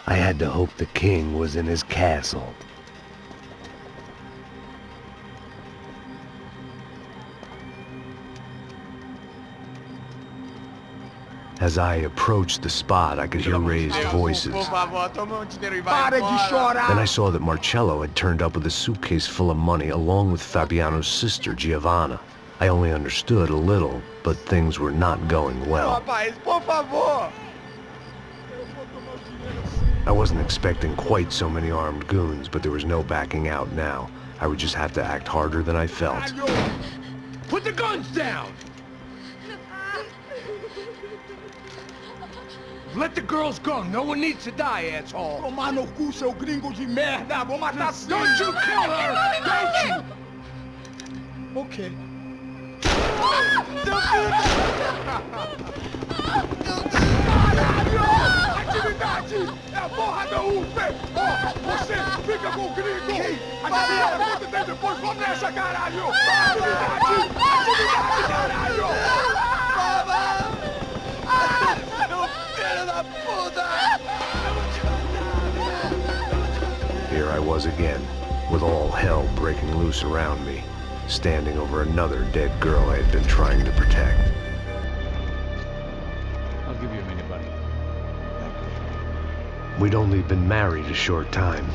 I had to hope the king was in his castle. As I approached the spot, I could hear raised voices. Then I saw that Marcello had turned up with a suitcase full of money along with Fabiano's sister, Giovanna. I only understood a little, but things were not going well. I wasn't expecting quite so many armed goons, but there was no backing out now. I would just have to act harder than I felt. Put the guns down! Let the girls go. No one needs to die, asshole. Tomar no cu, seu gringo de merda. Vou matar sim. Don't you kill her! Don't you? Okay. Atividade! É a porra da UFE! Você fica com o gringo! Atividade, quanto tempo depois? Vamos nessa, caralho! Atividade! Atividade, caralho! Here I was again, with all hell breaking loose around me, standing over another dead girl I had been trying to protect. I'll give you a minute, buddy. We'd only been married a short time.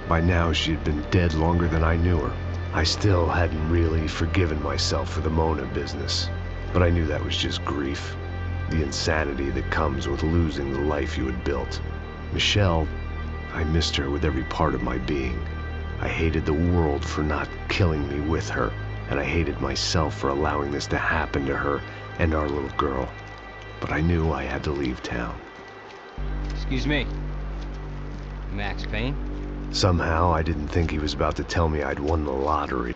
By now, she had been dead longer than I knew her. I still hadn't really forgiven myself for the Mona business, but I knew that was just grief. The insanity that comes with losing the life you had built. Michelle, I missed her with every part of my being. I hated the world for not killing me with her, and I hated myself for allowing this to happen to her and our little girl. But I knew I had to leave town. Excuse me. Max Payne? Somehow, I didn't think he was about to tell me I'd won the lottery.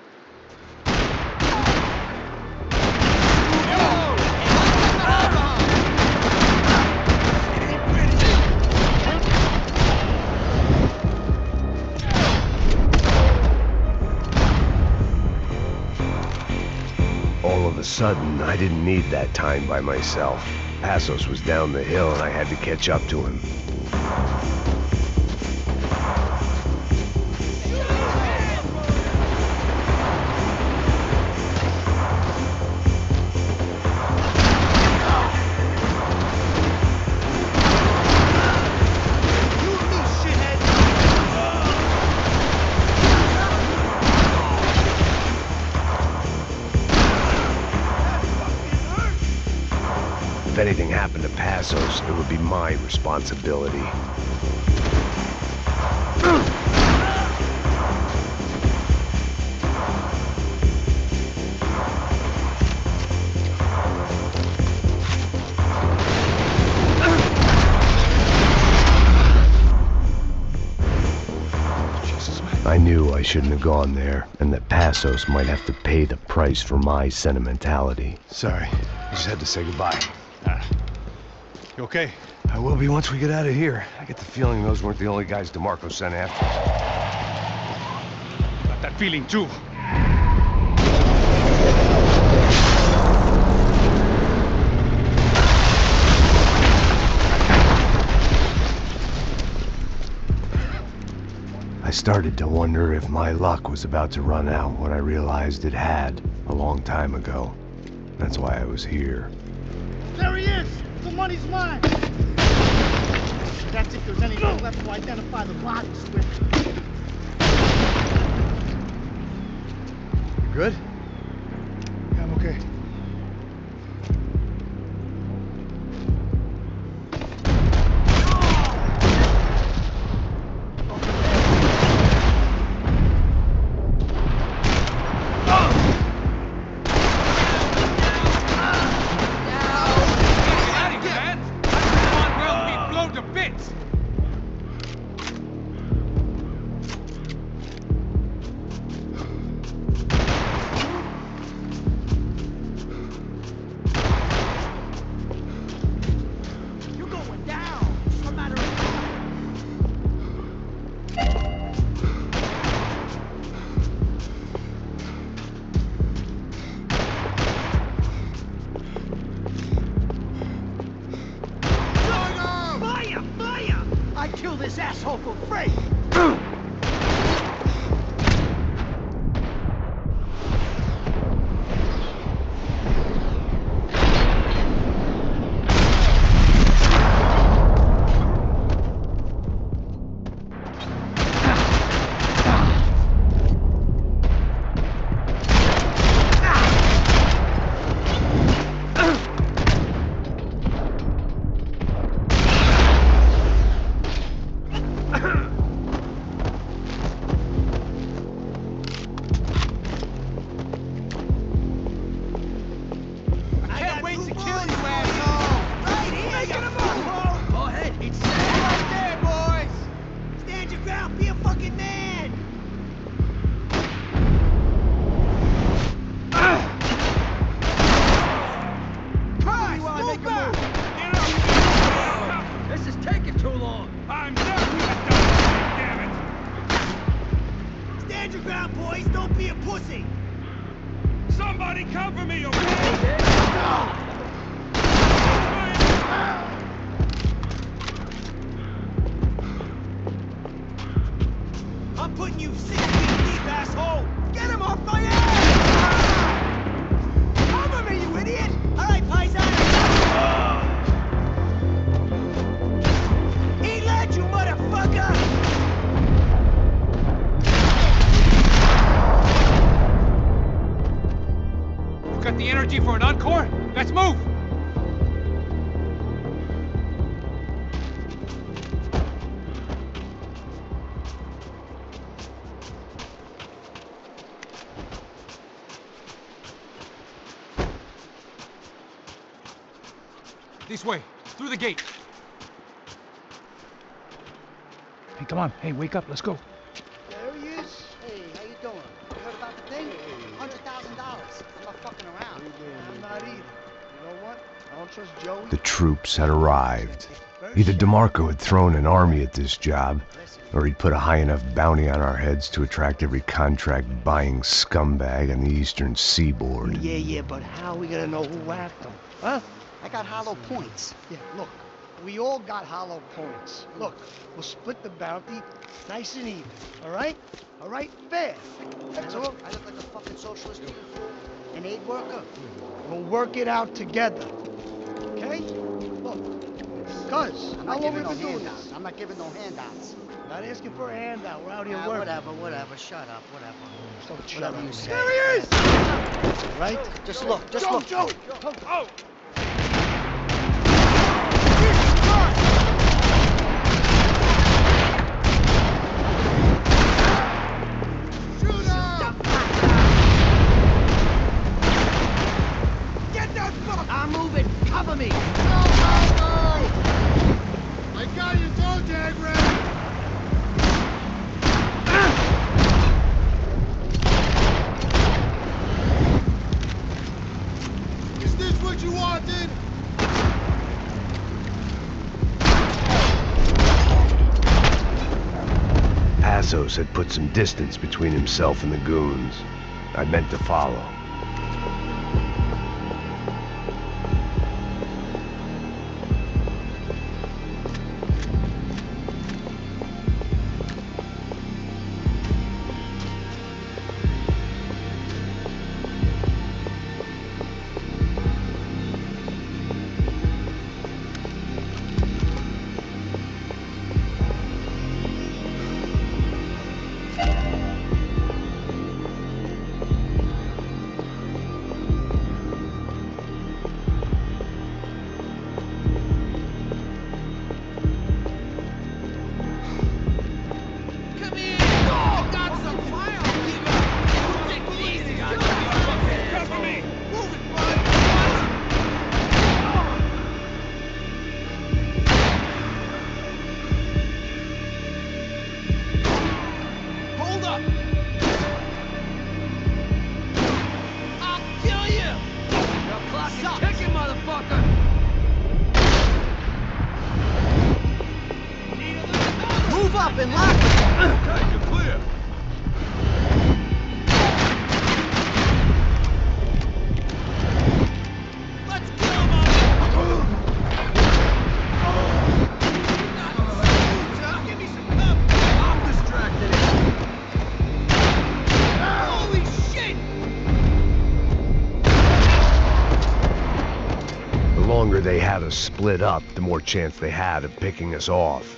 All of a sudden, I didn't need that time by myself. Passos was down the hill and I had to catch up to him. If anything happened to Passos, it would be my responsibility. I knew I shouldn't have gone there, and that Passos might have to pay the price for my sentimentality. Sorry, I just had to say goodbye. You okay? I will be once we get out of here. I get the feeling those weren't the only guys DeMarco sent after us. Got that feeling too. I started to wonder if my luck was about to run out when I realized it had a long time ago. That's why I was here. There he is! The money's mine! That's if there's anything left to identify the bodies with. You good? Yeah, I'm okay. kill this asshole for free! Somebody cover me, okay? I'm putting you 6 feet deep, asshole! Get him off my ass! Cover me, you idiot! All right, Paisan! He led you, motherfucker! Got the energy for an encore? Let's move! This way, through the gate. Hey, come on. Hey, wake up. Let's go. There he is. Hey, how you doing? You heard about the thing? $100,000. I'm not fucking around. I'm not either. You know what? I don't trust Joey. The troops had arrived. Either DeMarco had thrown an army at this job, or he'd put a high enough bounty on our heads to attract every contract-buying scumbag on the eastern seaboard. Yeah, but how are we gonna know who whacked him? Huh? I got hollow points. Yeah, look, we all got hollow points. Look, we'll split the bounty nice and even, all right? All right, fair. That's all. I look like a fucking socialist to you? An aid worker? We'll work it out together, okay? Look, cuz, I'm how not long we giving no been doing handouts. this? I'm not giving no handouts. Not asking for a handout, we're out here working. Whatever. Shut up, whatever. Don't shut Whatever up. you say. There he is! Right? Just look, just look. Joey! Oh! I'm moving, cover me! No! I got your toe tag ready! Is this what you wanted? Passos had put some distance between himself and the goons. I meant to follow. Move up and lock it! Okay, you're clear. Let's kill him! got us split up, the more chance they had of picking us off.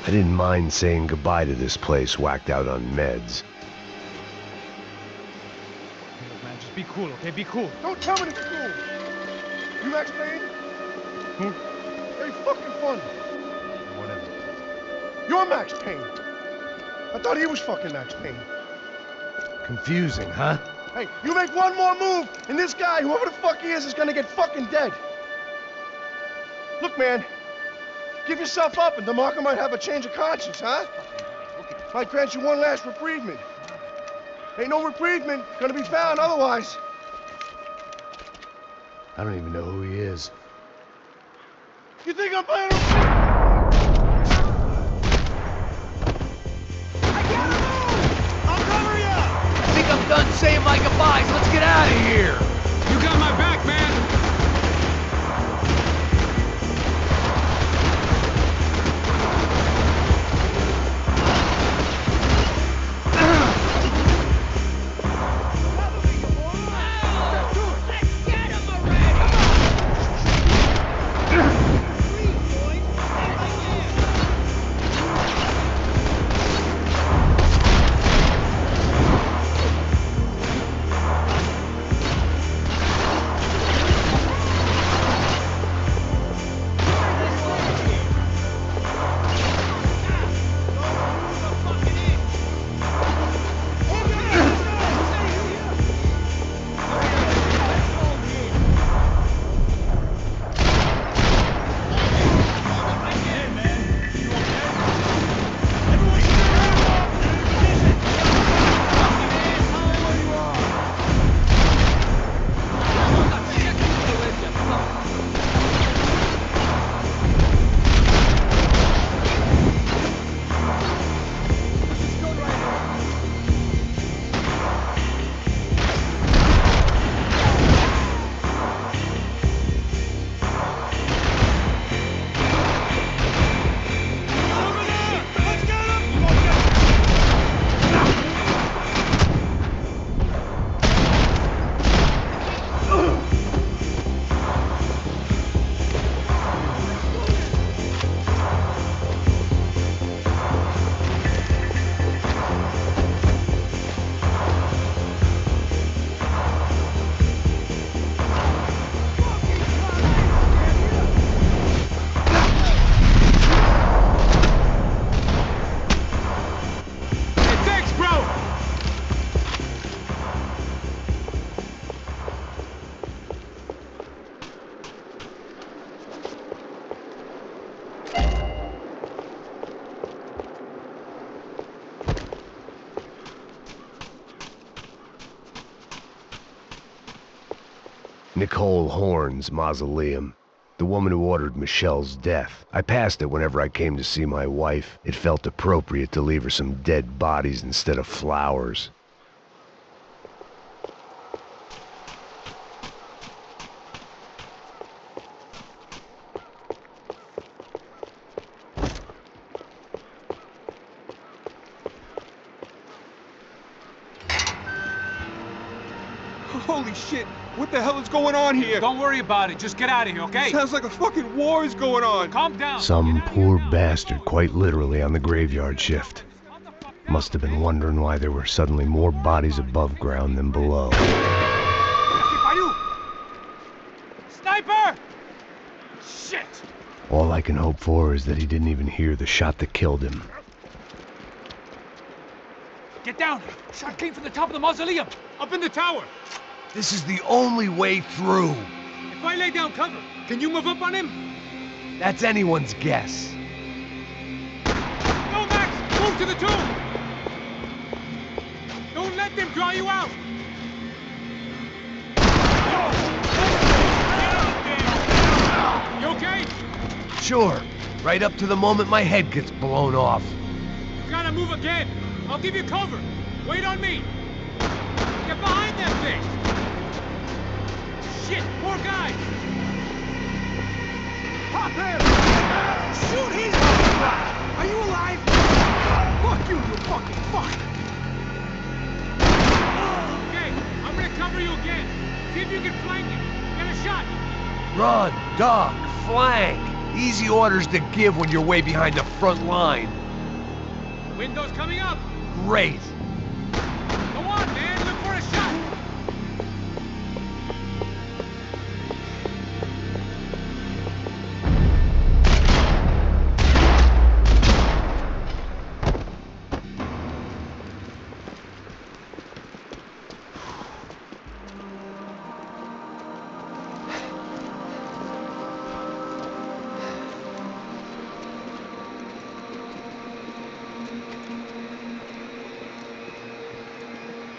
I didn't mind saying goodbye to this place whacked out on meds. Look, man, just be cool, okay? Be cool. Don't tell me to be cool. You Max Payne? Hey, fucking funny. Whatever. You're Max Payne. I thought he was fucking Max Payne. Confusing, huh? Hey, you make one more move, and this guy, whoever the fuck he is gonna get fucking dead. Look, man. Give yourself up, and DeMarco might have a change of conscience, huh? Might grant you one last reprievement. Ain't no reprievement gonna be found otherwise. I don't even know who he is. You think I'm playing? I think I'm done saying my goodbyes. Let's get out of here. You got my back, man. Nicole Horn's mausoleum. The woman who ordered Michelle's death. I passed it whenever I came to see my wife. It felt appropriate to leave her some dead bodies instead of flowers. Holy shit! What the hell is going on here? Don't worry about it. Just get out of here, okay? Sounds like a fucking war is going on. Calm down. Some poor bastard, quite literally, on the graveyard shift. Must have been wondering why there were suddenly more bodies above ground than below. Sniper! Shit! All I can hope for is that he didn't even hear the shot that killed him. Get down! Shot came from the top of the mausoleum! Up in the tower! This is the only way through. If I lay down cover, can you move up on him? That's anyone's guess. Go, Max! Move to the tomb! Don't let them draw you out! You okay? Sure, right up to the moment my head gets blown off. You gotta move again. I'll give you cover. Wait on me. Get behind that thing. Shit, more guys. Pop him! Shoot his Are you alive? Fuck you, you fucking fuck! Okay, I'm gonna cover you again. See if you can flank him. Get a shot. Run, duck, flank. Easy orders to give when you're way behind the front line. The window's coming up. Great. Go on, man. Look for a shot.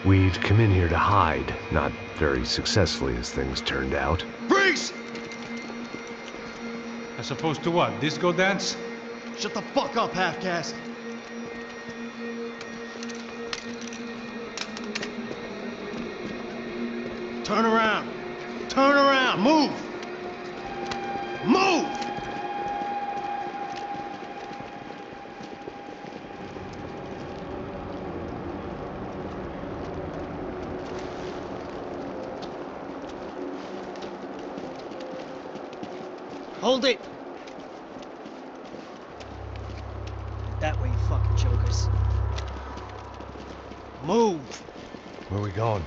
We'd come in here to hide, not very successfully as things turned out. Freeze! As opposed to what? Disco dance? Shut the fuck up, half-caste. Turn around. Turn around. Move. Move! Hold it! That way, you fucking jokers. Move! Where are we going?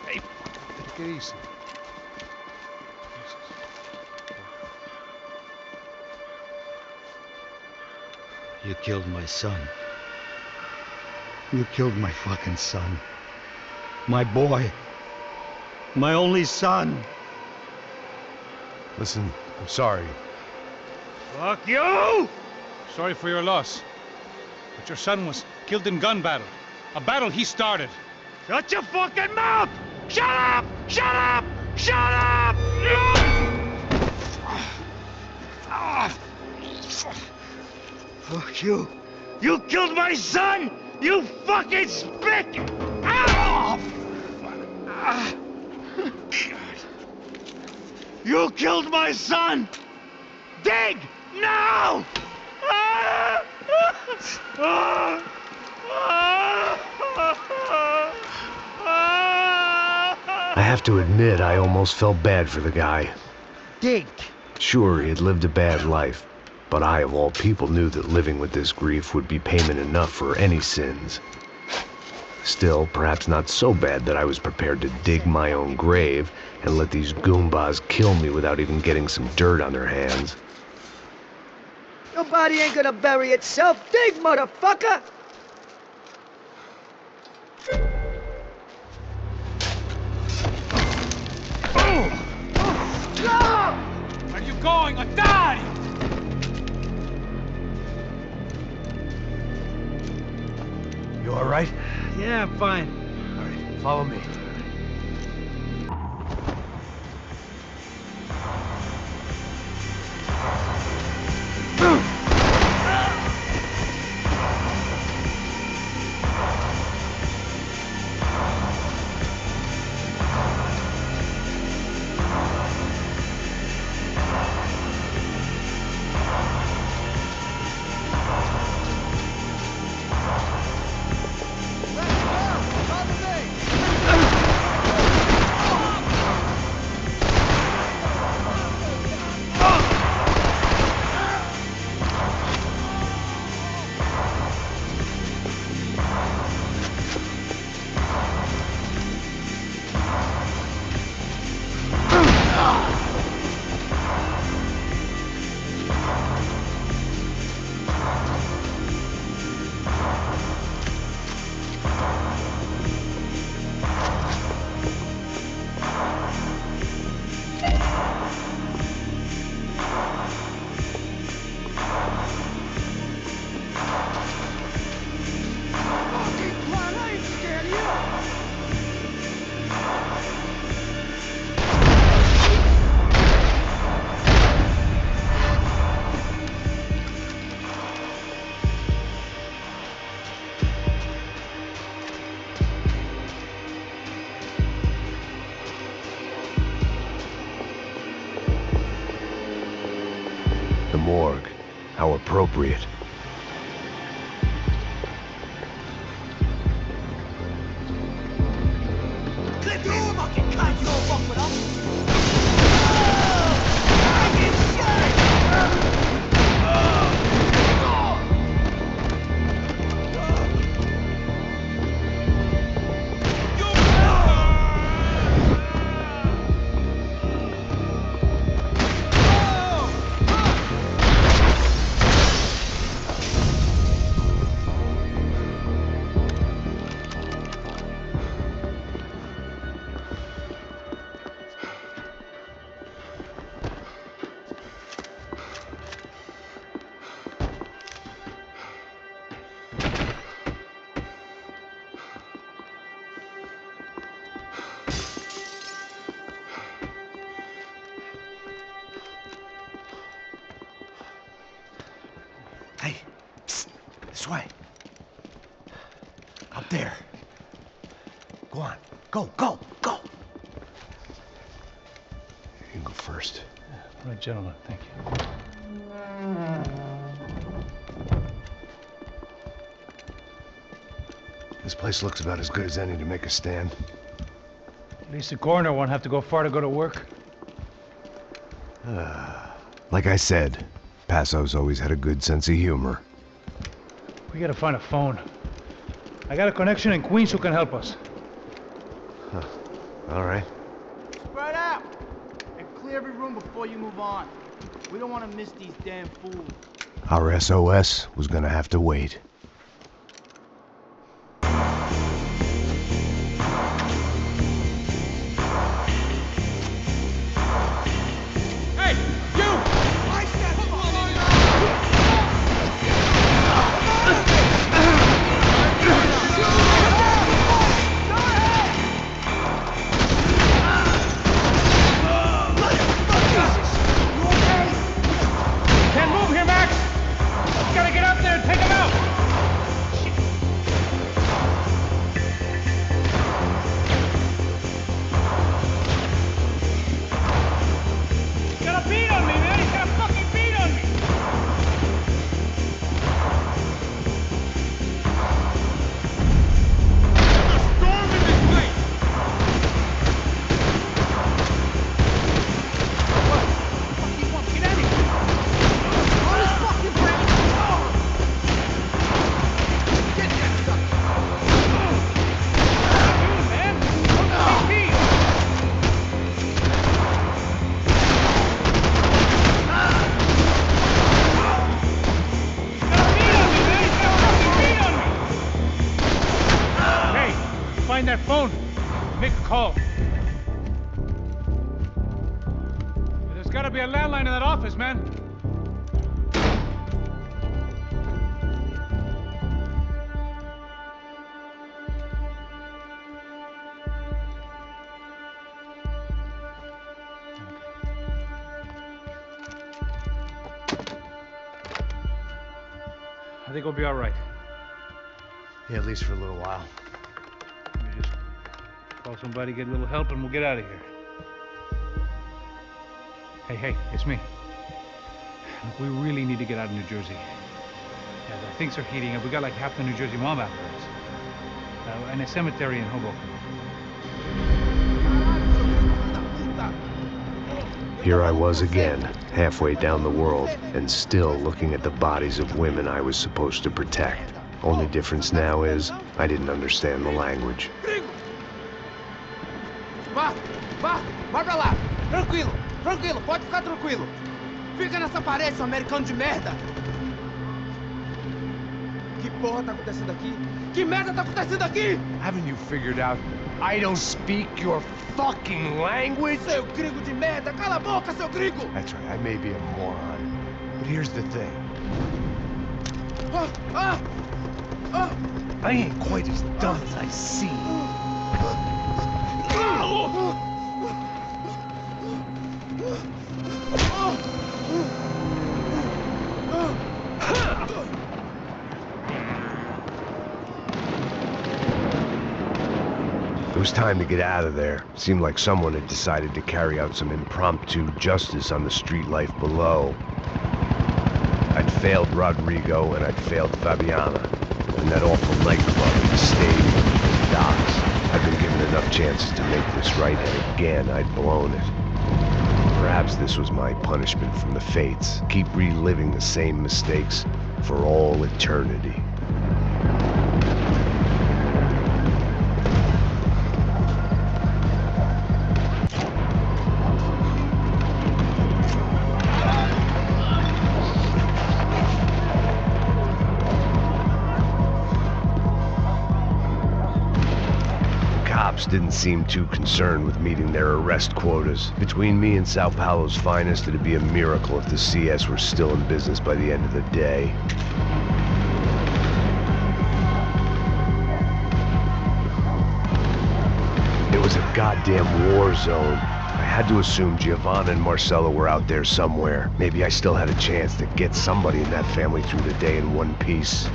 Hey, take it easy. You killed my son. You killed my fucking son. My boy. My only son. Listen, I'm sorry. Fuck you! Sorry for your loss. But your son was killed in gun battle. A battle he started. Shut your fucking mouth! Shut up! Shut up! Shut up! Fuck you! You killed my son! You fucking spick! Ow! You killed my son! Dig! Now! I have to admit, I almost felt bad for the guy. Dig! Sure, he had lived a bad life, but I, of all people, knew that living with this grief would be payment enough for any sins. Still, perhaps not so bad that I was prepared to dig my own grave and let these goombas kill me without even getting some dirt on their hands. Your body ain't gonna bury itself. Dig, motherfucker! Where are you going? Atari! You all right? Yeah, I'm fine. All right, follow me. Follow me! The morgue. How appropriate. Hey, psst, this way. Up there. Go on. Go, go, go. You can go first. All right, gentlemen, thank you. This place looks about as good as any to make a stand. At least the coroner won't have to go far to go to work. Like I said, Passo's always had a good sense of humor. We gotta find a phone. I got a connection in Queens who can help us. All right. Spread out! And clear every room before you move on. We don't want to miss these damn fools. Our SOS was gonna have to wait. Hey, you! Can't move here, Max! Gotta get up there and take him out! He's got a beat on me, man! He's got a fucking beat on me! There's a storm in this place! What? You want to get out of here? On his fucking brain! Get that sucker! Dude, man! Don't take me! Hey, find that phone. Make a call. There's gotta be a landline in that office, man. I think we'll be all right. Yeah, at least for a little while. Let me just call somebody, get a little help, and we'll get out of here. Hey, it's me. Look, we really need to get out of New Jersey. Yeah, things are heating up. We got like half the New Jersey mob after us. And a cemetery in Hoboken. Here I was again, halfway down the world, and still looking at the bodies of women I was supposed to protect. Only difference now is, I didn't understand the language. Vai pra lá. Tranquilo, pode ficar tranquilo. Fica nessa parede, seu americano de merda. Que porra tá acontecendo aqui? Que merda tá acontecendo aqui? Haven't you figured out I don't speak your fucking language? Seu gringo de merda, cala a boca, seu gringo! That's right, I may be a moron, but here's the thing. I ain't quite as dumb as I seem. It was time to get out of there. Seemed like someone had decided to carry out some impromptu justice on the street life below. I'd failed Rodrigo and I'd failed Fabiana. And that awful nightclub at the stadium, the docks. I'd been given enough chances to make this right, and again I'd blown it. Perhaps this was my punishment from the fates. Keep reliving the same mistakes for all eternity. Didn't seem too concerned with meeting their arrest quotas. Between me and Sao Paulo's finest, it'd be a miracle if the CS were still in business by the end of the day. It was a goddamn war zone. I had to assume Giovanna and Marcelo were out there somewhere. Maybe I still had a chance to get somebody in that family through the day in one piece.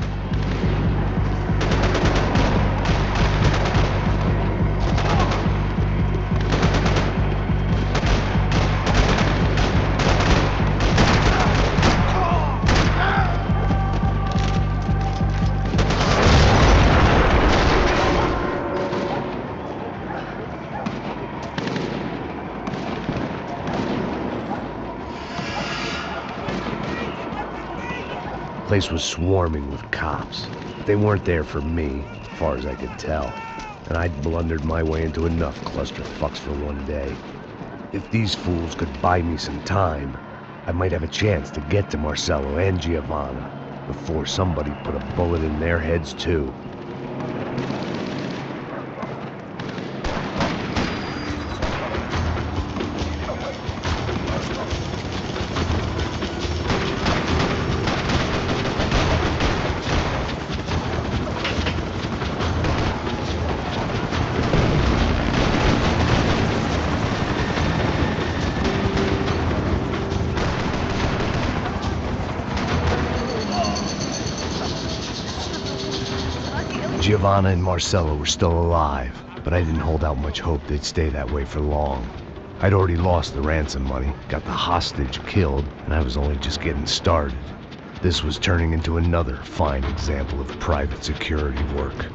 The place was swarming with cops. They weren't there for me, as far as I could tell, and I'd blundered my way into enough clusterfucks for one day. If these fools could buy me some time, I might have a chance to get to Marcelo and Giovanna before somebody put a bullet in their heads too. Giovanna and Marcelo were still alive, but I didn't hold out much hope they'd stay that way for long. I'd already lost the ransom money, got the hostage killed, and I was only just getting started. This was turning into another fine example of private security work.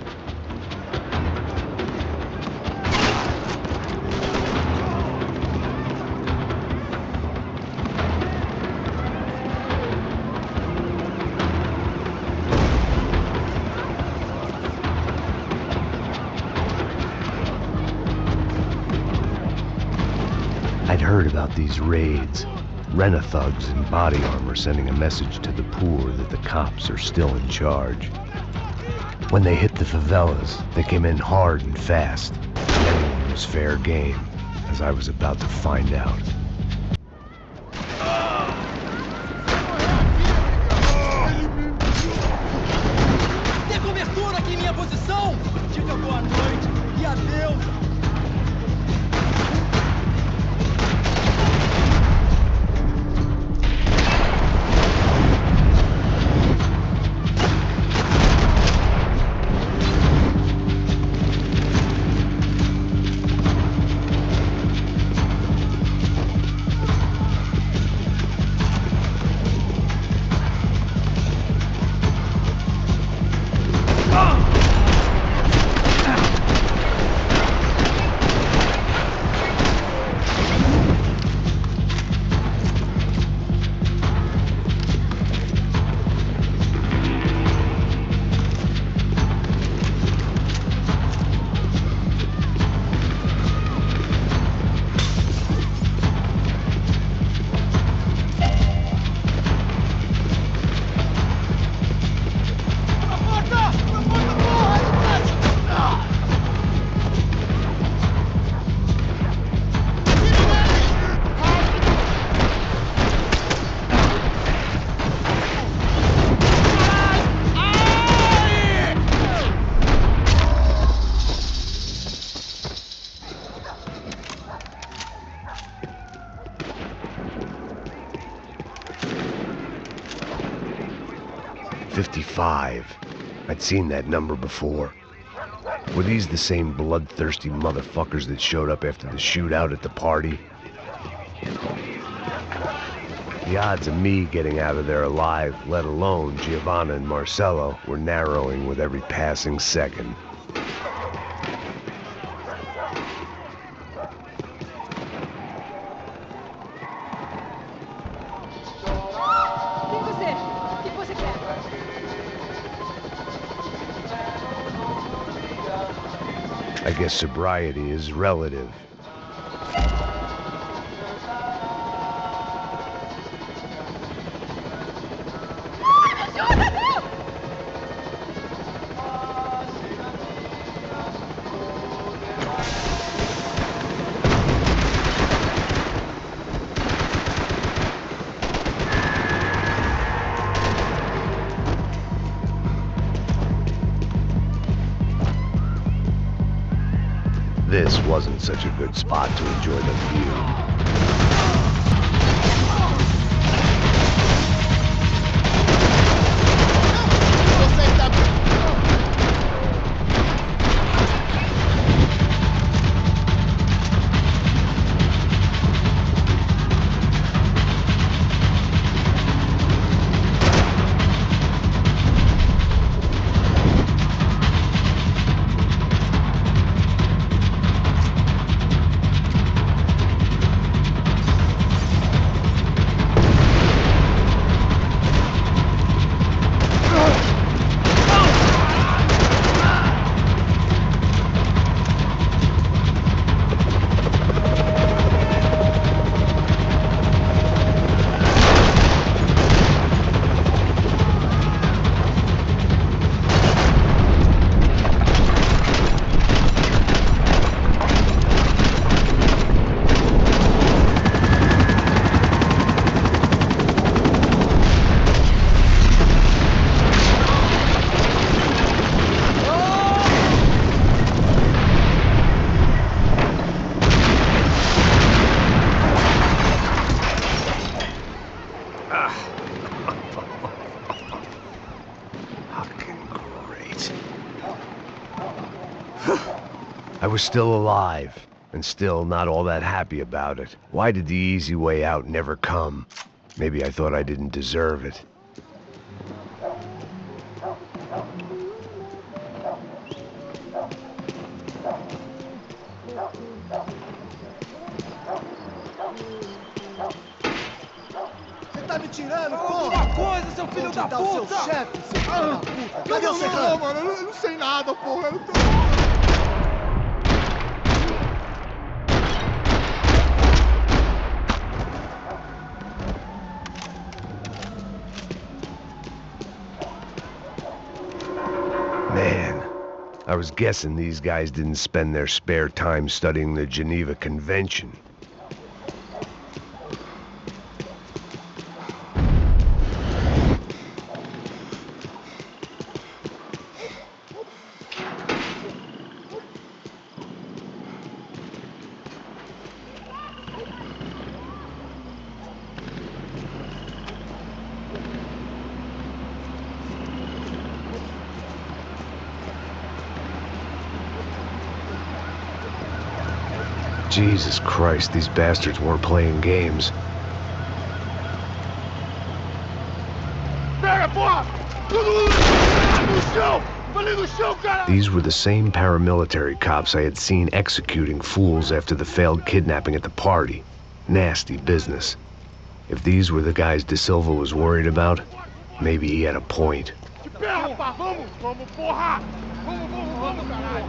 I'd heard about these raids. Rent-a-thugs in body armor sending a message to the poor that the cops are still in charge. When they hit the favelas, they came in hard and fast. And anyone was fair game, as I was about to find out. Tem cobertura aqui em minha posição? Diga boa noite e adeus. I'd seen that number before. Were these the same bloodthirsty motherfuckers that showed up after the shootout at the party? The odds of me getting out of there alive, let alone Giovanna and Marcello, were narrowing with every passing second. I guess sobriety is relative. This wasn't such a good spot to enjoy the view. I was still alive, and still not all that happy about it. Why did the easy way out never come? Maybe I thought I didn't deserve it. Você tá me tirando, porra? Alguma coisa, seu filho da Onde tá o seu puta! chefe, seu filho da puta? Cadê o serrano? Não, mano, eu não sei nada, porra. Eu não tô... Man, I was guessing these guys didn't spend their spare time studying the Geneva Convention. Jesus Christ, these bastards weren't playing games. Pega, porra! Tudo no chão! Falei no chão, cara! These were the same paramilitary cops I had seen executing fools after the failed kidnapping at the party. Nasty business. If these were the guys De Silva was worried about, maybe he had a point. De pé, rapaz! Vamos, porra! Vamos, caralho!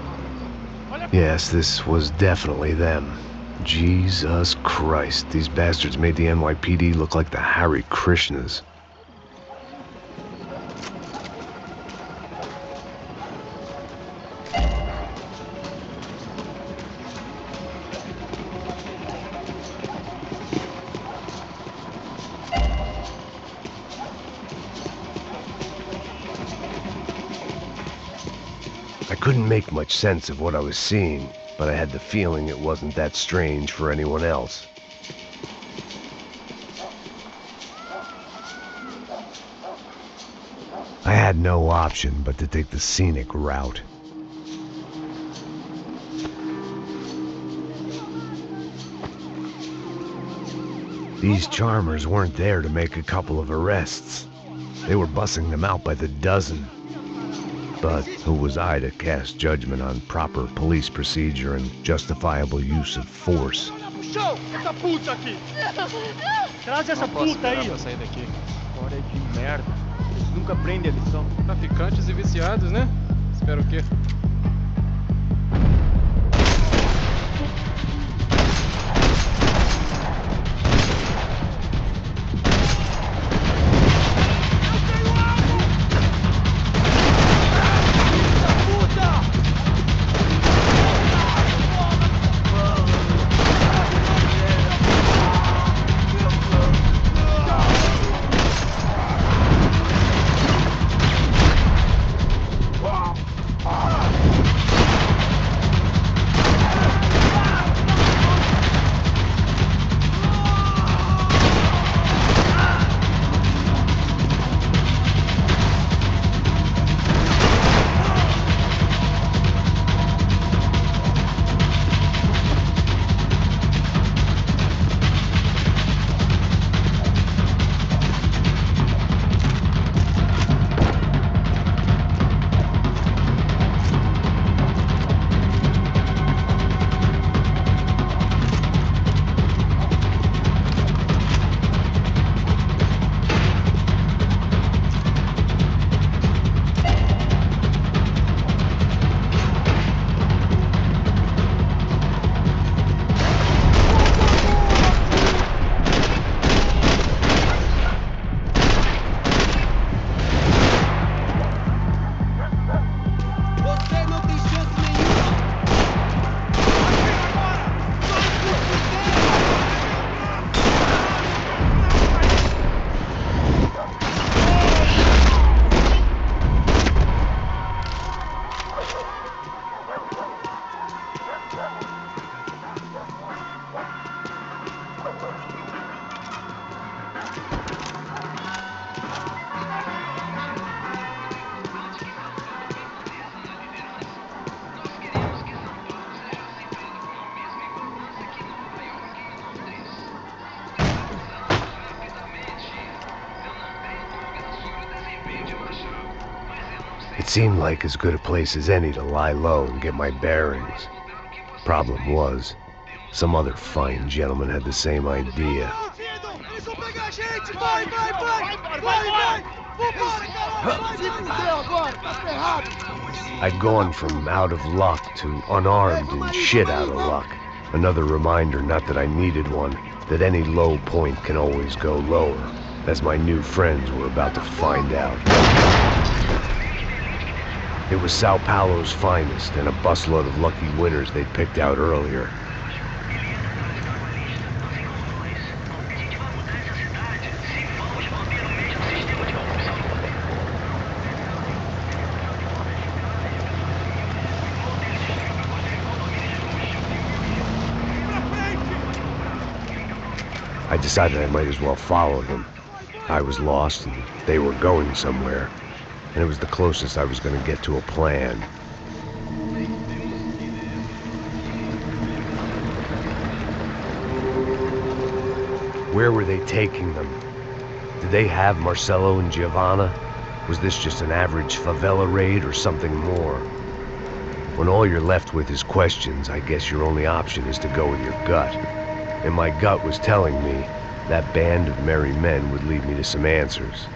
Yes, this was definitely them. Jesus Christ, these bastards made the NYPD look like the Hare Krishnas. I couldn't make much sense of what I was seeing, but I had the feeling it wasn't that strange for anyone else. I had no option but to take the scenic route. These charmers weren't there to make a couple of arrests. They were bussing them out by the dozen. But who was I to cast judgment on proper police procedure and justifiable use of force? Show! Essa puta aqui! Traz essa Não posso puta esperar aí! pra sair daqui. Fora de merda. Eles nunca aprendem a lição. Traficantes e viciados, né? Espero o quê? It seemed like as good a place as any to lie low and get my bearings. Problem was, some other fine gentleman had the same idea. Eles vão pegar a gente! Vai, vai, vai! Vai, vai! Vambora, caralho! Se fudeu agora, tá ferrado! I'd gone from out of luck to unarmed and shit out of luck. Another reminder, not that I needed one, that any low point can always go lower, as my new friends were about to find out. It was Sao Paulo's finest and a busload of lucky winners they'd picked out earlier. I decided I might as well follow them. I was lost and they were going somewhere, and it was the closest I was going to get to a plan. Where were they taking them? Did they have Marcelo and Giovanna? Was this just an average favela raid or something more? When all you're left with is questions, I guess your only option is to go with your gut. And my gut was telling me that band of merry men would lead me to some answers.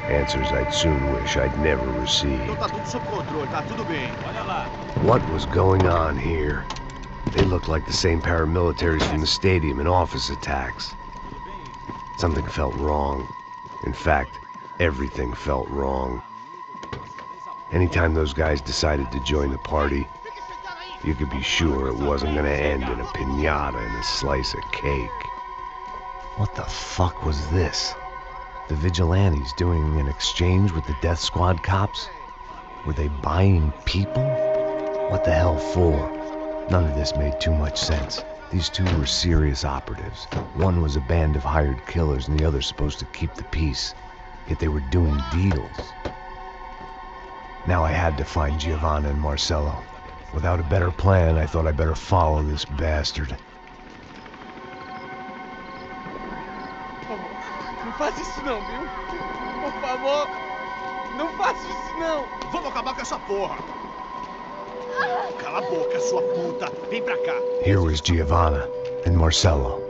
Answers I'd soon wish I'd never received. Então tá tudo sob controle, tá tudo bem. Olha lá. What was going on here? They looked like the same paramilitaries from the stadium in office attacks. Something felt wrong. In fact, everything felt wrong. Anytime those guys decided to join the party, you could be sure it wasn't gonna end in a piñata and a slice of cake. What the fuck was this? The vigilantes doing an exchange with the death squad cops? Were they buying people? What the hell for? None of this made too much sense. These two were serious operatives. One was a band of hired killers and the other supposed to keep the peace. Yet they were doing deals. Now I had to find Giovanna and Marcelo. Without a better plan, I thought I better follow this bastard. faz isso não, viu? Por favor, não faça isso não. Vamos acabar com essa porra. Cala a boca, sua puta. Vem pra cá. Here was Giovanna and Marcello.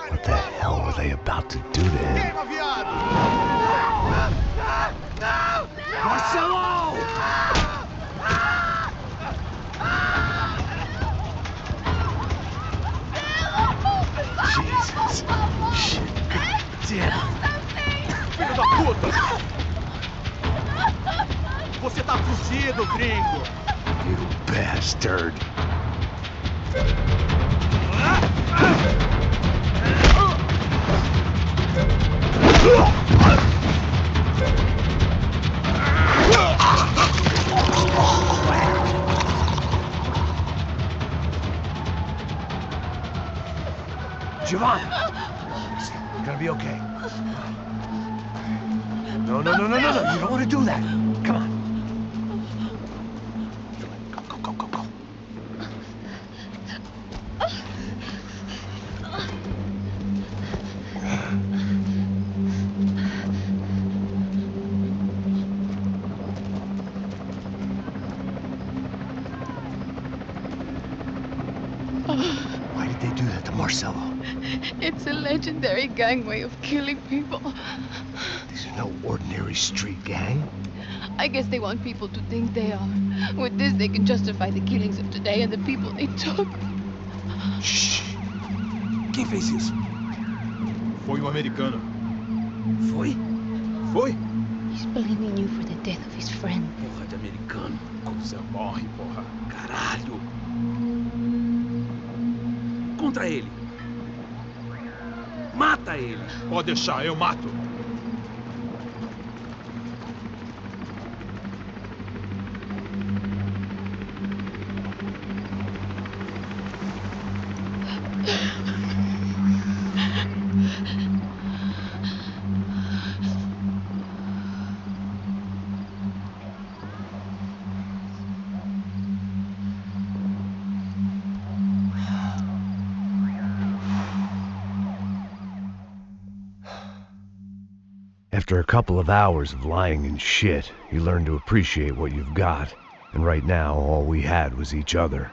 What the hell were they about to do to him? Queima, viado! Marcelo! Jesus. Shit. Damn. Filho da puta! Você tá fugido, gringo! You bastard. Giovanna! It's gonna be okay. No. You don't want to do that. Come on. Go. Why did they do that to Marcello? It's a legendary gang way of killing people. These are no ordinary street gang. I guess they want people to think they are. With this, they can justify the killings of today and the people they took. Shh. Quem fez isso? Foi americano. Foi? He's blaming you for the death of his friend. Porra de americano. Coisa morre, porra. Caralho! Contra ele! Mata ele! Pode deixar, eu mato. After a couple of hours of lying in shit, you learn to appreciate what you've got. And right now, all we had was each other.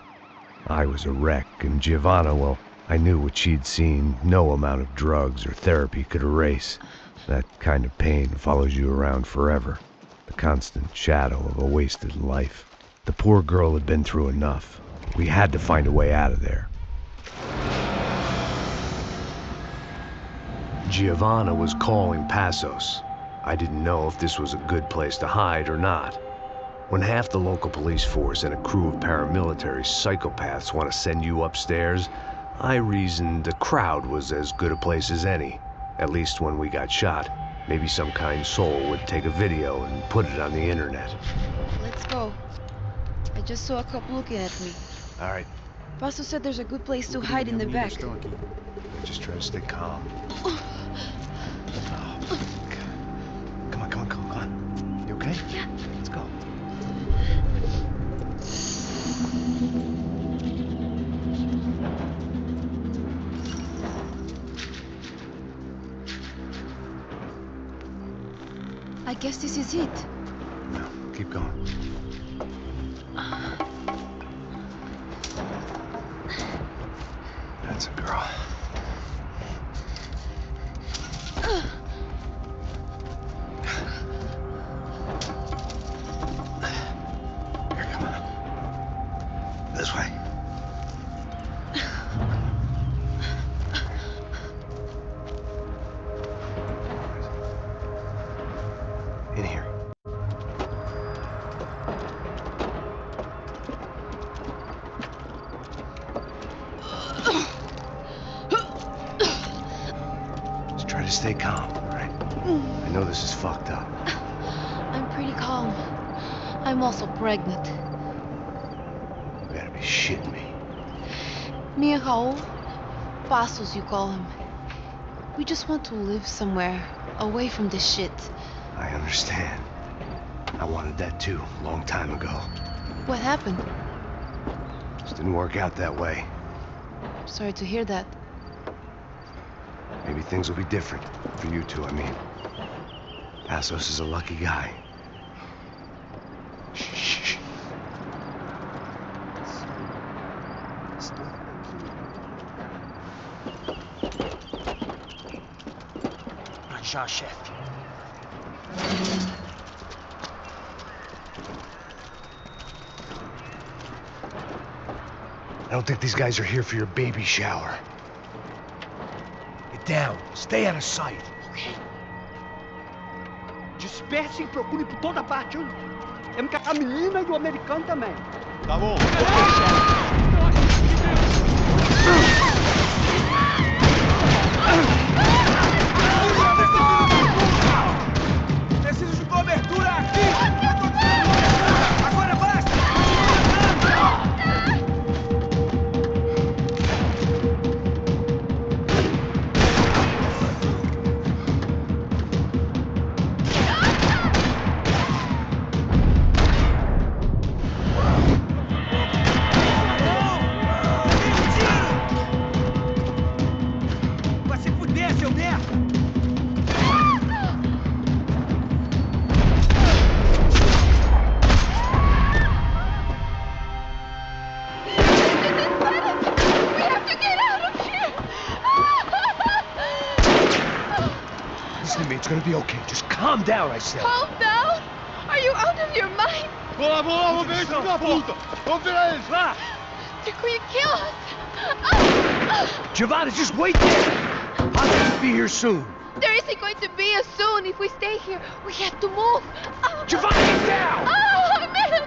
I was a wreck, and Giovanna, well, I knew what she'd seen no amount of drugs or therapy could erase. That kind of pain follows you around forever. The constant shadow of a wasted life. The poor girl had been through enough. We had to find a way out of there. Giovanna was calling Passos. I didn't know if this was a good place to hide or not. When half the local police force and a crew of paramilitary psychopaths want to send you upstairs, I reasoned the crowd was as good a place as any. At least when we got shot. Maybe some kind soul would take a video and put it on the internet. Let's go. I just saw a cop looking at me. All right, Paso said there's a good place to hide in the back. just try to stay calm. Oh, God. Come on. You okay? Yeah. Let's go. I guess this is it. No, keep going. That's a girl. Here, come on. This way. In here. Just try to stay calm, all right? I know this is fucked up. I'm pretty calm. I'm also pregnant. You gotta be shitting me. Me and Raul, Passos you call him. We just want to live somewhere, away from this shit. I understand. I wanted that too, a long time ago. What happened? Just didn't work out that way. Sorry to hear that. Maybe things will be different. For you two, I mean. Passos is a lucky guy. Shh. Já, chefe. I don't think these guys are here for your baby shower. Get down. Stay out of sight. Disperse e procure por toda parte. Temos que a menina e o americano também. Tá bom. Preciso de cobertura aqui! Agora basta! Vai se fuder, seu merda! Listen to me, it's gonna be okay. Just calm down, I said. Calm down? Are you out of your mind? Vamos lá, vamos ver esse filho da puta! Vamos virar eles, lá! They're going to kill us! Giovanna, just wait there! I'll be here soon. There isn't going to be a soon if we stay here. We have to move. Giovanna, get down! Oh, man, no!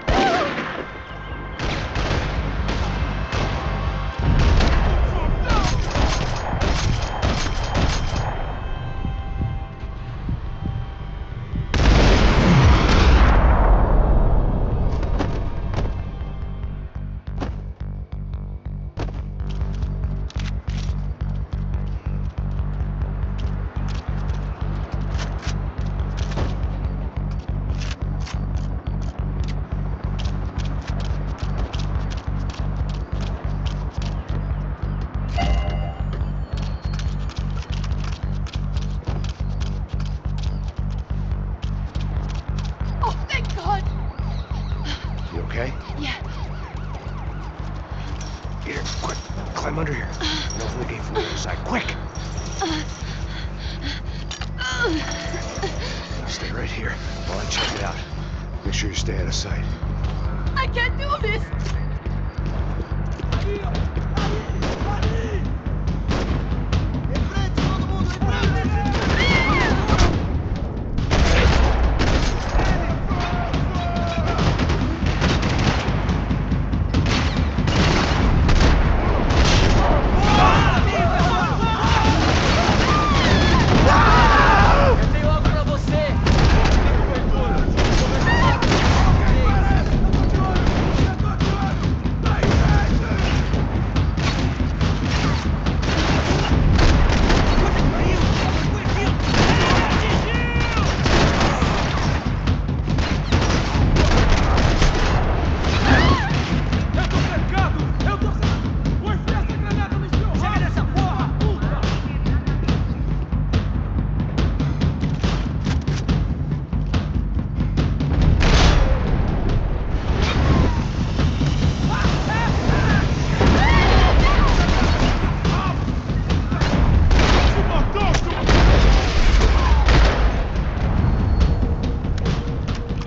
Oh, thank God! You okay? Yeah. Here, quick. Climb under here. And open the gate from the other side. Quick! Now stay right here while I check it out. Make sure you stay out of sight. I can't do this!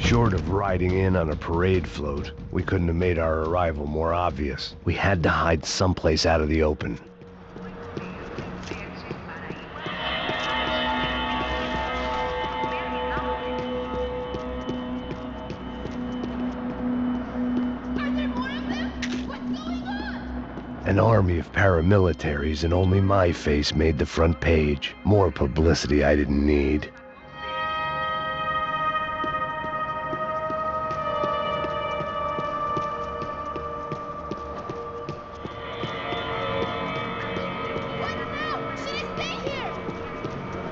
Short of riding in on a parade float, we couldn't have made our arrival more obvious. We had to hide someplace out of the open. An army of paramilitaries and only my face made the front page. More publicity I didn't need.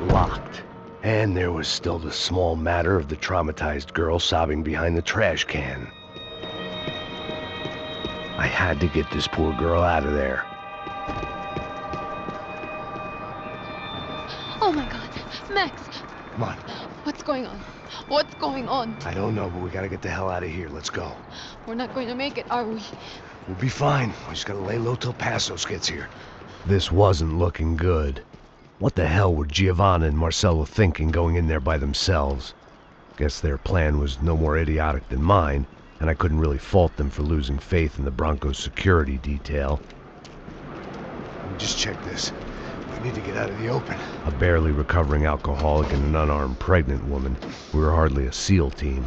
Locked. And there was still the small matter of the traumatized girl sobbing behind the trash can. I had to get this poor girl out of there. Oh my God. Max! Come on. What's going on? What's going on? I don't know, but we gotta get the hell out of here. Let's go. We're not going to make it, are we? We'll be fine. We just gotta lay low till Passos gets here. This wasn't looking good. What the hell were Giovanna and Marcello thinking going in there by themselves? Guess their plan was no more idiotic than mine, and I couldn't really fault them for losing faith in the Broncos security detail. Let me just check this. We need to get out of the open. A barely recovering alcoholic and an unarmed pregnant woman. We were hardly a SEAL team.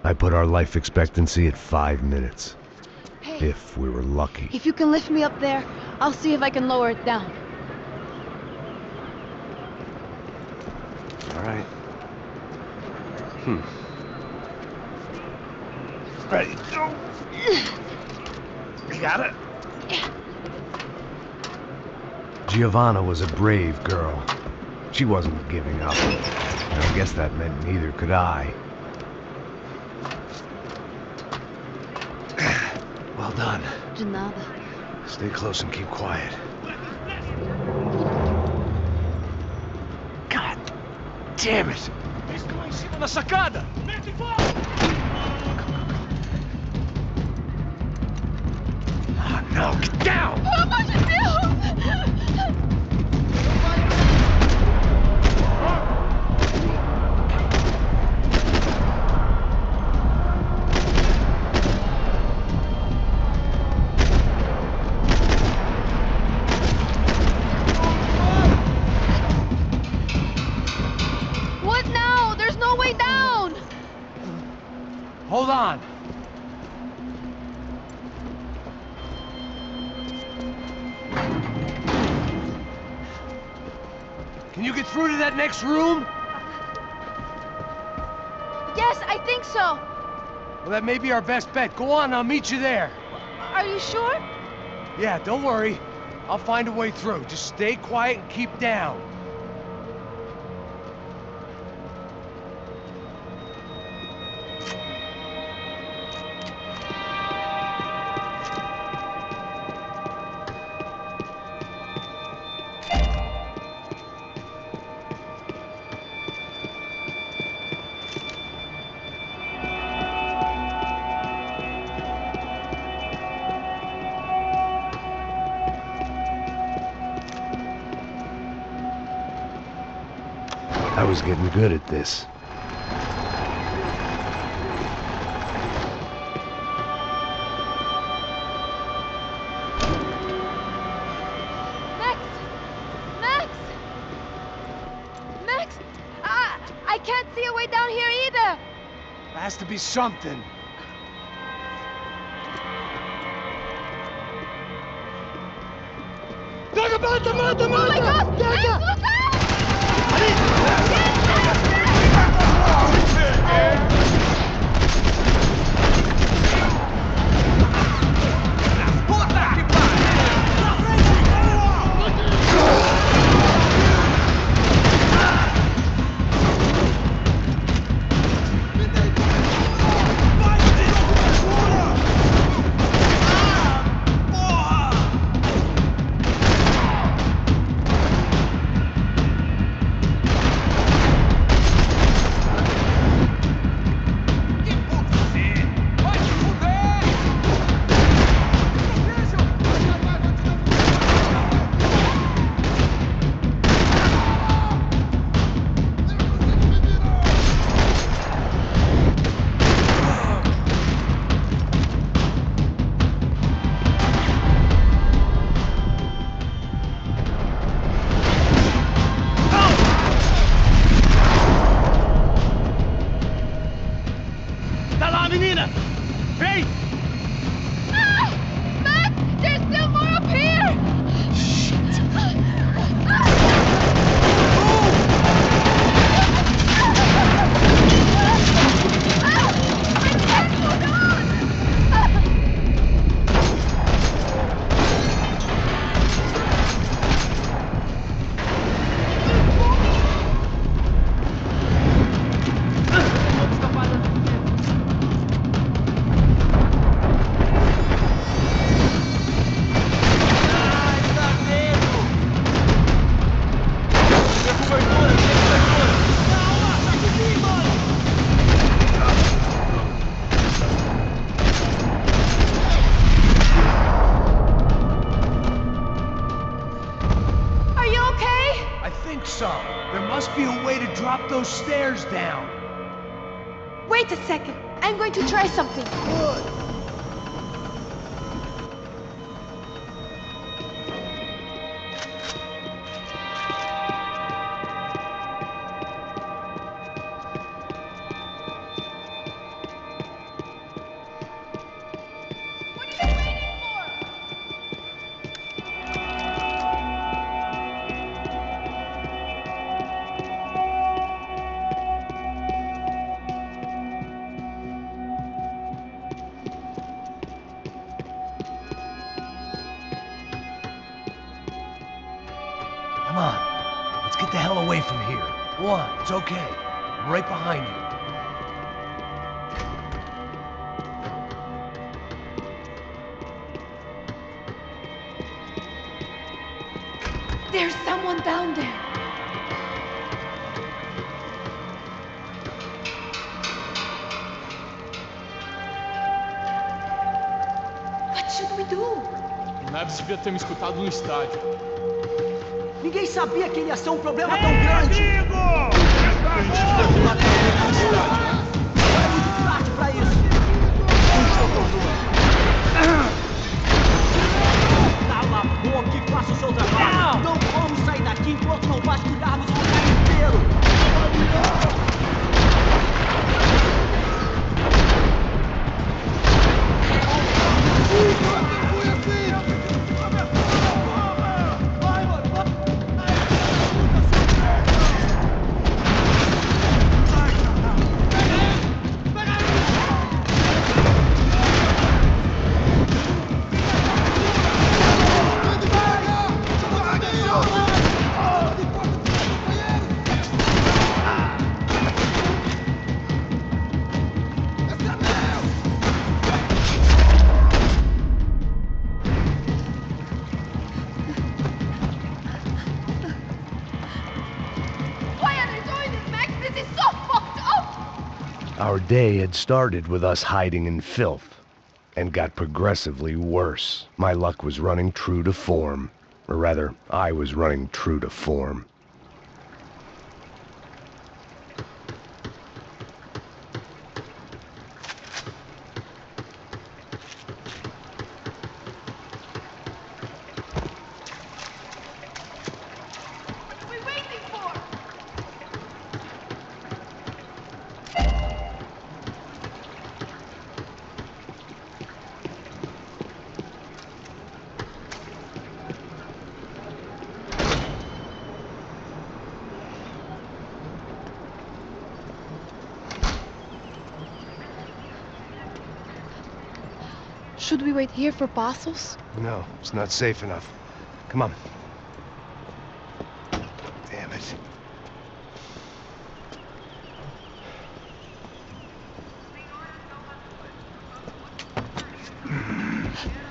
I put our life expectancy at 5 minutes. Hey, If we were lucky. if you can lift me up there, I'll see if I can lower it down. All right. Ready. Go. You got it? Giovanna was a brave girl. She wasn't giving up. And I guess that meant neither could I. Well done. De nada. Stay close and keep quiet. God damn it! Estou em cima da sacada! Oh no, get down! Pelo amor de Deus! What now? There's no way down! Hold on. Can you get through to that next room? Yes, I think so. Well, that may be our best bet. Go on, I'll meet you there. Are you sure? Yeah, don't worry. I'll find a way through. Just stay quiet and keep down. I was getting good at this. Max! Max! Max! I can't see a way down here either! There has to be something. Oh my God! Max, look out! Menina! Vem! Ah! Max! There's still more up here! stairs down. Wait a second. I'm going to try something. Good. Come on. Let's get the hell away from here. Go on, it's okay. I'm right behind you. There's someone down there. What should we do? O Neves devia ter me escutado no estádio. Ninguém sabia que ele ia ser um problema tão grande. A gente devia ter matado ele no estádio. É muito tarde pra isso. Cala a boca e faça o seu trabalho. Não vamos sair daqui enquanto não vasculharmos o lugar inteiro. Our day had started with us hiding in filth, and got progressively worse. My luck was running true to form. Or rather, I was running true to form. Should we wait here for Passos? No, it's not safe enough. Come on. Damn it.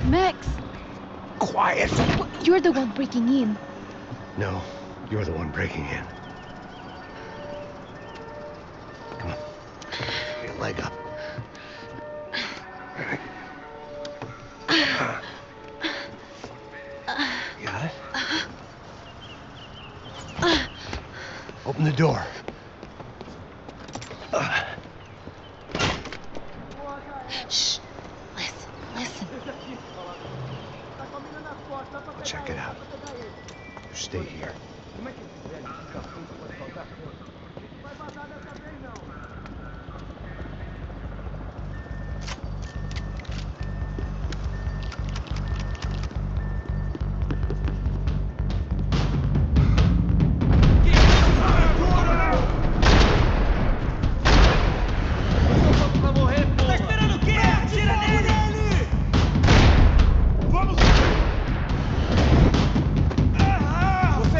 Max! Quiet! You're the one breaking in. No, you're the one breaking in. Come on. Get your leg up. You got it? Open the door. Shh. Listen. Check it out. You stay here. Você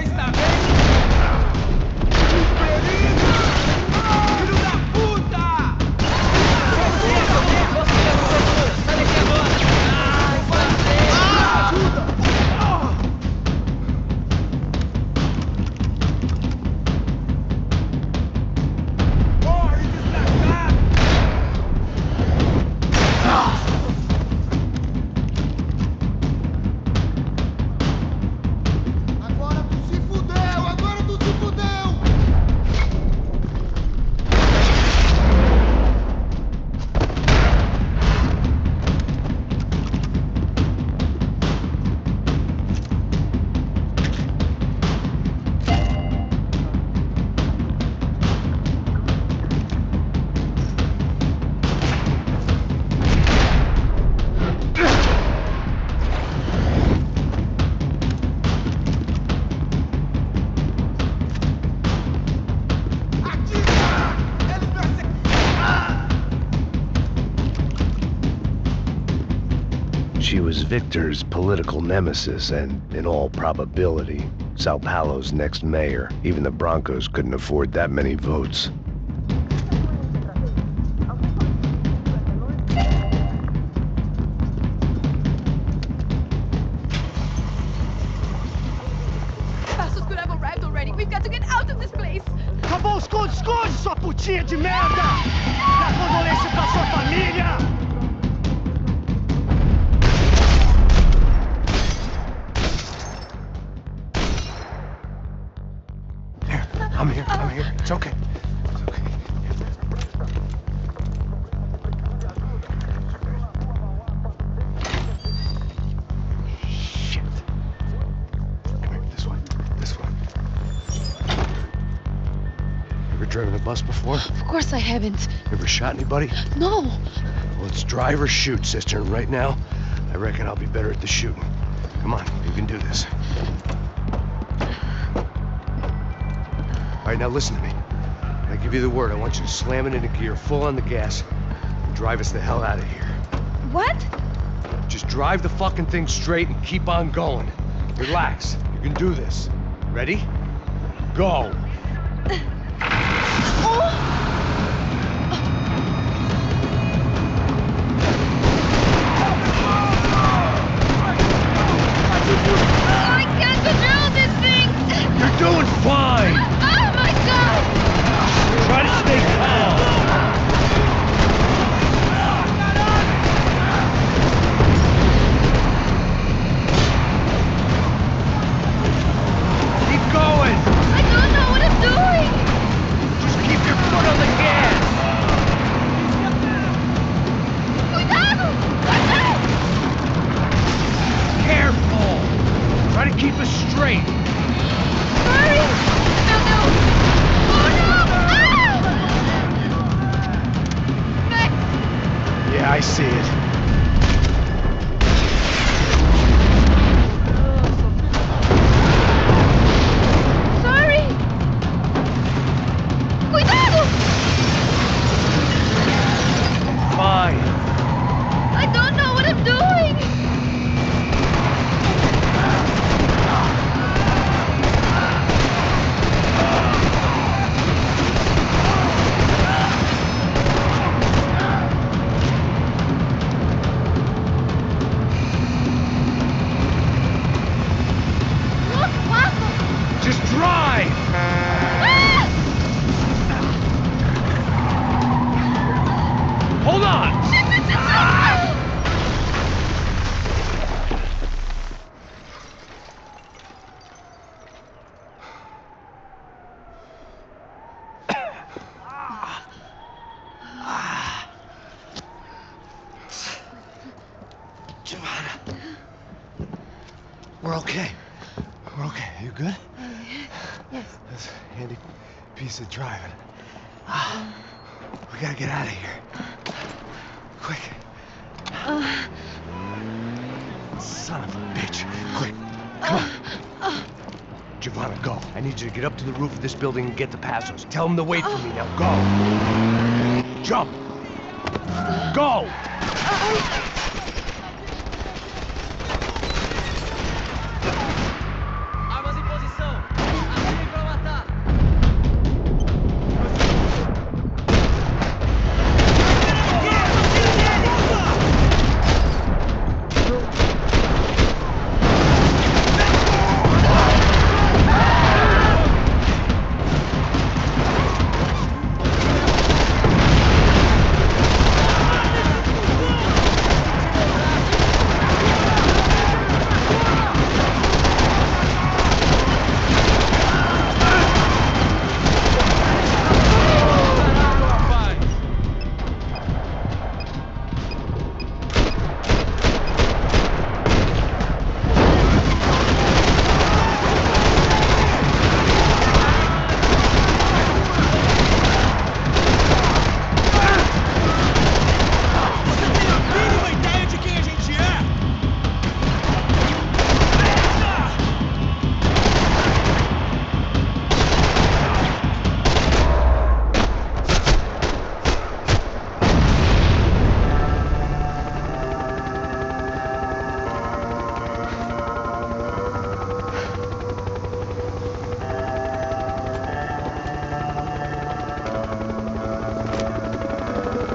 She was Victor's political nemesis and, in all probability, Sao Paulo's next mayor. Even the Broncos couldn't afford that many votes. Passos could have arrived already. We've got to get out of this place. Acabou, esconde, esconde, sua putinha de merda! Dá condolência pra sua família! I'm here. It's okay. Shit. Come here, this way. Ever driven a bus before? Of course I haven't. Ever shot anybody? No. Well, it's drive or shoot, sister, and right now, I reckon I'll be better at the shooting. Come on, you can do this. All right, now listen to me. When I give you the word, I want you to slam it into gear, full on the gas, and drive us the hell out of here. What? Just drive the fucking thing straight and keep on going. Relax. You can do this. Ready? Go. I can't control this thing! You're doing fine! Oh my god! Try to stay calm. Keep going! I don't know what I'm doing! Just keep your foot on the gas! Cuidado! Cuidado! Careful! Try to keep us straight! Hurry! No! Oh no! Ah! Max! Yeah, I see it. Sorry! Cuidado! Fine. I don't know what I'm doing! Look, Papa! Just drive! Ah! Hold on! Giovanna. We're okay. We're okay. You good? Yes. That's a handy piece of driving. We gotta get out of here. Quick. Son of a bitch. Quick. Come on. Giovanna, go. I need you to get up to the roof of this building and get the Passos. Tell them to wait for me. Now go. Jump. Go. Armas em posição. Atirem pra matar.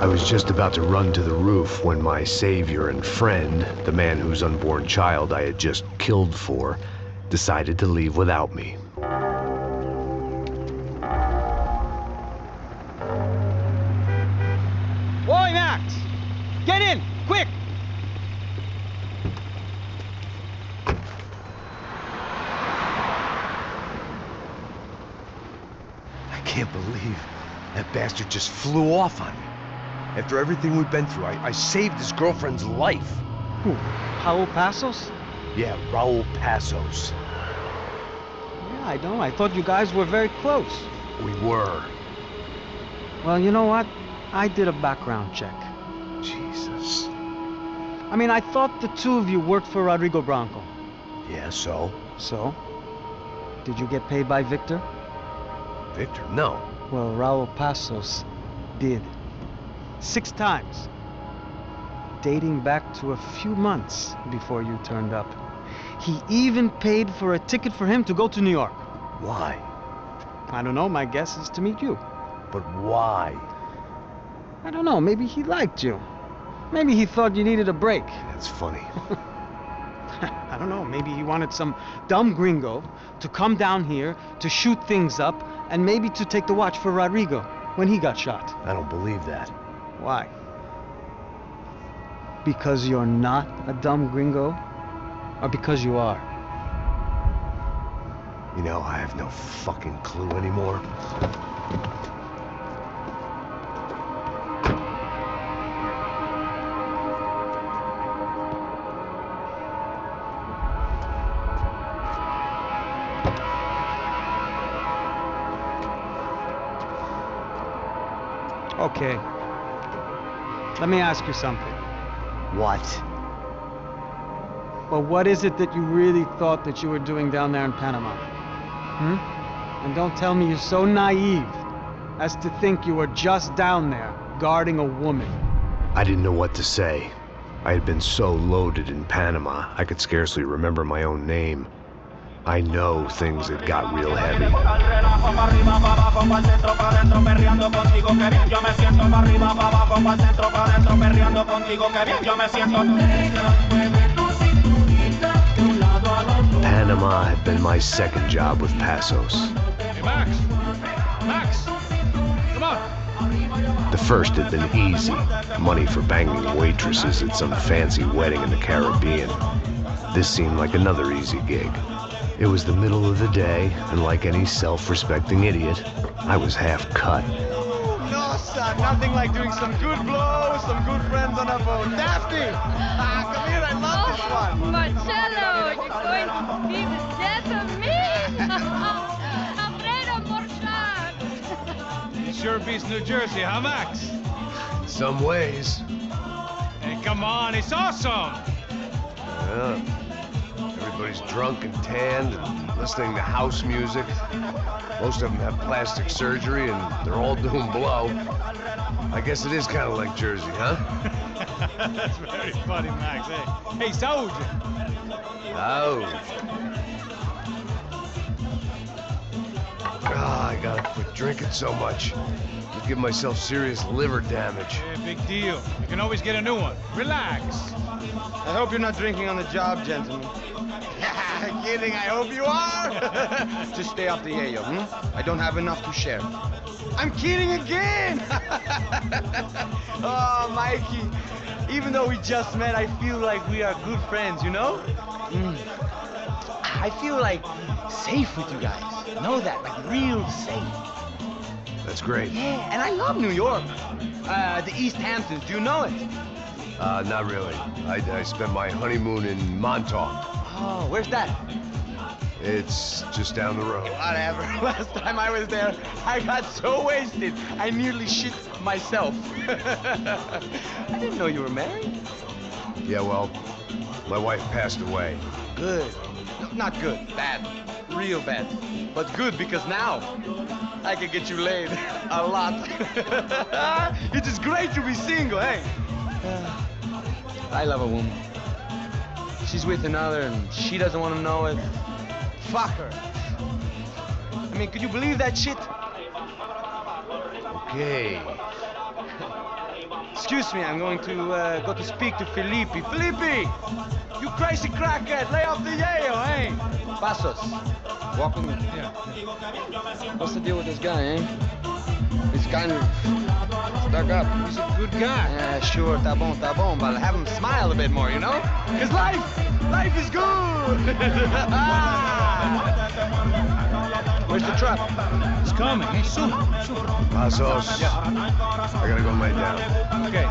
I was just about to run to the roof when my savior and friend, the man whose unborn child I had just killed for, decided to leave without me. Boy, Max! Get in! Quick! I can't believe that bastard just flew off on me. After everything we've been through, I saved his girlfriend's life. Who? Raul Passos? Yeah, Raul Passos. Yeah, I know. I thought you guys were very close. We were. Well, you know what? I did a background check. Jesus. I mean, I thought the two of you worked for Rodrigo Branco. Yeah, so? So? Did you get paid by Victor? Victor, no. Well, Raul Passos did. 6 times. Dating back to a few months before you turned up. He even paid for a ticket for him to go to New York. Why? I don't know, my guess is to meet you. But why? I don't know, maybe he liked you. Maybe he thought you needed a break. That's funny. I don't know, maybe he wanted some dumb gringo to come down here to shoot things up and maybe to take the watch for Rodrigo when he got shot. I don't believe that. Why? Because you're not a dumb gringo? Or because you are? You know, I have no fucking clue anymore. Okay. Let me ask you something. What? Well, what is it that you really thought that you were doing down there in Panama? And don't tell me you're so naive as to think you were just down there guarding a woman. I didn't know what to say. I had been so loaded in Panama, I could scarcely remember my own name. I know things had got real heavy. Panama had been my second job with Passos. Hey, Max! Max! Come on! The first had been easy. Money for banging waitresses at some fancy wedding in the Caribbean. This seemed like another easy gig. It was the middle of the day, and like any self-respecting idiot, I was half cut. No, son, nothing like doing some good blows, some good friends on a boat. Daphne! Come here, I love this one. Marcello, you're going to be the death of me? Alfredo Morchan! It sure beats New Jersey, huh, Max? In some ways. Hey, come on, it's awesome! Yeah. Everybody's drunk and tanned and listening to house music. Most of them have plastic surgery and they're all doing blow. I guess it is kind of like Jersey, huh? That's very funny, Max. Hey, Saúde! Oh. I gotta quit drinking so much. I'll give myself serious liver damage. Yeah, big deal. You can always get a new one. Relax. I hope you're not drinking on the job, gentlemen. Kidding, I hope you are. Just stay off the yayo, I don't have enough to share. I'm kidding again. Oh, Mikey, even though we just met, I feel like we are good friends, you know? I feel like safe with you guys. Know that, like real safe. That's great. Yeah, and I love New York. The East Hamptons, do you know it? Not really. I spent my honeymoon in Montauk. Oh, where's that? It's just down the road. Whatever. Last time I was there, I got so wasted, I nearly shit myself. I didn't know you were married. Yeah, well, my wife passed away. Good. No, not good. Bad. Real bad. But good because now I can get you laid a lot. It is great to be single, hey? I love a woman. She's with another and she doesn't want to know it. Fuck her. I mean, could you believe that shit? Okay. Excuse me, I'm going to go to speak to Felipe. Felipe! You crazy crackhead! Lay off the yayo, hey! Passos, walk with me. Yeah. What's the deal with this guy, eh? He's kind of stuck up. He's a good guy. Yeah, sure, tá bom, but have him smile a bit more, you know? Because life is good! Where's the truck? It's coming. Hey, soon. Passos. Yeah. I gotta go lay down. Okay.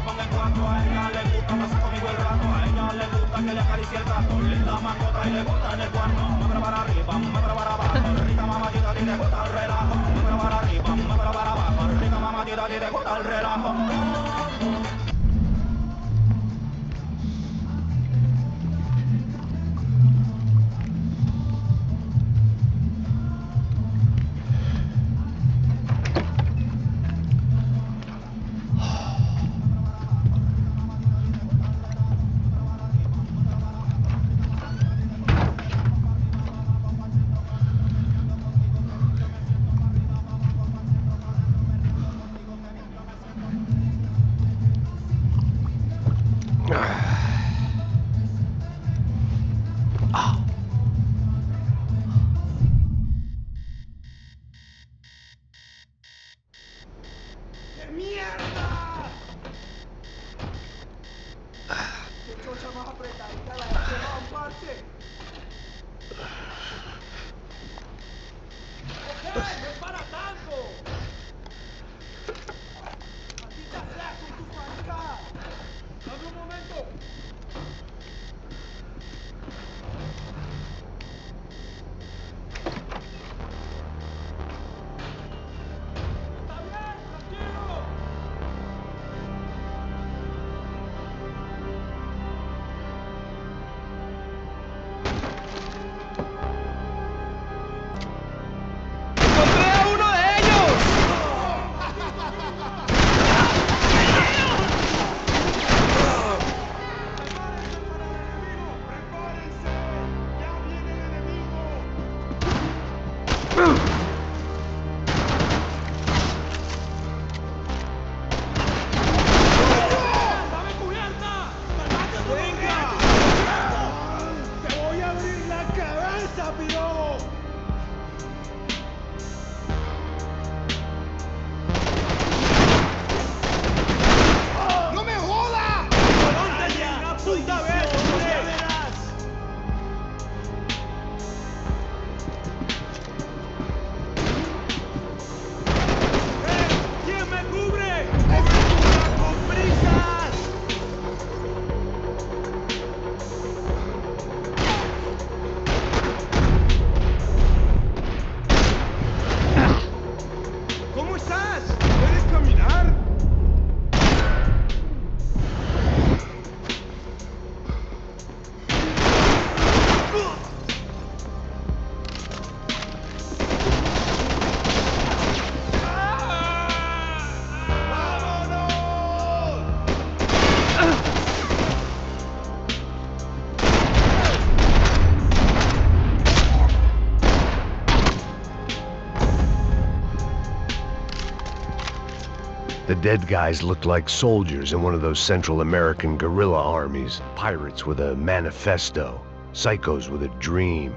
The dead guys looked like soldiers in one of those Central American guerrilla armies. Pirates with a manifesto. Psychos with a dream.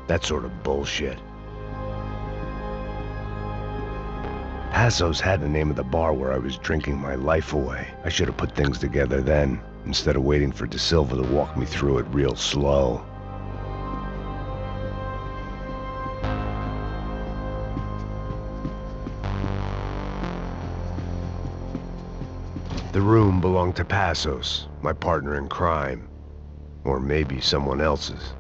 That sort of bullshit. Passos had the name of the bar where I was drinking my life away. I should have put things together then, instead of waiting for De Silva to walk me through it real slow. The room belonged to Passos, my partner in crime. Or maybe someone else's.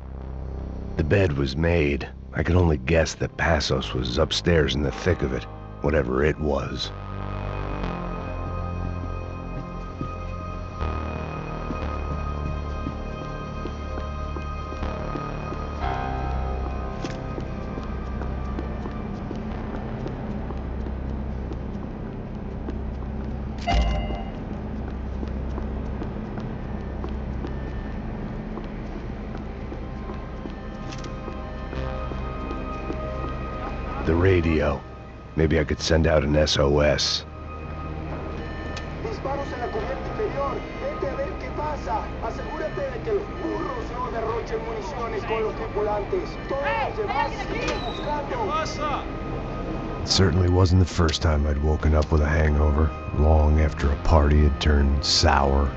The bed was made. I could only guess that Passos was upstairs in the thick of it, whatever it was. The radio. Maybe I could send out an SOS. disparos en la cubierta interior. Vete a ver qué pasa. Asegúrate de que los burros no derrochen municiones con los tripulantes. Todos los demás siguen buscando. It certainly wasn't the first time I'd woken up with a hangover, long after a party had turned sour.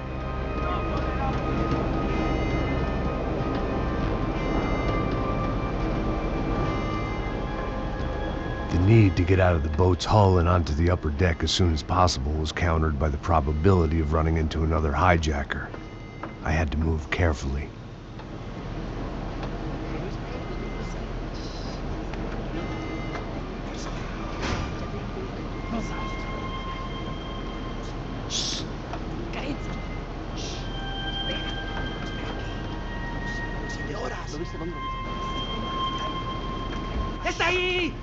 The need to get out of the boat's hull and onto the upper deck as soon as possible was countered by the probability of running into another hijacker. I had to move carefully. ¡Está ahí!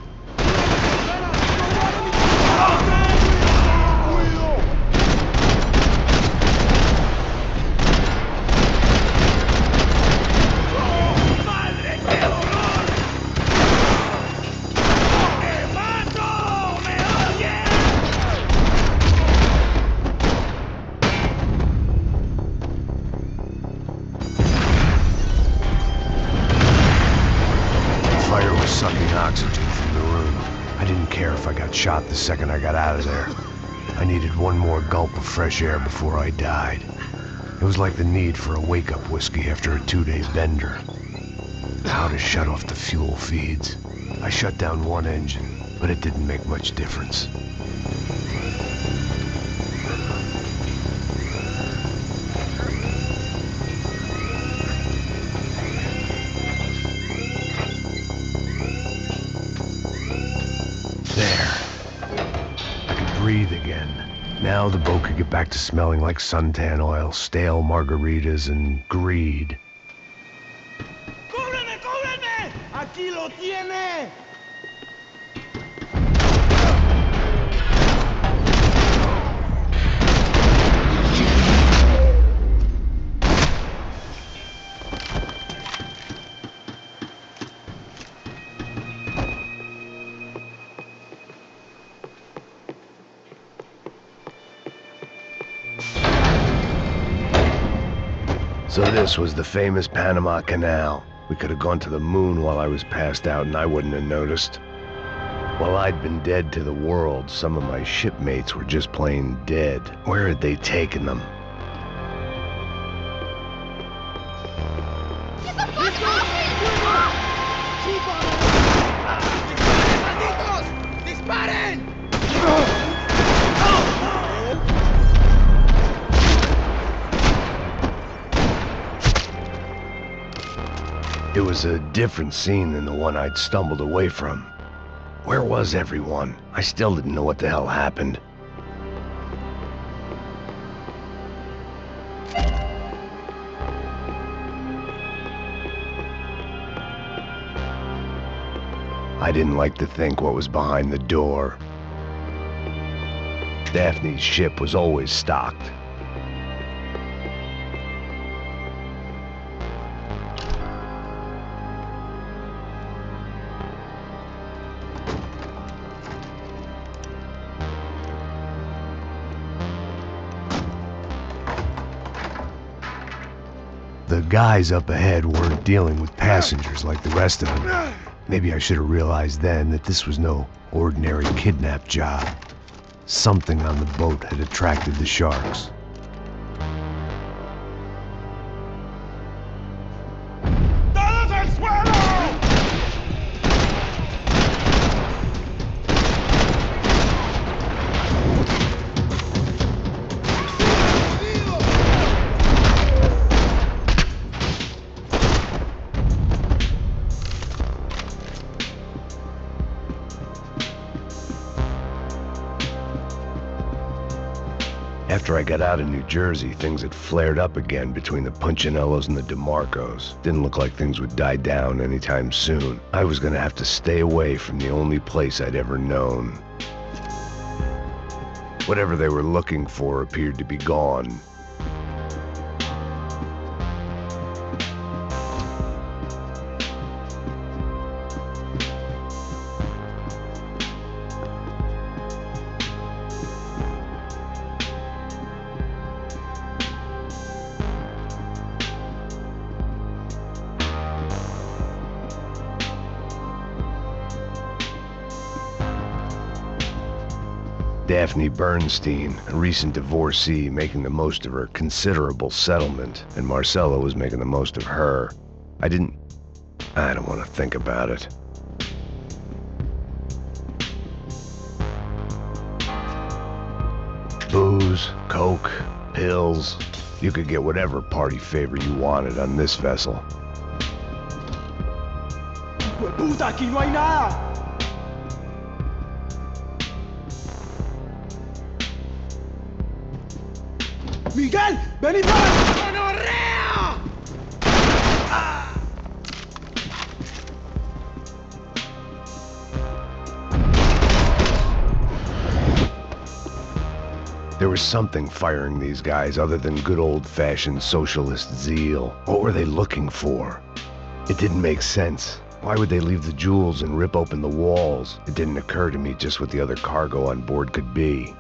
Fire was sucking oxygen from the room. I didn't care if I got shot the second I got out of there. I needed one more gulp of fresh air before I died. It was like the need for a wake-up whiskey after a 2-day bender. How to shut off the fuel feeds. I shut down one engine, but it didn't make much difference. Breathe again. Now the boat could get back to smelling like suntan oil, stale margaritas, and greed. ¡Cúbreme, cúbreme! ¡Aquí lo tiene! So this was the famous Panama Canal. We could have gone to the moon while I was passed out and I wouldn't have noticed. While I'd been dead to the world, some of my shipmates were just plain dead. Where had they taken them? ¡Get the fuck off me! ¡Disparen! It was a different scene than the one I'd stumbled away from. Where was everyone? I still didn't know what the hell happened. I didn't like to think what was behind the door. Daphne's ship was always stocked. The guys up ahead weren't dealing with passengers like the rest of them. Maybe I should have realized then that this was no ordinary kidnap job. Something on the boat had attracted the sharks. ¡Todos al suelo! After I got out of New Jersey, things had flared up again between the Punchinellos and the DeMarcos. Didn't look like things would die down anytime soon. I was gonna have to stay away from the only place I'd ever known. Whatever they were looking for appeared to be gone. Daphne Bernstein, a recent divorcee, making the most of her considerable settlement, and Marcella was making the most of her. I don't want to think about it. Booze, coke, pills. You could get whatever party favor you wanted on this vessel. ¡Puta, aquí no hay nada! ¡Miguel! ¡Ven y ¡Gonorrea! There was something firing these guys other than good old-fashioned socialist zeal. What were they looking for? It didn't make sense. Why would they leave the jewels and rip open the walls? It didn't occur to me just what the other cargo on board could be.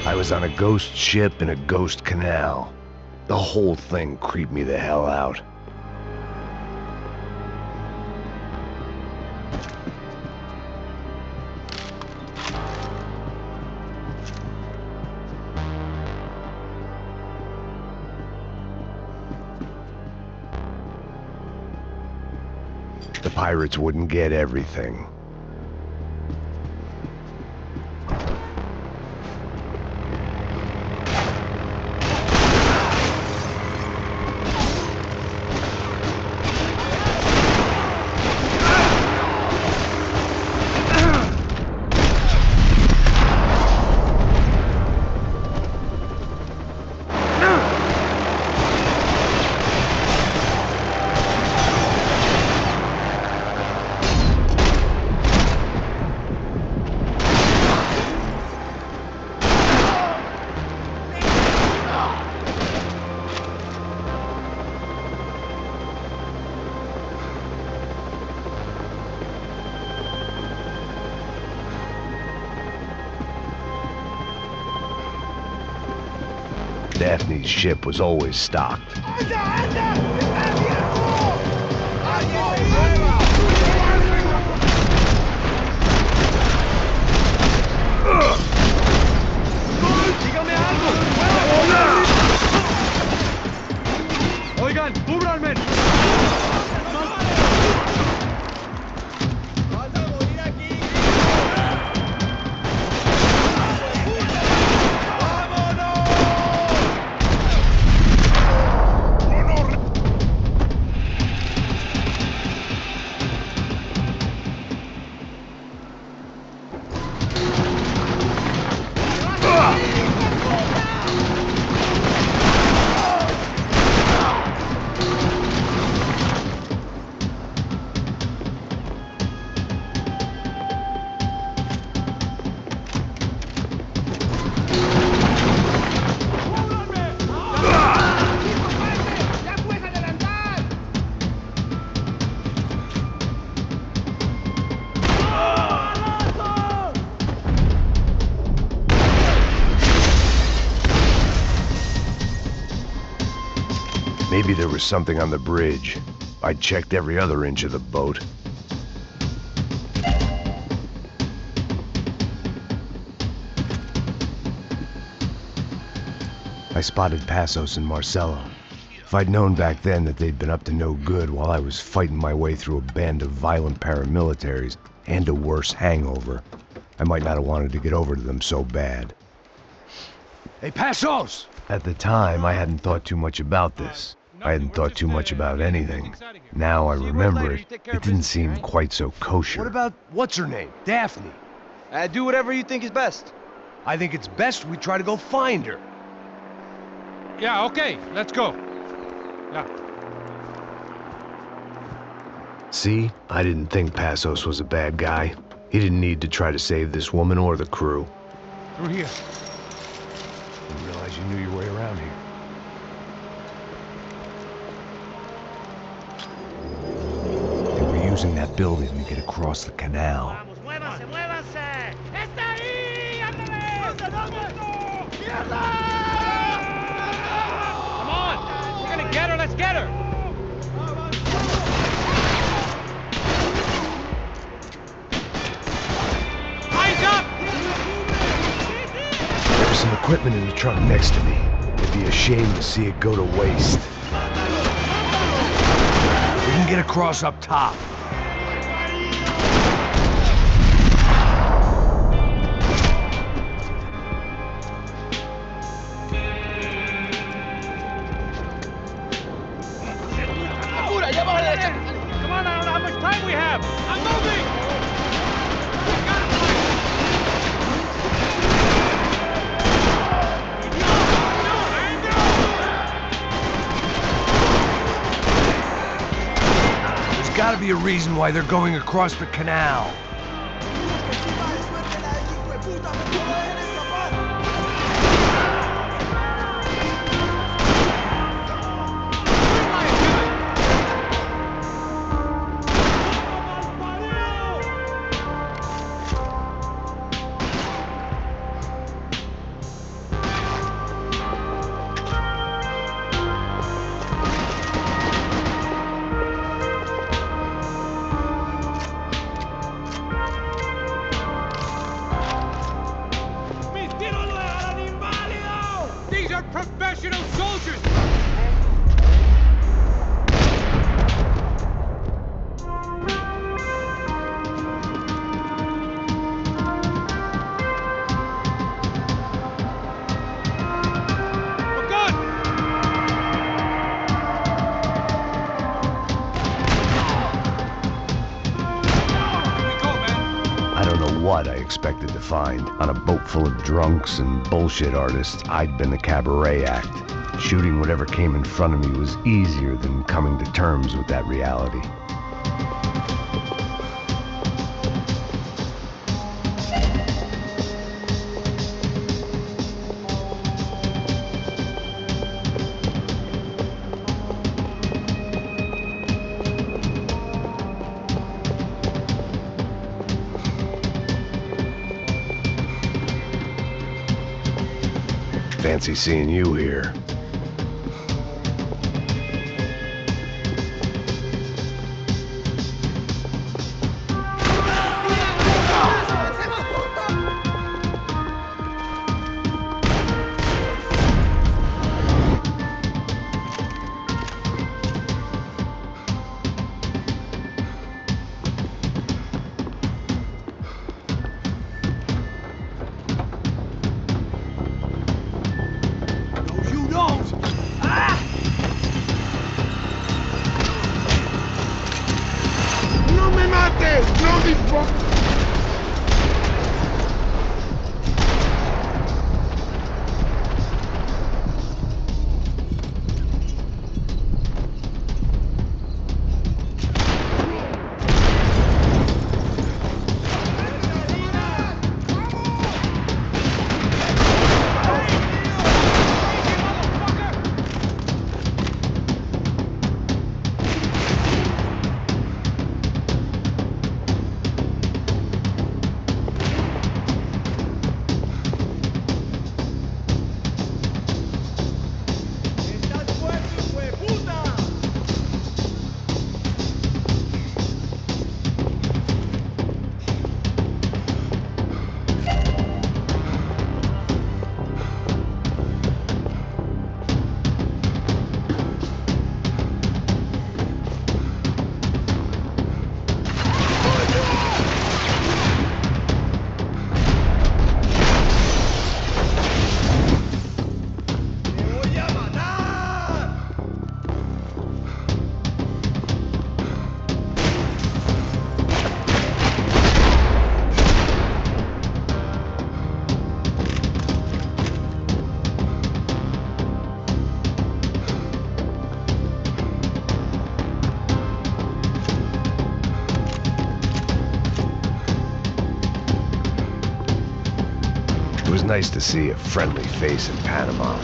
I was on a ghost ship in a ghost canal. The whole thing creeped me the hell out. The pirates wouldn't get everything. Daphne's ship was always stocked. Oigan, cúbranme. Maybe there was something on the bridge. I'd checked every other inch of the boat. I spotted Passos and Marcelo. If I'd known back then that they'd been up to no good while I was fighting my way through a band of violent paramilitaries and a worse hangover, I might not have wanted to get over to them so bad. Hey, Passos! At the time, I hadn't thought too much about this. I hadn't thought too much about anything. Now I remember it, it didn't seem quite so kosher. What about, what's her name? Daphne. Do whatever you think is best. I think it's best we try to go find her. Yeah, okay, let's go. Yeah. See, I didn't think Passos was a bad guy. He didn't need to try to save this woman or the crew. Through here. Didn't realize you knew your way around here. They were using that building to get across the canal. Come on! We're gonna get her, let's get her! Eyes up! There was some equipment in the truck next to me. It'd be a shame to see it go to waste. We can get across up top. Come on, I don't know how much time we have! I'm moving! There's gotta be a reason why they're going across the canal. These are professional soldiers! We're good! Here we go, man. I don't know what I expected to find. On a boat full of drunks and bullshit artists, I'd been a cabaret act. Shooting whatever came in front of me was easier than coming to terms with that reality. Fancy seeing you here. ¡No me mates! ¡No dispares! nice to see a friendly face in Panama.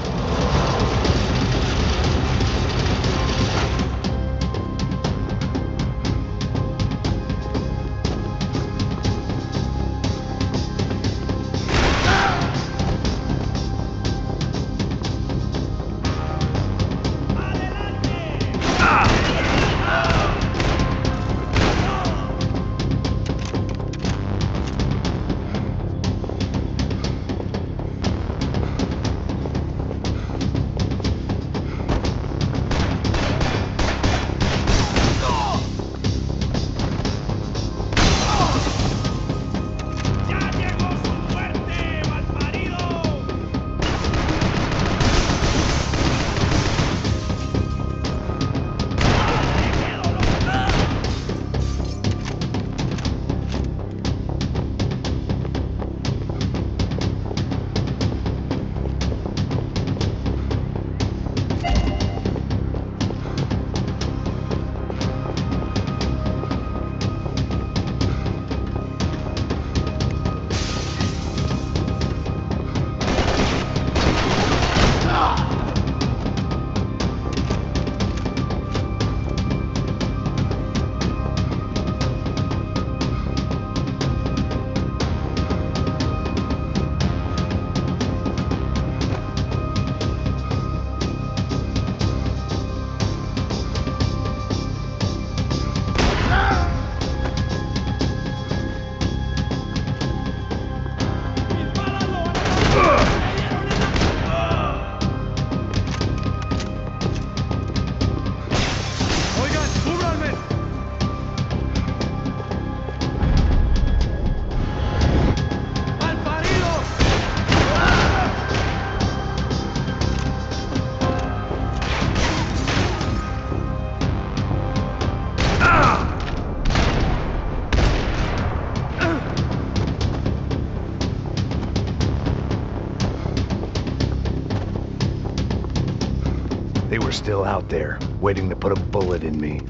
They were still out there, waiting to put a bullet in me.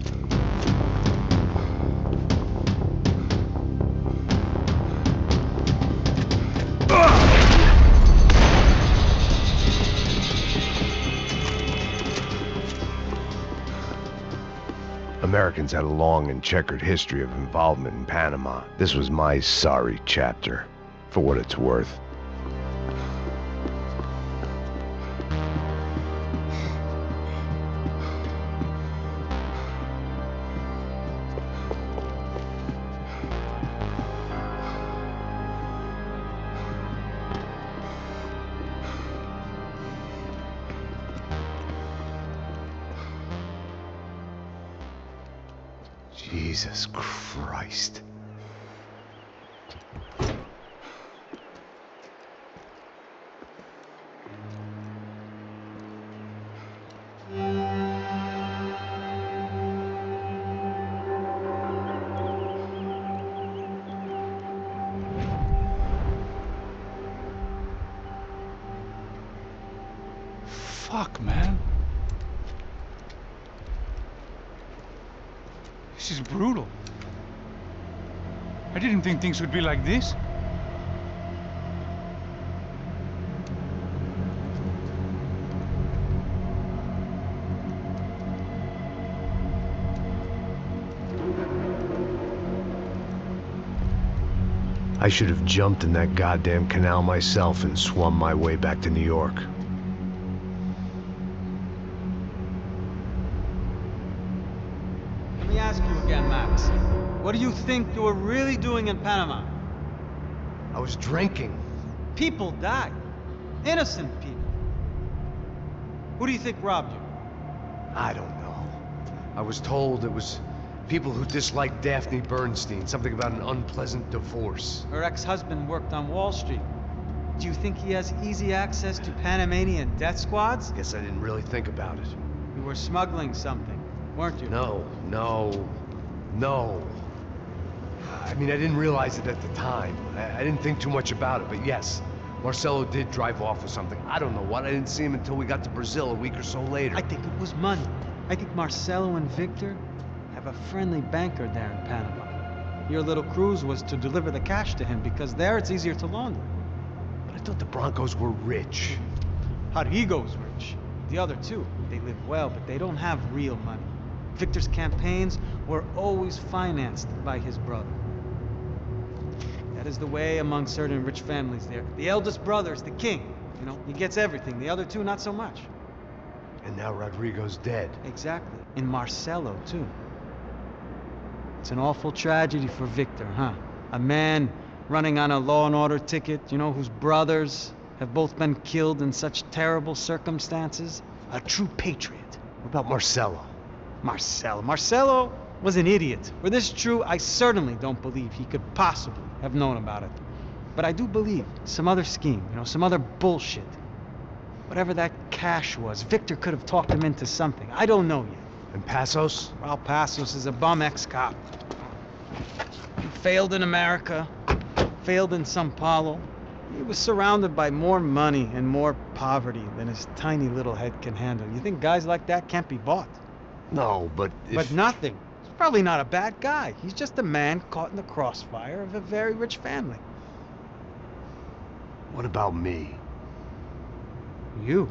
Americans had a long and checkered history of involvement in Panama. This was my sorry chapter, for what it's worth. Jesus Christ. Fuck, man. This is brutal. I didn't think things would be like this. I should have jumped in that goddamn canal myself and swum my way back to New York. Let me ask you again, Max. What do you think you were really doing in Panama? I was drinking. People died. Innocent people. Who do you think robbed you? I don't know. I was told it was people who disliked Daphne Bernstein, something about an unpleasant divorce. Her ex-husband worked on Wall Street. Do you think he has easy access to Panamanian death squads? Guess I didn't really think about it. You were smuggling something, weren't you? No. I mean, I didn't realize it at the time. I didn't think too much about it, but yes, Marcelo did drive off with something. I don't know what. I didn't see him until we got to Brazil a week or so later. I think it was money. I think Marcelo and Victor have a friendly banker there in Panama. Your little cruise was to deliver the cash to him because there it's easier to launder. But thought the Broncos were rich. Rodrigo's rich. The other two, they live well, but they don't have real money. Victor's campaigns were always financed by his brother. That is the way among certain rich families there. The eldest brother is the king. You know, he gets everything. The other two, not so much. And now Rodrigo's dead. Exactly. And Marcelo, too. It's an awful tragedy for Victor, huh? A man running on a law and order ticket, you know, whose brothers have both been killed in such terrible circumstances. A true patriot. What about Marcelo? Marcelo was an idiot. Were this true, I certainly don't believe he could possibly have known about it. But I do believe some other scheme, you know, some other bullshit. Whatever that cash was, Victor could have talked him into something. I don't know yet. And Passos? Well, Passos is a bum ex-cop. He failed in America, failed in Sao Paulo. He was surrounded by more money and more poverty than his tiny little head can handle. You think guys like that can't be bought? No, but if... But nothing. He's probably not a bad guy. He's just a man caught in the crossfire of a very rich family. What about me? You.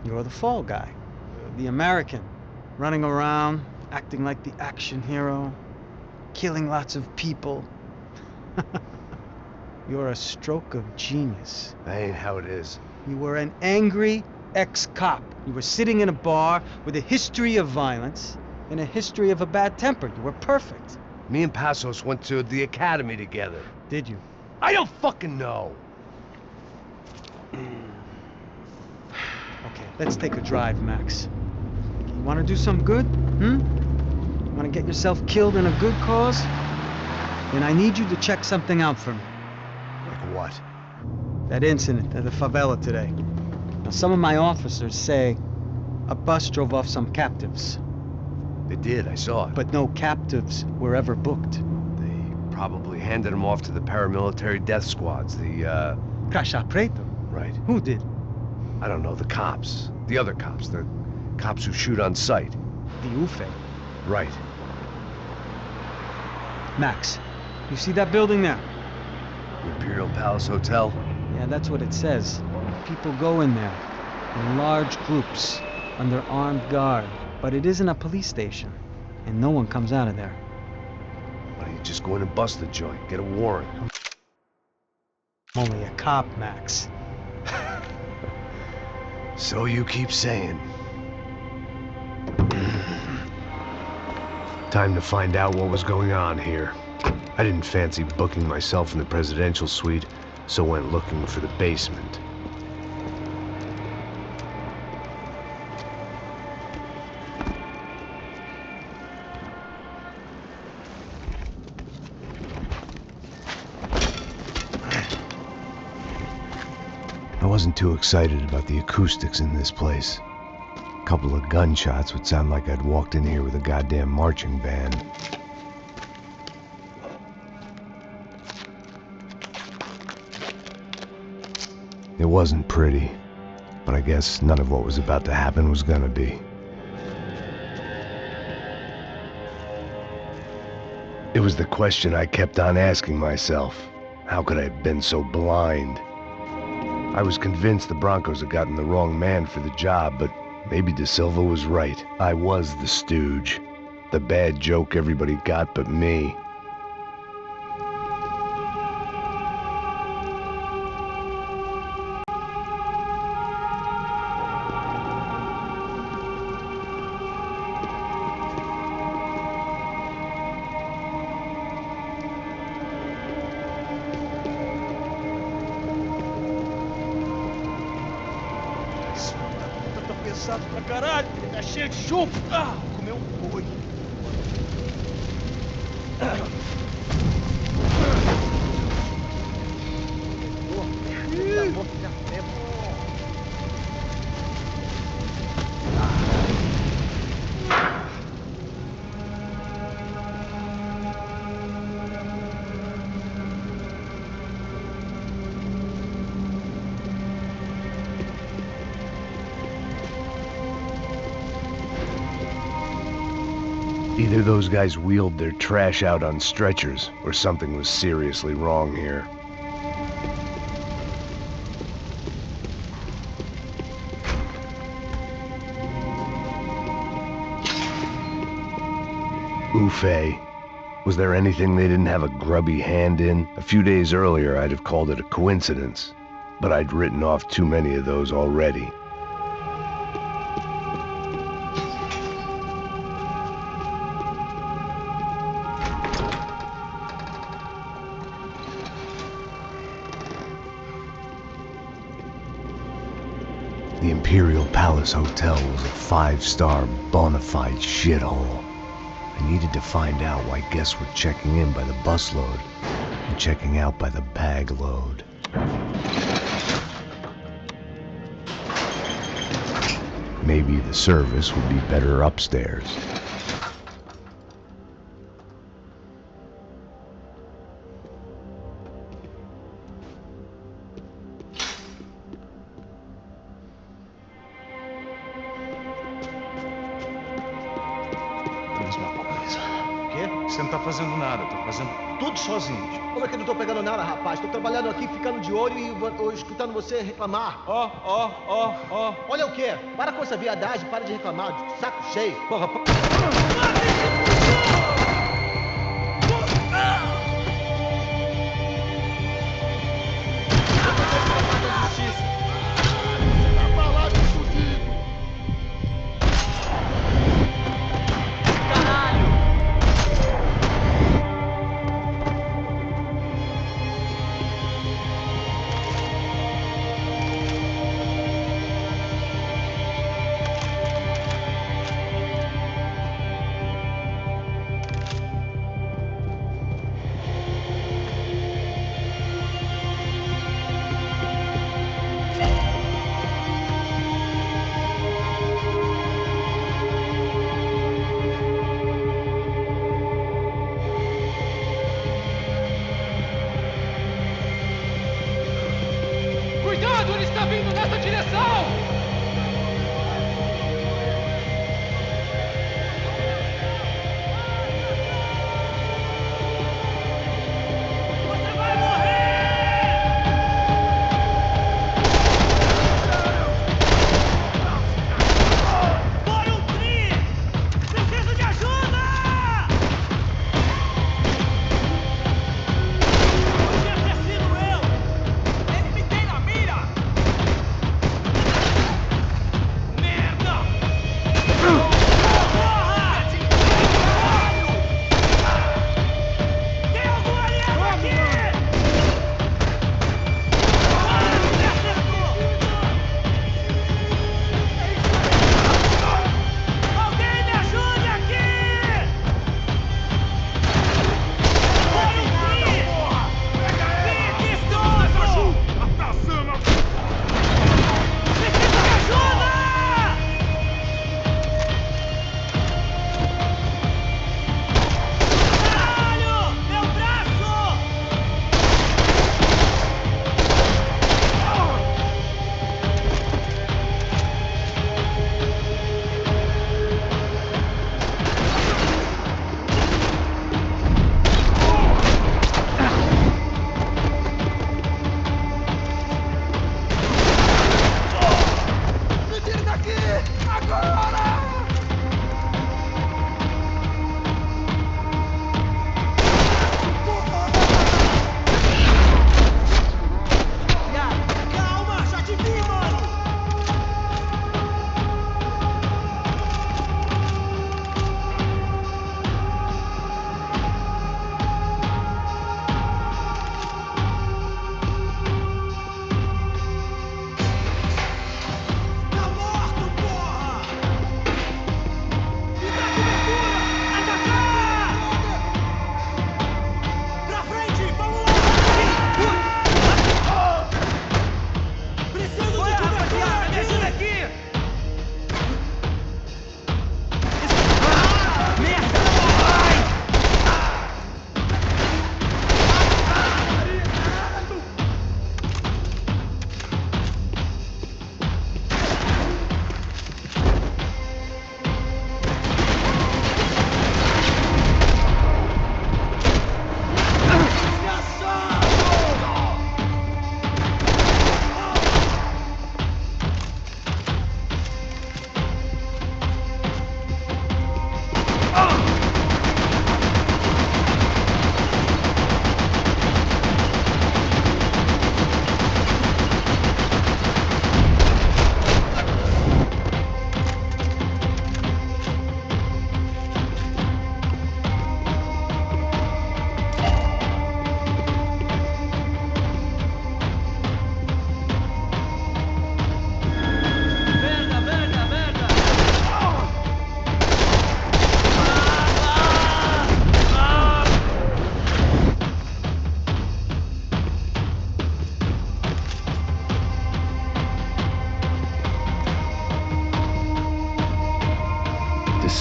You're the fall guy. The American. Running around, acting like the action hero. Killing lots of people. You're a stroke of genius. That ain't how it is. You were an angry ex-cop. You were sitting in a bar with a history of violence and a history of a bad temper. You were perfect. Me and Passos went to the academy together. Did you? I don't fucking know. Okay, let's take a drive, Max. You want to do some good? You want to get yourself killed in a good cause? Then I need you to check something out for me. Like what? That incident at the favela today. Now, some of my officers say a bus drove off some captives. They did, I saw it. But no captives were ever booked. They probably handed them off to the paramilitary death squads, the, Caixa Preto? Right. Who did? I don't know, the cops. The other cops. The cops who shoot on sight. The UFE. Right. Max, you see that building there? Imperial Palace Hotel? Yeah, that's what it says. People go in there in large groups under armed guard. But it isn't a police station, and no one comes out of there. Why don't you just go in and bust the joint, get a warrant? I'm only a cop, Max. So you keep saying. Time to find out what was going on here. I didn't fancy booking myself in the presidential suite, so went looking for the basement. I wasn't too excited about the acoustics in this place. A couple of gunshots would sound like I'd walked in here with a goddamn marching band. It wasn't pretty, but I guess none of what was about to happen was gonna be. It was the question I kept on asking myself. How could I have been so blind? I was convinced the Broncos had gotten the wrong man for the job, but maybe De Silva was right. I was the stooge. The bad joke everybody got but me. Pesado pra caralho, ele tá cheio de chumbo. Ah, comeu um boi. Either those guys wheeled their trash out on stretchers, or something was seriously wrong here. Ufe. Was there anything they didn't have a grubby hand in? A few days earlier, I'd have called it a coincidence, but I'd written off too many of those already. The Imperial Palace Hotel was a 5-star bona fide shithole. I needed to find out why guests were checking in by the busload and checking out by the bag load. Maybe the service would be better upstairs. Você não tá fazendo nada, tô fazendo tudo sozinho. Como é que eu não tô pegando nada, rapaz? Tô trabalhando aqui, ficando de olho e escutando você reclamar. Ó. Olha o quê? Para com essa viadagem, para de reclamar, de saco cheio. Porra, Cuidado, ele está vindo nessa direção!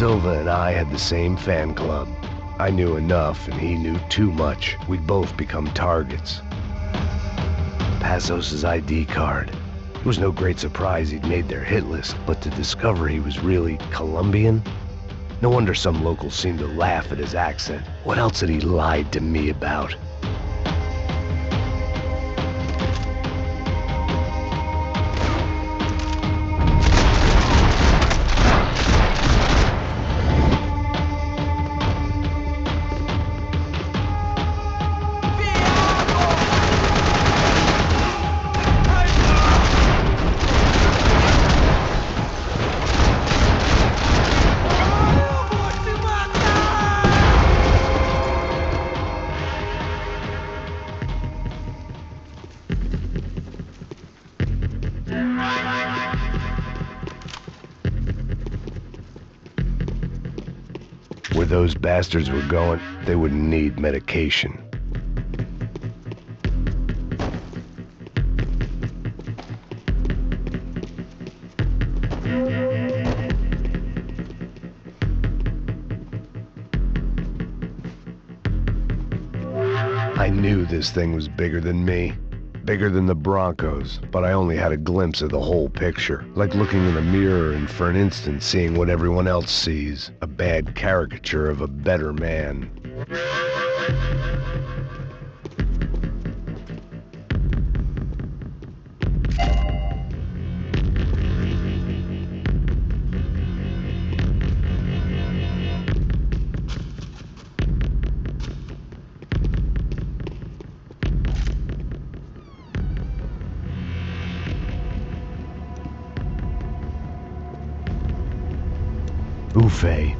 Silva and I had the same fan club. I knew enough and he knew too much. We'd both become targets. Passos' ID card. It was no great surprise he'd made their hit list, but to discover he was really Colombian? No wonder some locals seemed to laugh at his accent. What else had he lied to me about? Where those bastards were going, they would need medication. I knew this thing was bigger than me. Bigger than the Broncos, but I only had a glimpse of the whole picture. Like looking in a mirror and for an instant seeing what everyone else sees. A bad caricature of a better man. Ufe.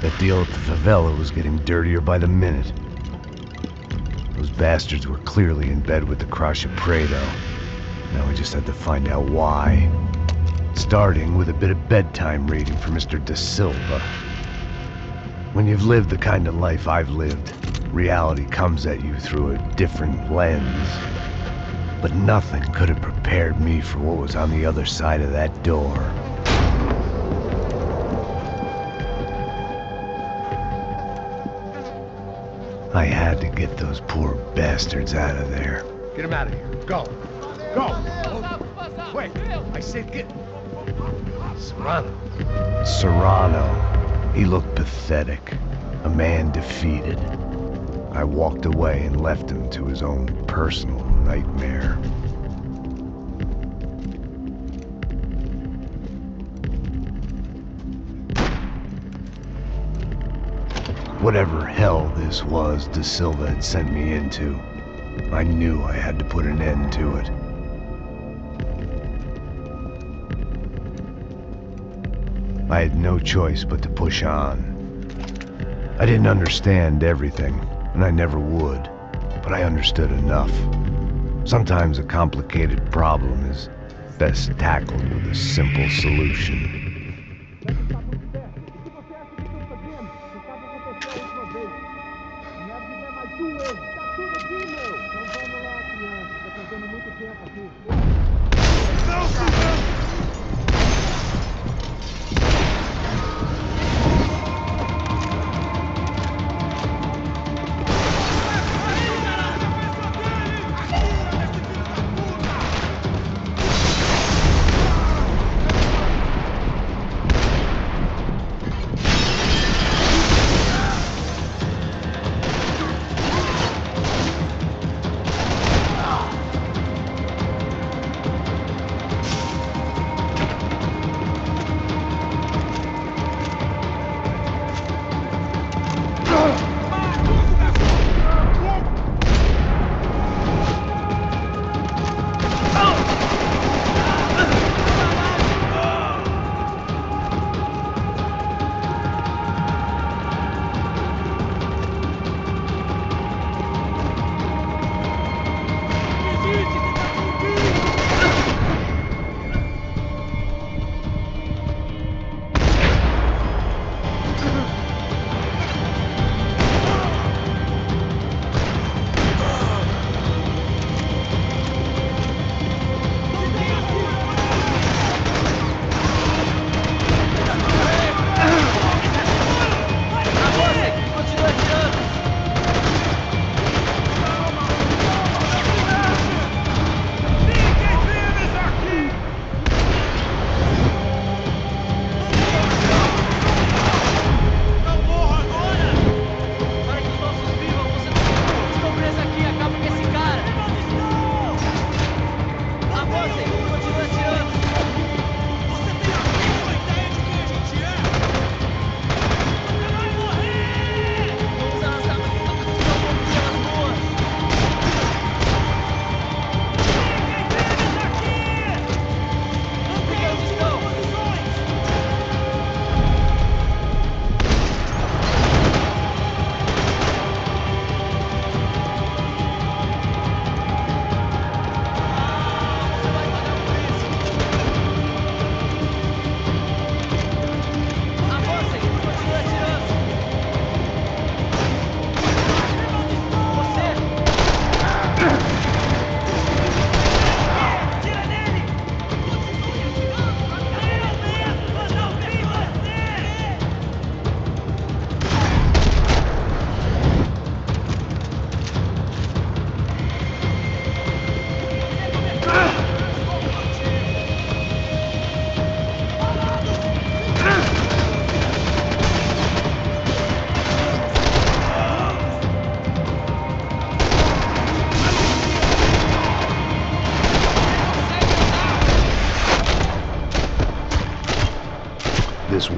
That deal at the favela was getting dirtier by the minute. Those bastards were clearly in bed with the Crash of Prado. Now we just had to find out why. Starting with a bit of bedtime reading for Mr. De Silva. When you've lived the kind of life I've lived, reality comes at you through a different lens. But nothing could have prepared me for what was on the other side of that door. I had to get those poor bastards out of there. Get him out of here. Go. Go. Wait. I said get... Serrano. Serrano. He looked pathetic. A man defeated. I walked away and left him to his own personal nightmare. Whatever hell this was De Silva had sent me into, I knew I had to put an end to it. I had no choice but to push on. I didn't understand everything, and I never would, but I understood enough. Sometimes a complicated problem is best tackled with a simple solution.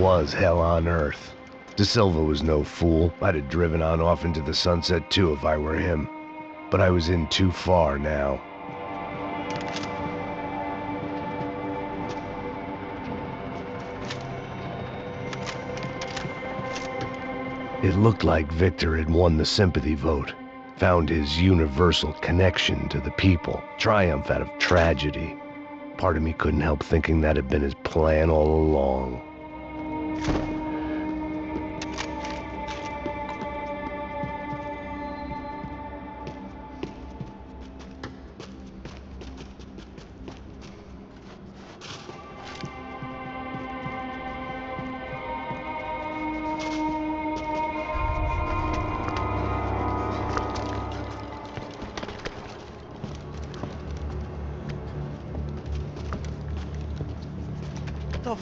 was hell on earth. De Silva was no fool. I'd have driven on off into the sunset too if I were him. But I was in too far now. It looked like Victor had won the sympathy vote, found his universal connection to the people, triumph out of tragedy. Part of me couldn't help thinking that had been his plan all along. What the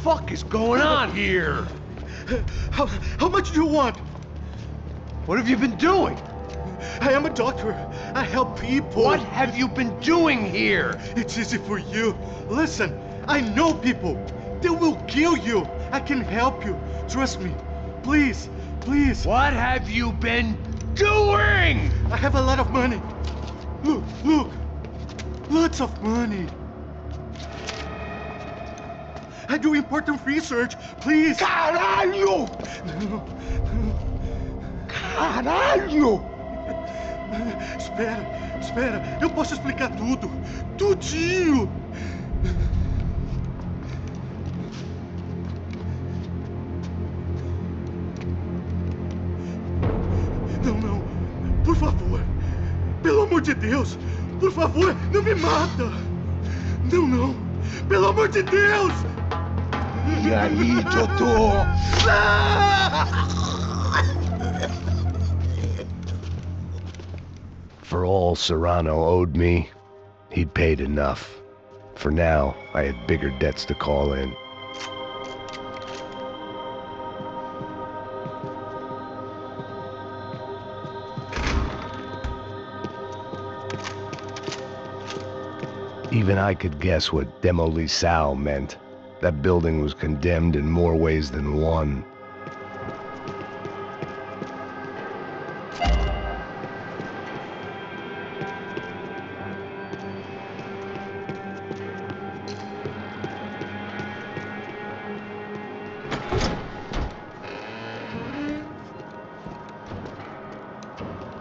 fuck is going on here? How much do you want? What have you been doing? I am a doctor. I help people. What have you been doing here? It's easy for you. Listen, I know people. They will kill you. I can help you. Trust me. Please, please. What have you been doing? I have a lot of money. Look, look. Lots of money. I do important research. Please. Caralho! Caralho! Espera. Eu posso explicar tudo. Tudinho. Não. Por favor. Pelo amor de Deus. Por favor, não me mata. Não. Pelo amor de Deus. E aí, doutor? For all Serrano owed me, he'd paid enough. For now, I had bigger debts to call in. Even I could guess what demolissao meant. That building was condemned in more ways than one.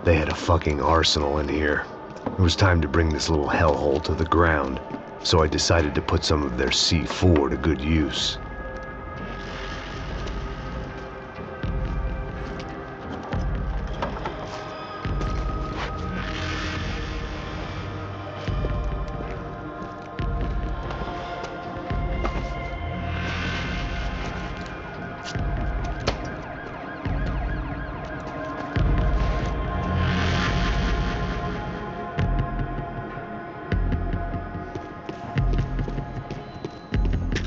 They had a fucking arsenal in here. It was time to bring this little hellhole to the ground, so I decided to put some of their C4 to good use.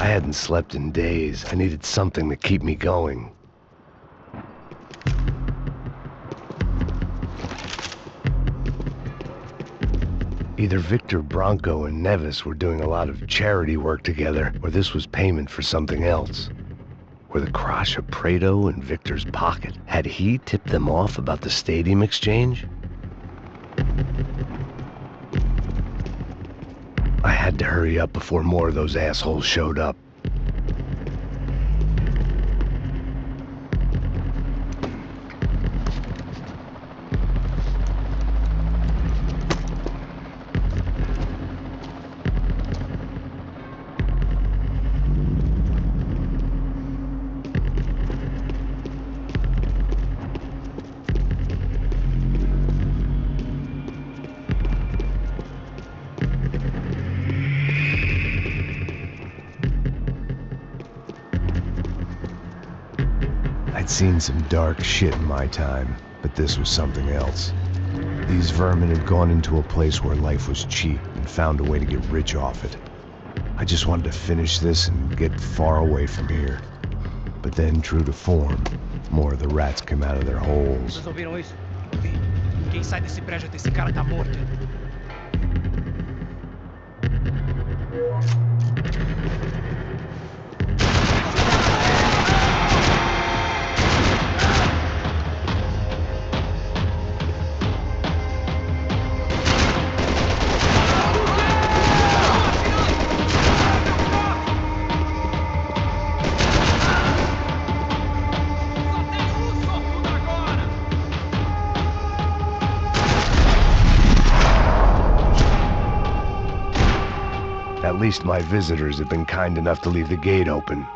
I hadn't slept in days. I needed something to keep me going. Either Victor Bronco and Nevis were doing a lot of charity work together, or this was payment for something else. Were the Crash of Prado in Victor's pocket? Had he tipped them off about the stadium exchange? I had to hurry up before more of those assholes showed up. I'd seen some dark shit in my time, but this was something else. These vermin had gone into a place where life was cheap and found a way to get rich off it. I just wanted to finish this and get far away from here. But then, true to form, more of the rats came out of their holes. Vocês ouviram isso? Quem sai desse prédio até esse cara tá morto. At least my visitors have been kind enough to leave the gate open.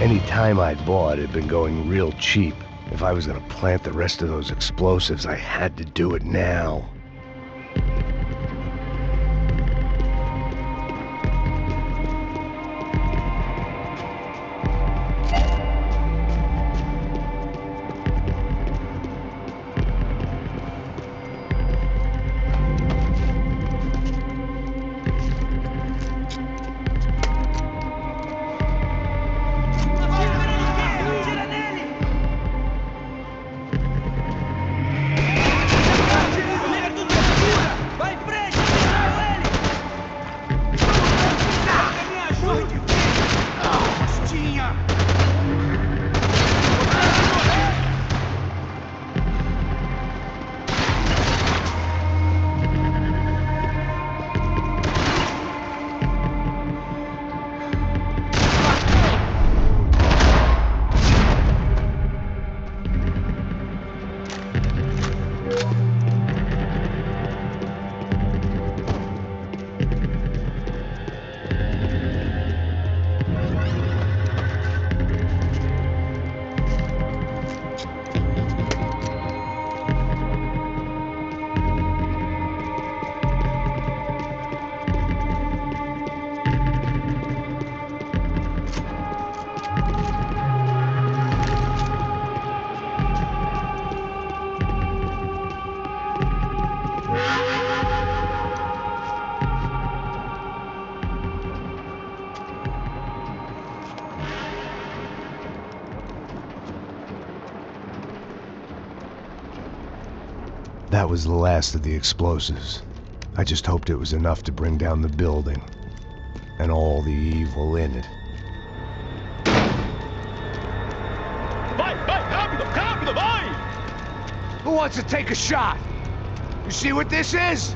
Any time I'd bought had been going real cheap. If I was gonna plant the rest of those explosives, I had to do it now. That was the last of the explosives. I just hoped it was enough to bring down the building and all the evil in it. Vai, rápido, rápido, vai! Who wants to take a shot? You see what this is?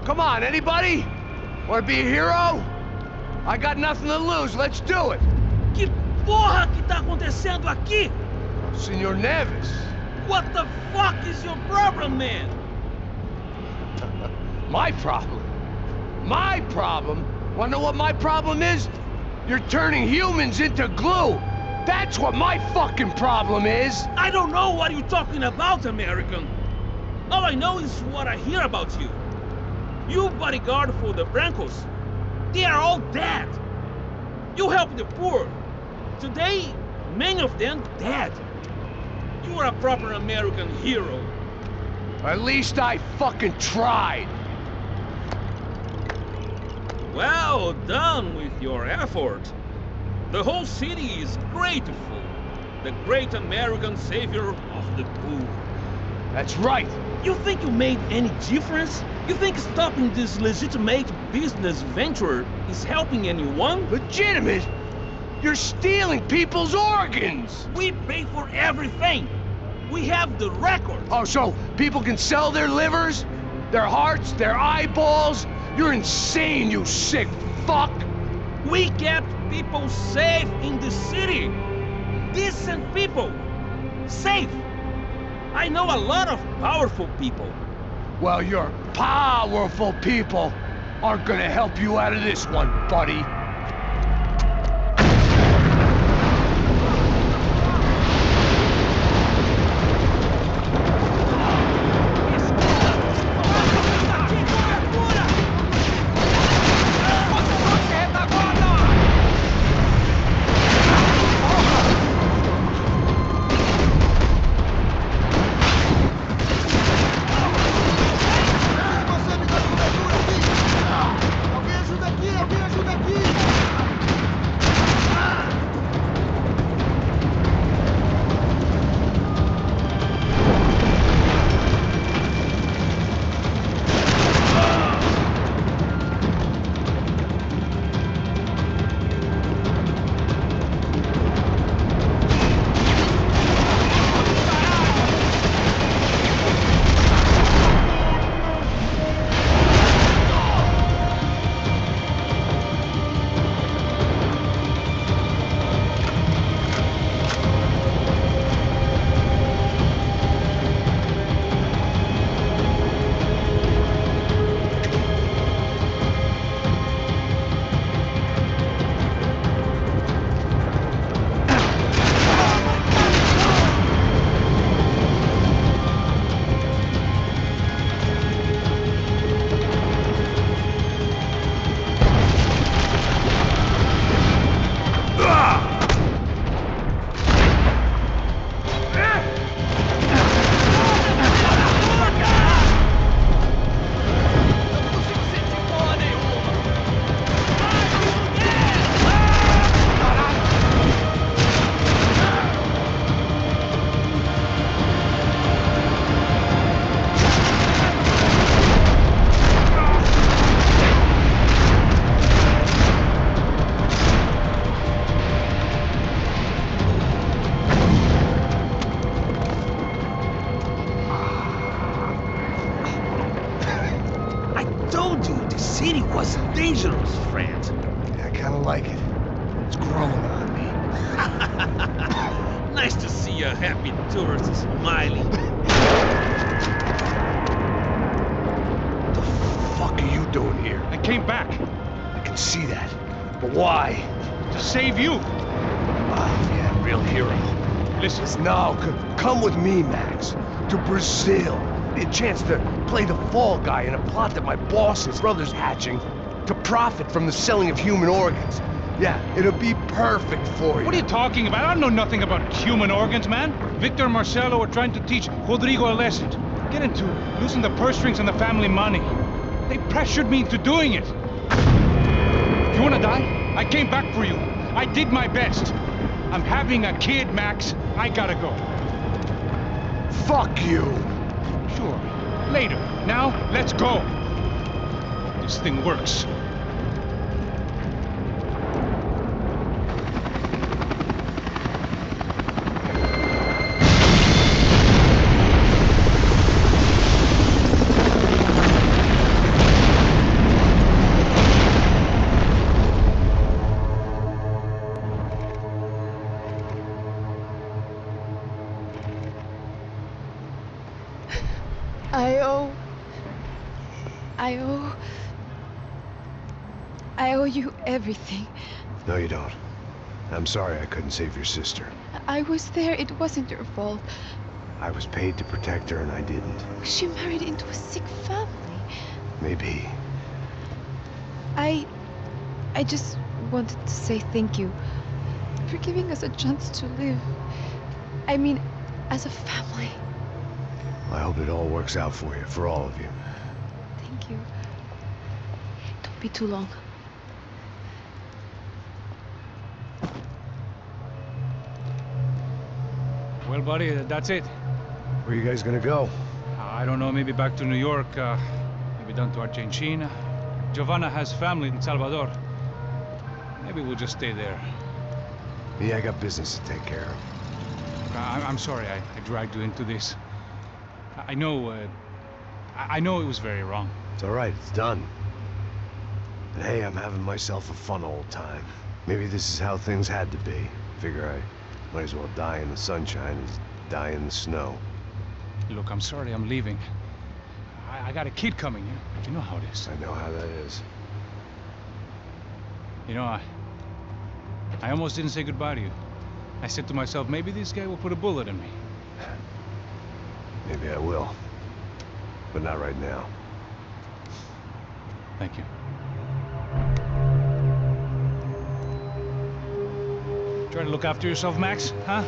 Come on, anybody? Want to be a hero? I got nothing to lose, let's do it! Que porra que tá acontecendo aqui? Senor Neves. What the fuck is your problem, man? My problem? My problem? Wanna know what my problem is? You're turning humans into glue! That's what my fucking problem is! I don't know what you're talking about, American. All I know is what I hear about you. You bodyguard for the Brancos. They are all dead. You help the poor. Today, many of them dead. You are a proper American hero. At least I fucking tried. Well done with your effort. The whole city is grateful. The great American savior of the poor. That's right. You think you made any difference? You think stopping this legitimate business venture is helping anyone? Legitimate? You're stealing people's organs! We pay for everything! We have the record! Oh, so people can sell their livers? Their hearts? Their eyeballs? You're insane, you sick fuck! We kept people safe in the city! Decent people! Safe! I know a lot of powerful people. Well, your powerful people aren't gonna help you out of this one, buddy. city was dangerous, friend. Yeah, I kinda like it. It's growing on me. Nice to see a happy tourist smiling. What the fuck are you doing here? I came back. I can see that. But why? To save you. Yeah, real hero. Listen. No, come with me, Max. To Brazil. Be a chance to play the fall guy in a plot that my boss's brother's hatching to profit from the selling of human organs. Yeah, it'll be perfect for you. What are you talking about? I know nothing about human organs, man. Victor and Marcelo are trying to teach Rodrigo a lesson. Get into losing the purse strings and the family money. They pressured me into doing it. You wanna die? I came back for you. I did my best. I'm having a kid, Max. I gotta go. Fuck you. Sure. Later. Now, let's go. This thing works. I owe you everything. No, you don't. I'm sorry I couldn't save your sister. I was there. It wasn't your fault. I was paid to protect her and I didn't. She married into a sick family. Maybe. I just wanted to say thank you for giving us a chance to live. I mean, as a family. I hope it all works out for you, for all of you. Thank you. Don't be too long. Well, buddy, that's it. Where you guys gonna go? I don't know, maybe back to New York, maybe down to Argentina. Giovanna has family in Salvador. Maybe we'll just stay there. Me, I got business to take care of. I'm sorry I dragged you into this. I know it was very wrong. It's all right, it's done. And hey, I'm having myself a fun old time. Maybe this is how things had to be. Figure I might as well die in the sunshine as die in the snow. Look, I'm sorry I'm leaving. I got a kid coming, you know how it is. I know how that is. You know, I almost didn't say goodbye to you. I said to myself, maybe this guy will put a bullet in me. Maybe I will. But not right now. Thank you. Try to look after yourself, Max, huh?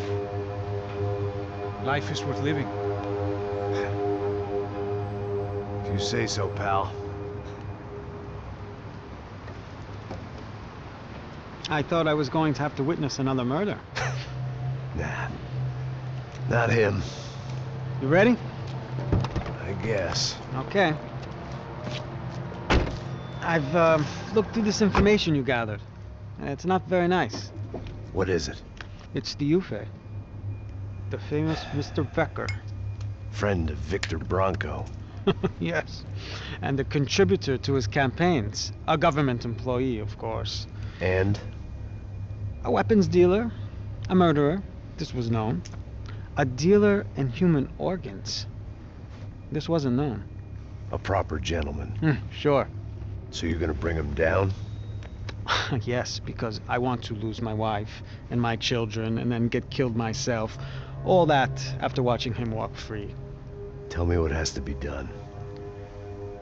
Life is worth living. If you say so, pal. I thought I was going to have to witness another murder. Nah. Not him. You ready? I guess. Okay. I've looked through this information you gathered. It's not very nice. What is it? It's the Ufe. The famous Mr. Becker. Friend of Victor Bronco. Yes. And a contributor to his campaigns. A government employee, of course. And? A weapons dealer. A murderer. This was known. A dealer in human organs. This wasn't known. A proper gentleman. Sure. So you're gonna bring him down? Yes, because I want to lose my wife and my children and then get killed myself. All that after watching him walk free. Tell me what has to be done.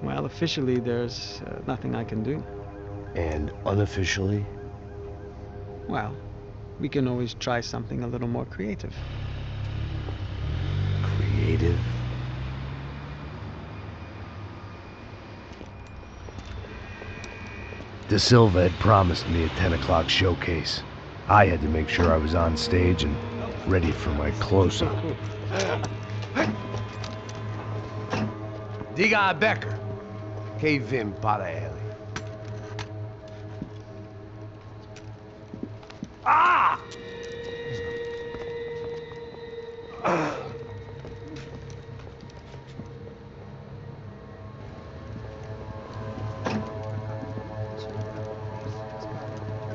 Well, officially there's nothing I can do. And unofficially? Well, we can always try something a little more creative. Creative? De Silva had promised me a 10 o'clock showcase. I had to make sure I was on stage and ready for my close-up. Diga a Becker. Que vim para ele. Ah!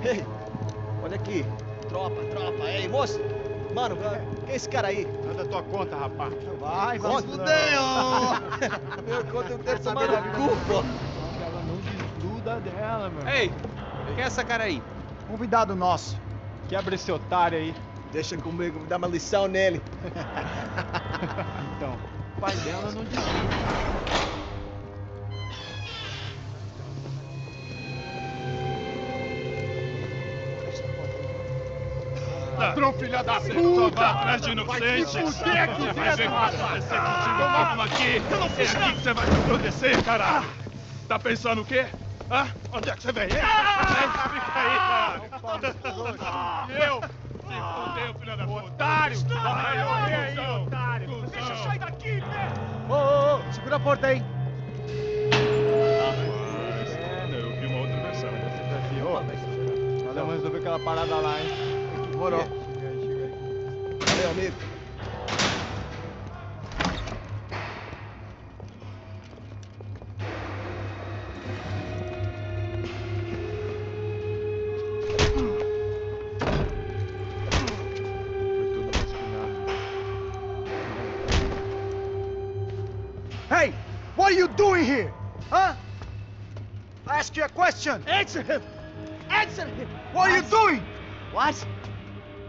Ei, olha aqui. Tropa. Ei, moço. Mano, quem é esse cara aí? Manda tua conta, rapaz. Vai se fuder, ó. Meu conta eu quero tomar no cu, pô. Ela não desgruda dela, meu. Ei, quem é essa cara aí? Convidado nosso. Quebra esse otário aí. Deixa comigo, me dá uma lição nele. Então, o pai dela não desgruda. Ladrão, filha da puta! Vai atrás de inocentes! Vai se fuder aqui dentro, rapaz! Vamos aqui! Eu não fiz nada! É aqui que você vai se proteger, caralho! Tá pensando o quê? Hã? Onde é que você vem? Fica aí, caralho! Eu? Se fudeu, filha da puta! Otário! Vai, ô, otário! Deixa eu sair daqui, velho! Ô, segura a porta aí. Eu vi uma outra versão. Nós vamos resolver aquela parada lá, hein? Demorou. Chega aí. Valeu, amigo. Hey, what are you doing here? Huh? I ask you a question. Answer him. Answer him. What are you doing? What?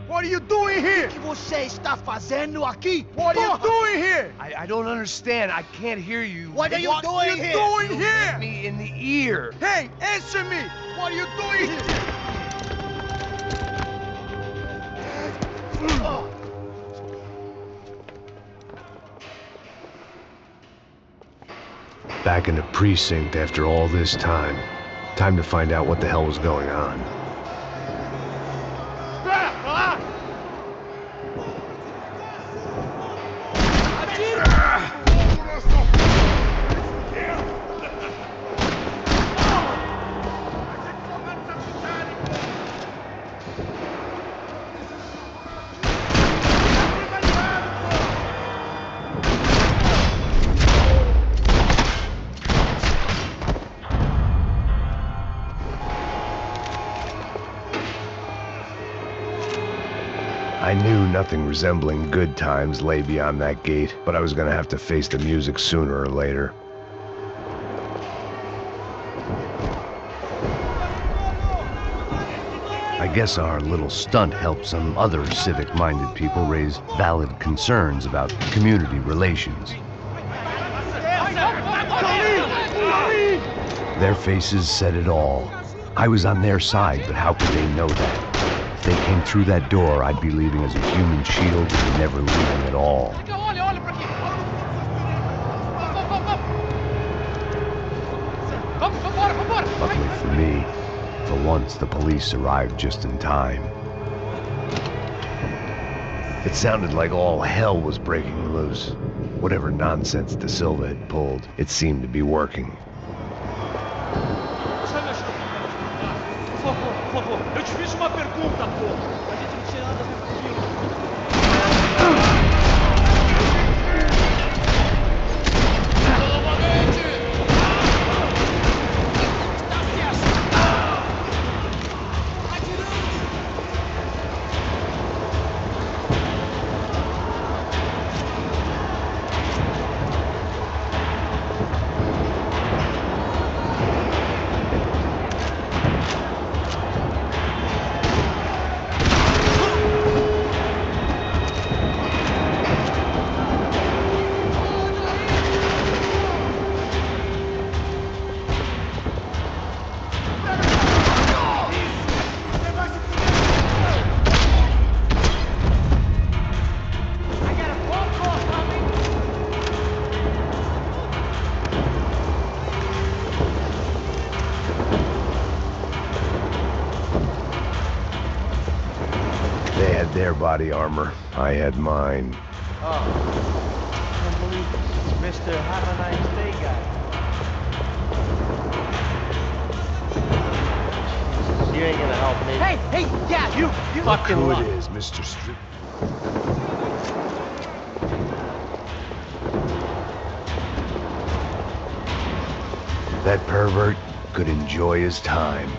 What are you doing here? O que você está fazendo aqui? What are you doing here? I don't understand. I can't hear you. What are you doing here? Doing You here? hit me in the ear. Hey, answer me. What are you doing here? back into precinct after all this time. Time to find out what the hell was going on. I knew nothing resembling good times lay beyond that gate, but I was gonna have to face the music sooner or later. I guess our little stunt helped some other civic-minded people raise valid concerns about community relations. Their faces said it all. I was on their side, but how could they know that? If they came through that door, I'd be leaving as a human shield and never leaving at all. Luckily for me, for once the police arrived just in time. It sounded like all hell was breaking loose. Whatever nonsense De Silva had pulled, it seemed to be working. Por favor, eu te fiz uma pergunta, pô. A gente não tinha nada a ver com aquilo. They had their body armor. I had mine. Oh, I can't believe this. Mr. Have a nice day guy. You ain't gonna help me. Hey, yeah, you Fucking fucking who luck. it is, Mr. Strip. That pervert could enjoy his time.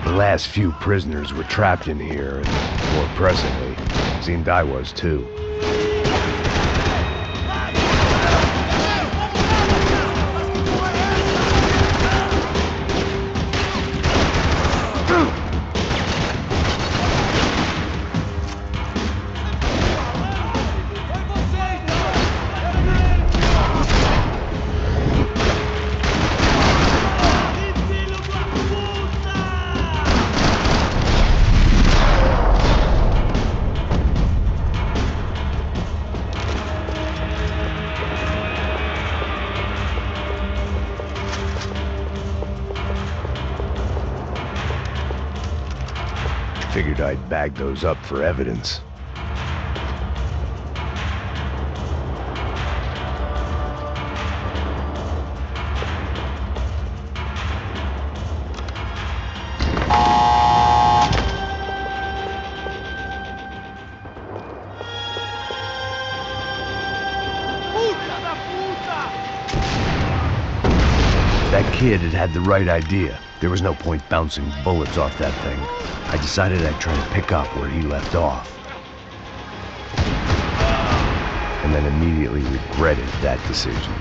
The last few prisoners were trapped in here, and more presently, seemed I was too. Figured I'd bag those up for evidence. That kid had the right idea. There was no point bouncing bullets off that thing. I decided I'd try to pick up where he left off. And then immediately regretted that decision.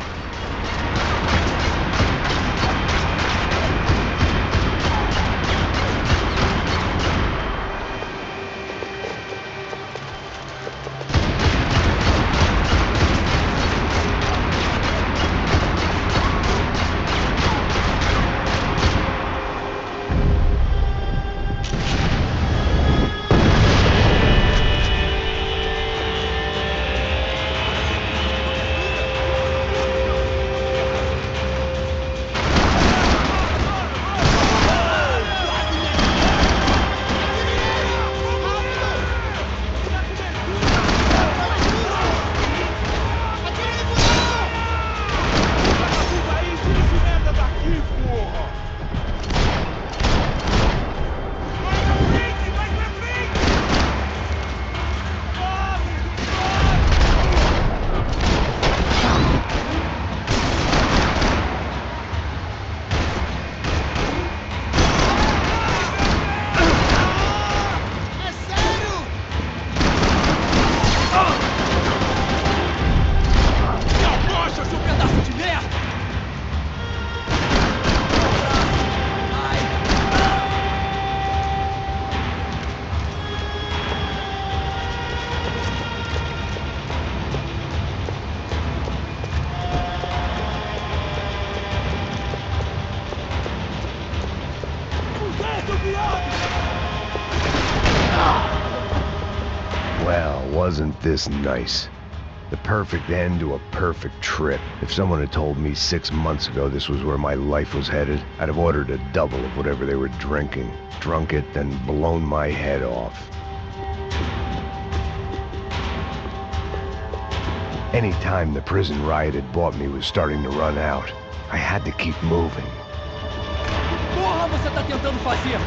this nice? The perfect end to a perfect trip. If someone had told me 6 months ago this was where my life was headed, I'd have ordered a double of whatever they were drinking, drunk it, then blown my head off. Any time the prison riot had bought me was starting to run out. I had to keep moving. Porra, você tá tentando fazer?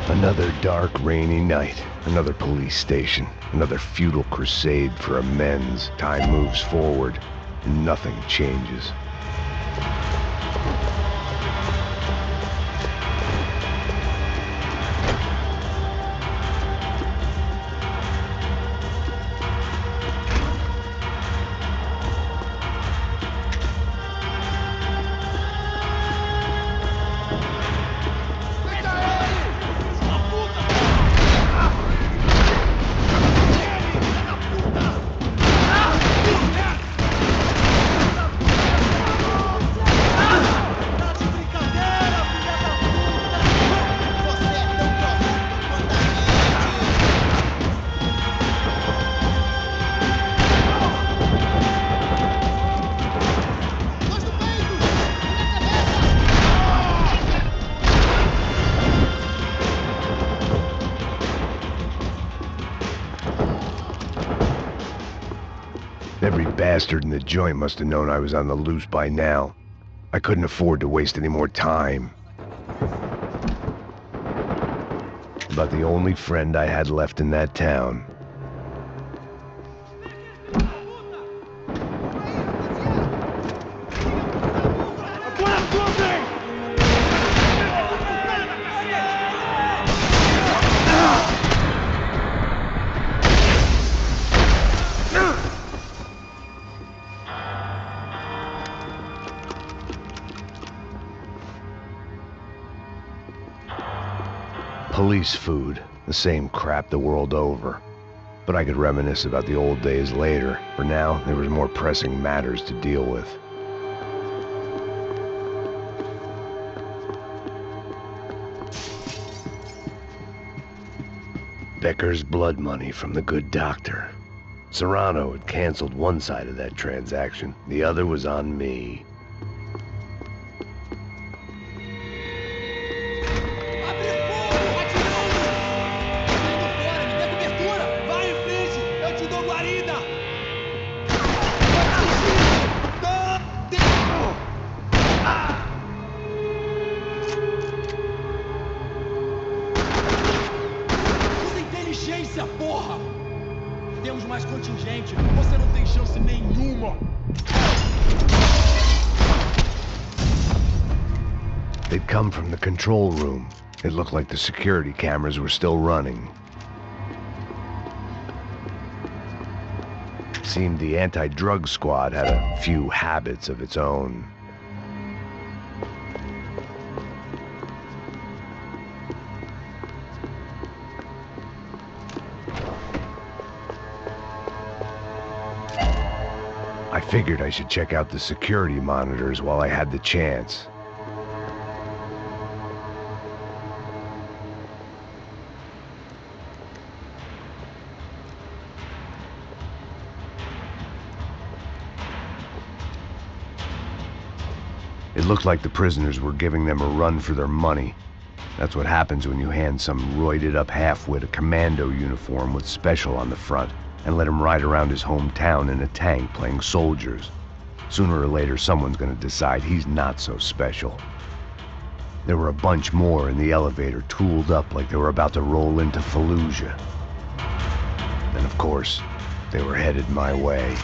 Another dark, rainy night. Another police station. Another futile crusade for amends. Time moves forward, and nothing changes. Every bastard in the joint must have known I was on the loose by now. I couldn't afford to waste any more time. About the only friend I had left in that town. Police food, the same crap the world over. But I could reminisce about the old days later. For now, there was more pressing matters to deal with. Becker's blood money from the good doctor. Serrano had canceled one side of that transaction. The other was on me. Porra! Temos mais contingente. Você não tem chance nenhuma. They'd come from the control room. It looked like the security cameras were still running. Seemed the anti-drug squad had a few habits of its own. I figured I should check out the security monitors while I had the chance. It looked like the prisoners were giving them a run for their money. That's what happens when you hand some roided-up halfwit a commando uniform with special on the front and let him ride around his hometown in a tank playing soldiers. Sooner or later, someone's gonna decide he's not so special. There were a bunch more in the elevator, tooled up like they were about to roll into Fallujah. And of course, they were headed my way.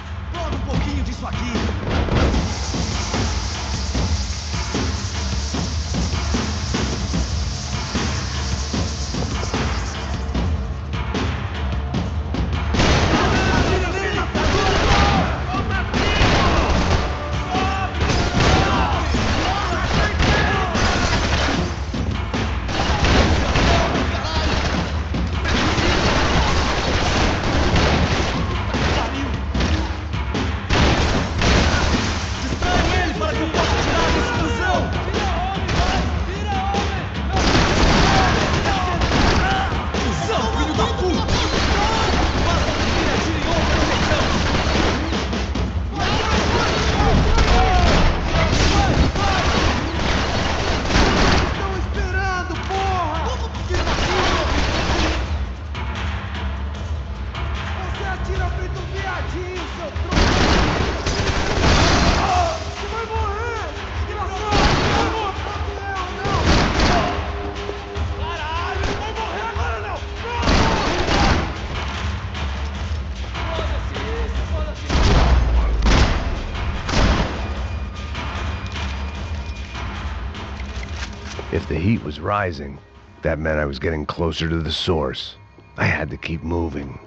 If the heat was rising, that meant I was getting closer to the source. I had to keep moving.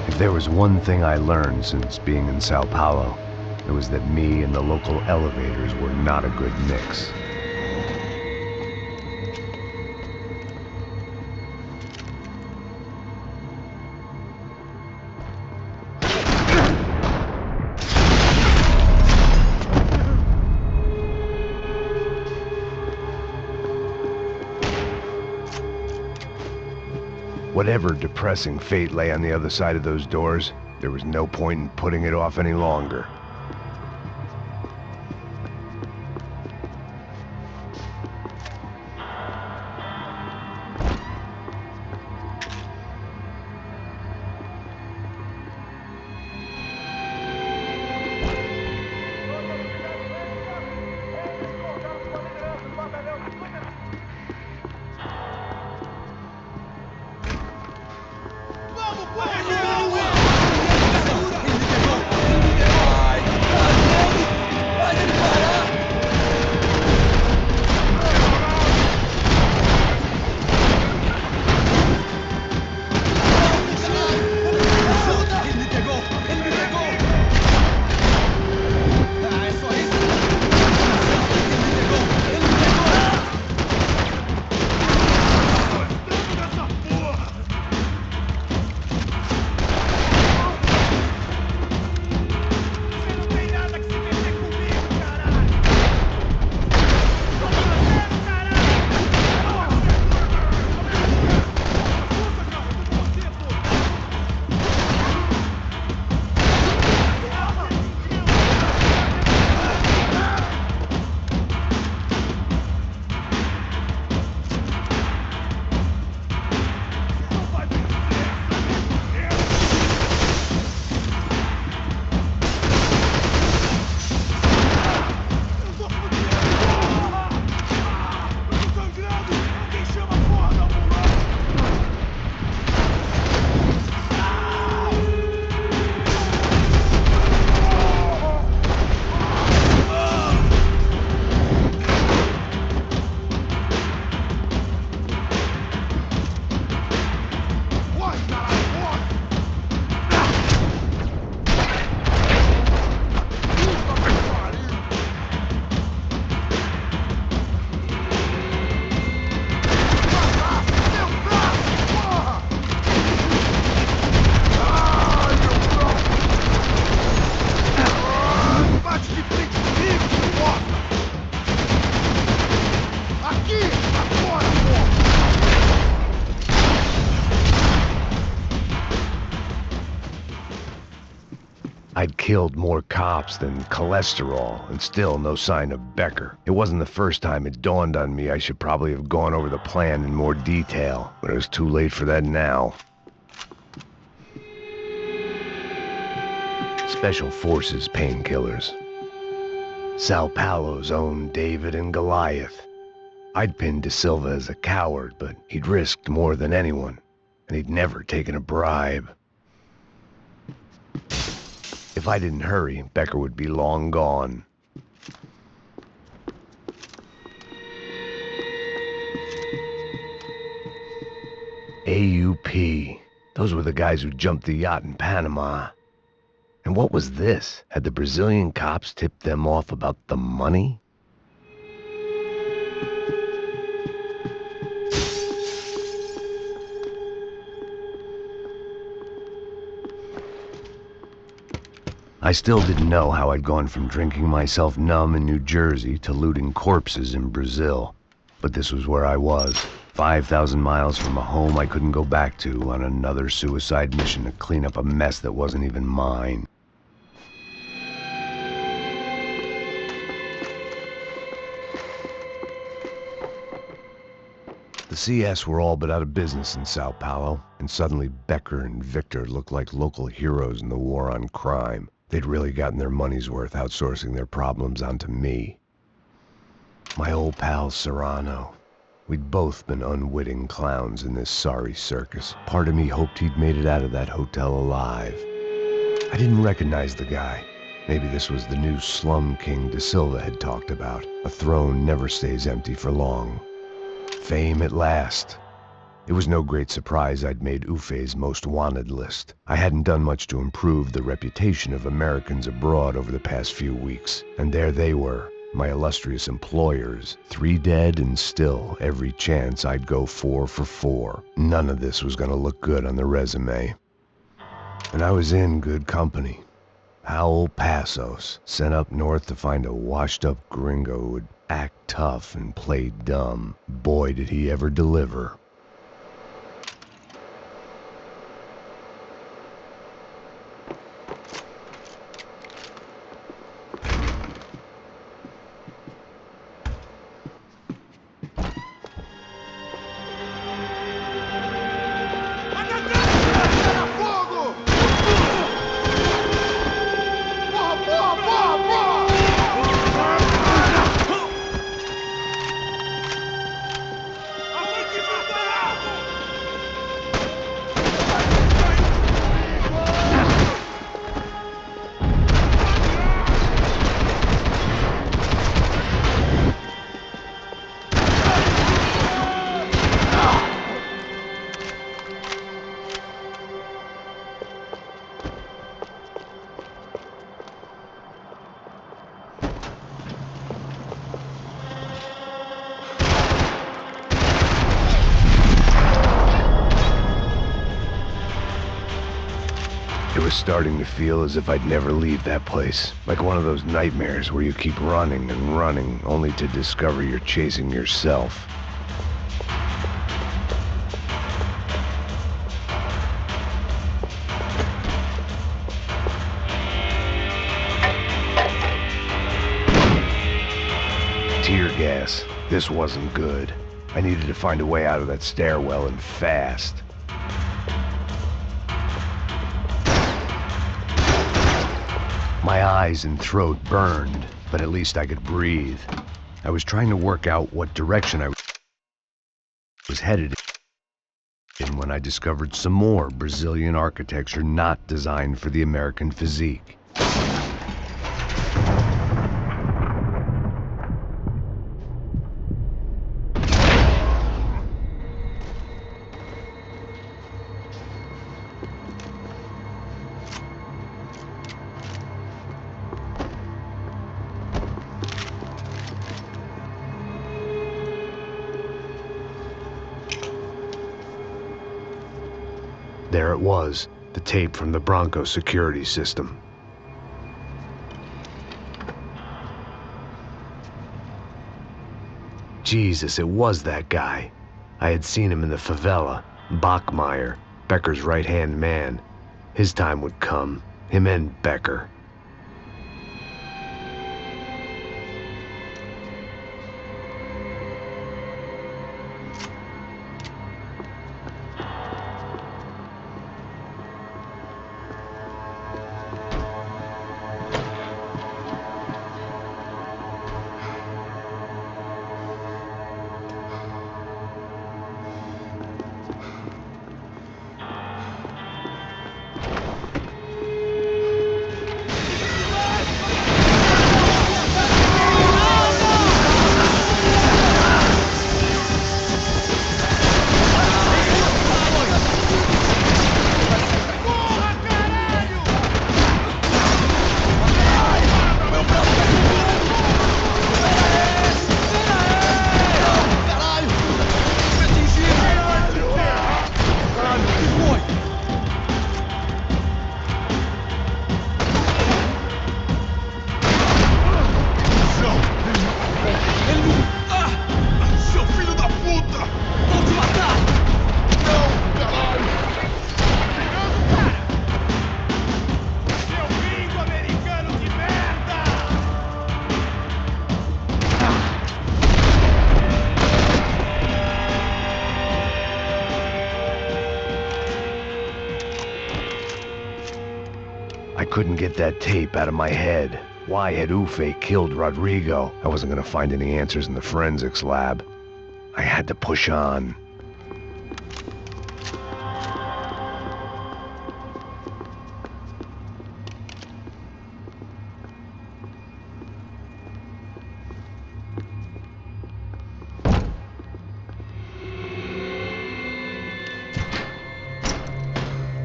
If there was one thing I learned since being in Sao Paulo, it was that me and the local elevators were not a good mix. Whatever depressing fate lay on the other side of those doors, there was no point in putting it off any longer. I'd killed more cops than cholesterol, and still no sign of Becker. It wasn't the first time it dawned on me I should probably have gone over the plan in more detail, but it was too late for that now. Special Forces painkillers. Sao Paulo's own David and Goliath. I'd pinned De Silva as a coward, but he'd risked more than anyone, and he'd never taken a bribe. If I didn't hurry, Becker would be long gone. AUP. Those were the guys who jumped the yacht in Panama. And what was this? Had the Brazilian cops tipped them off about the money? I still didn't know how I'd gone from drinking myself numb in New Jersey to looting corpses in Brazil. But this was where I was, 5,000 miles from a home I couldn't go back to on another suicide mission to clean up a mess that wasn't even mine. The CS were all but out of business in Sao Paulo, and suddenly Becker and Victor looked like local heroes in the war on crime. They'd really gotten their money's worth outsourcing their problems onto me. My old pal Serrano. We'd both been unwitting clowns in this sorry circus. Part of me hoped he'd made it out of that hotel alive. I didn't recognize the guy. Maybe this was the new slum king De Silva had talked about. A throne never stays empty for long. Fame at last. It was no great surprise I'd made Ufe's most wanted list. I hadn't done much to improve the reputation of Americans abroad over the past few weeks, and there they were, my illustrious employers, 3 dead and still every chance I'd go 4 for 4. None of this was gonna look good on the resume. And I was in good company. Howell Passos, sent up north to find a washed-up gringo who would act tough and play dumb. Boy, did he ever deliver. It was starting to feel as if I'd never leave that place. Like one of those nightmares where you keep running and running, only to discover you're chasing yourself. Tear gas. This wasn't good. I needed to find a way out of that stairwell, and fast. My eyes and throat burned, but at least I could breathe. I was trying to work out what direction I was headed in when I discovered some more Brazilian architecture not designed for the American physique. There it was, the tape from the Bronco security system. Jesus, it was that guy. I had seen him in the favela. Bachmeyer, Becker's right-hand man. His time would come. Him and Becker. couldn't get that tape out of my head. Why had Ufe killed Rodrigo? I wasn't gonna find any answers in the forensics lab. I had to push on.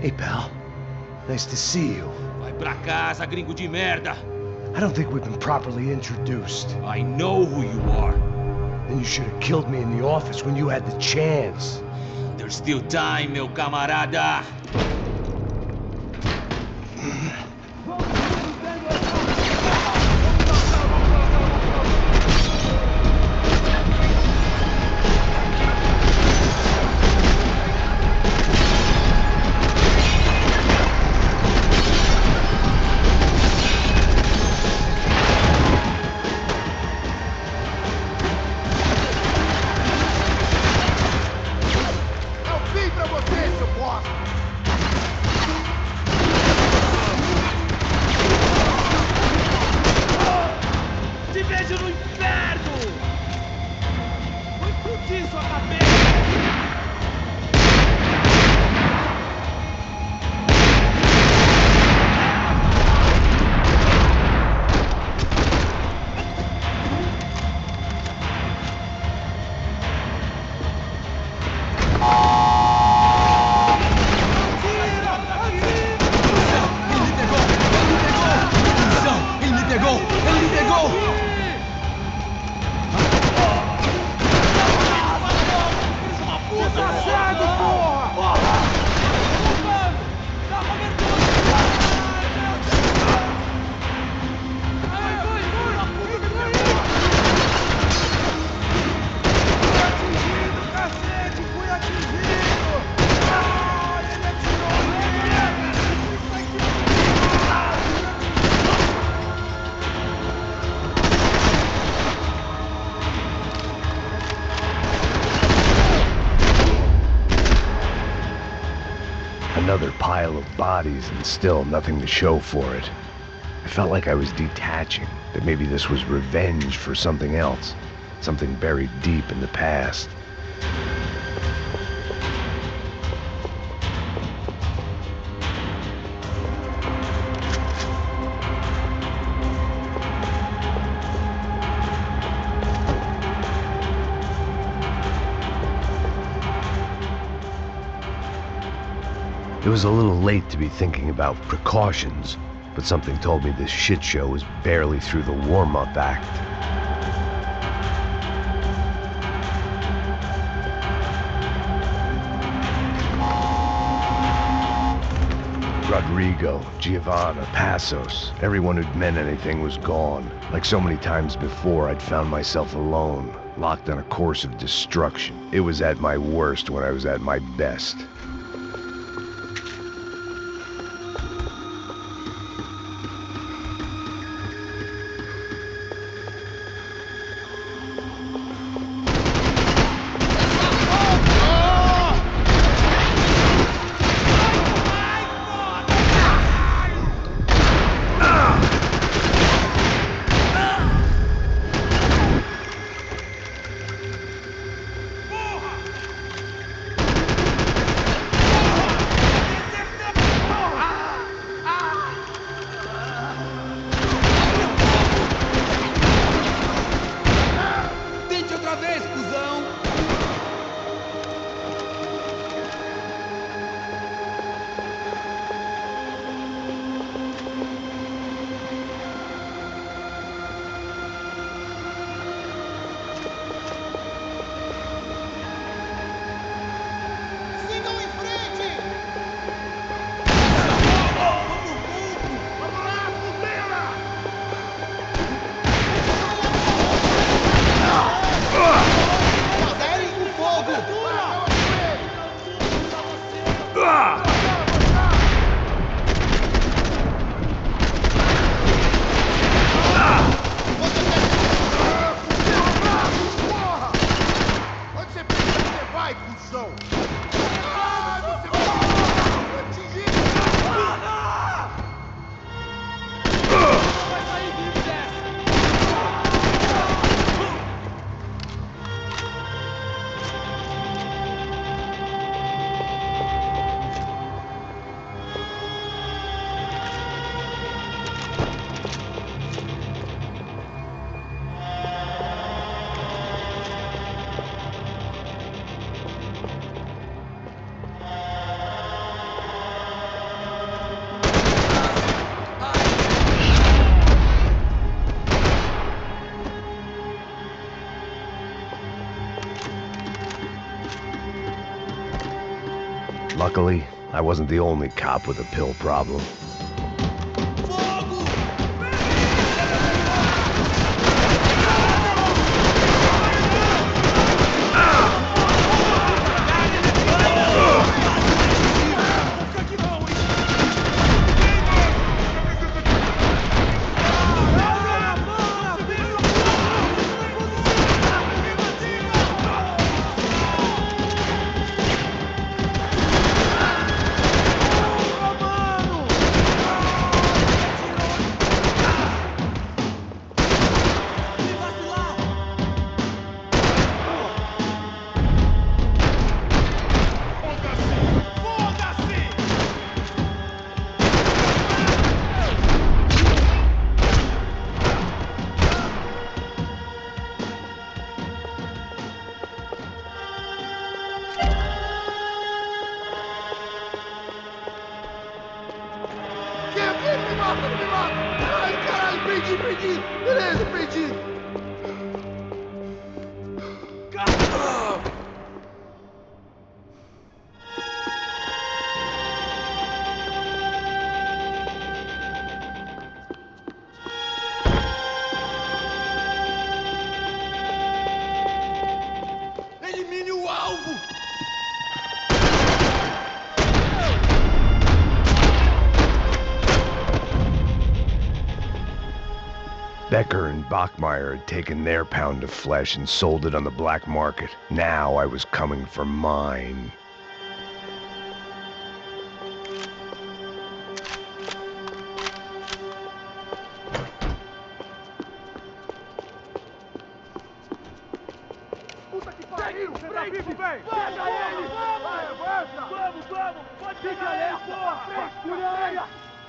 Hey, pal. Nice to see you. Vai pra casa, gringo de merda. I don't think we've been properly introduced. I know who you are. Then you should have killed me in the office when you had the chance. There's still time, meu camarada. Another pile of bodies and still nothing to show for it. I felt like I was detaching, that maybe this was revenge for something else, something buried deep in the past. It was a little late to be thinking about precautions, but something told me this shit show was barely through the warm-up act. Rodrigo, Giovanna, Passos, everyone who'd meant anything was gone. Like so many times before, I'd found myself alone, locked on a course of destruction. It was at my worst when I was at my best. Luckily, I wasn't the only cop with a pill problem. Me mata! Ai, caralho, prendi! Beleza, prendi! Elimine o alvo! Becker and Bachmeyer had taken their pound of flesh and sold it on the black market. Now I was coming for mine. Puta que pariu! Tá vivo, velho! Pega ele! Vai, avança! Vamos! Pode pegar ele, porra! Frente!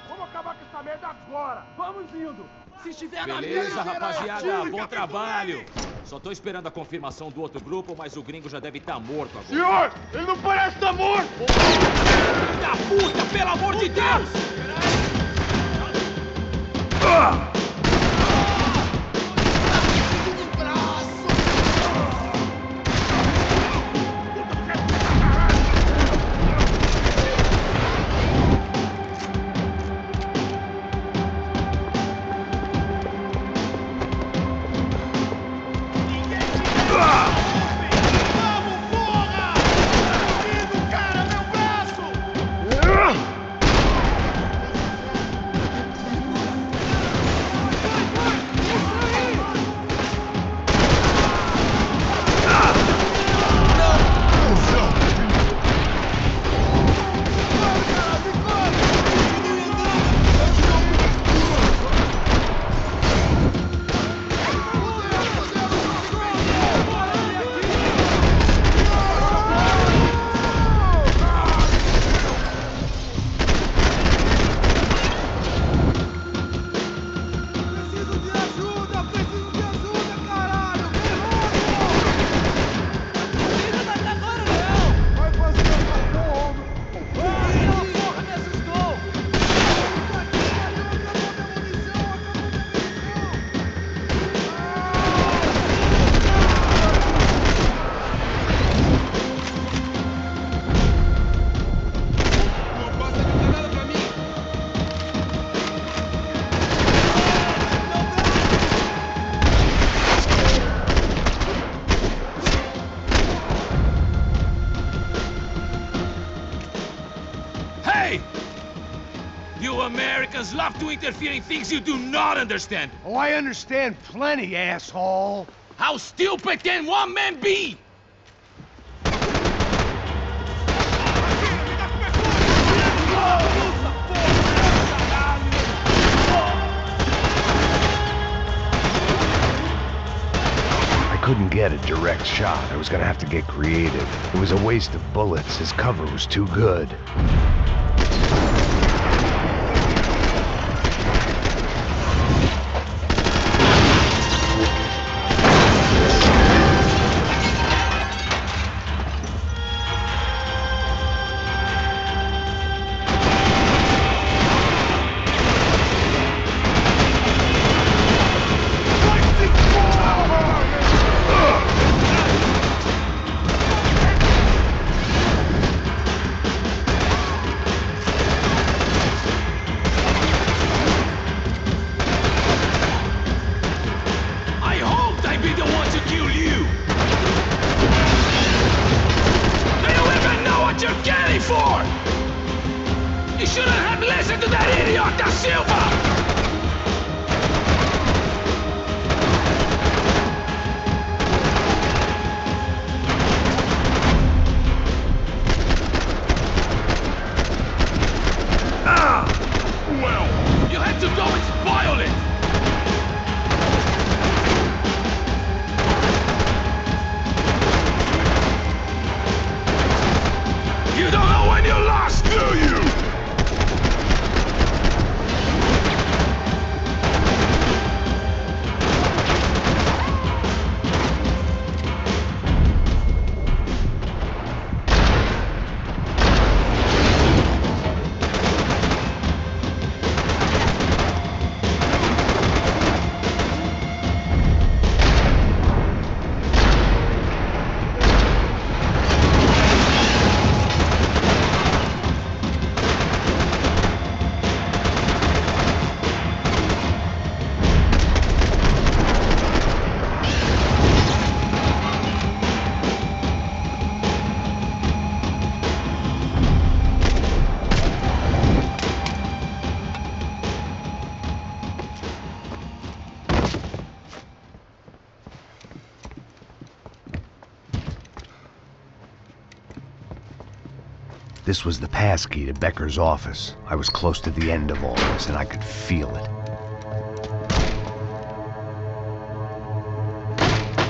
Vamos acabar com essa merda agora! Vamos indo! Se estiver na Beleza, minha, rapaziada, atire, bom trabalho. Só tô esperando a confirmação do outro grupo, mas o gringo já deve estar morto agora. Senhor, ele não parece estar morto! Filho da puta, pelo amor de Deus! You Americans love to interfere in things you do not understand. Oh, I understand plenty, asshole. How stupid can one man be? I couldn't get a direct shot. I was gonna have to get creative. It was a waste of bullets. His cover was too good. You shouldn't have listened to that idiot Da Silva! Well, you had to go and spoil it! You don't know when you lost, do you? This was the passkey to Becker's office. I was close to the end of all this, and I could feel it.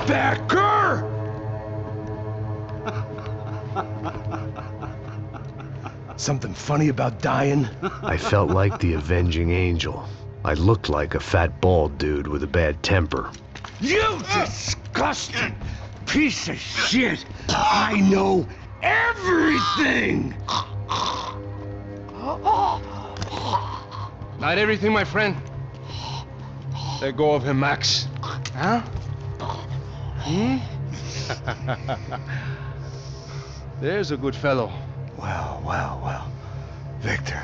Becker! Something funny about dying? I felt like the avenging angel. I looked like a fat bald dude with a bad temper. You disgusting piece of shit! I know everything! Not everything, my friend. Let go of him, Max. Huh? There's a good fellow. Well. Victor,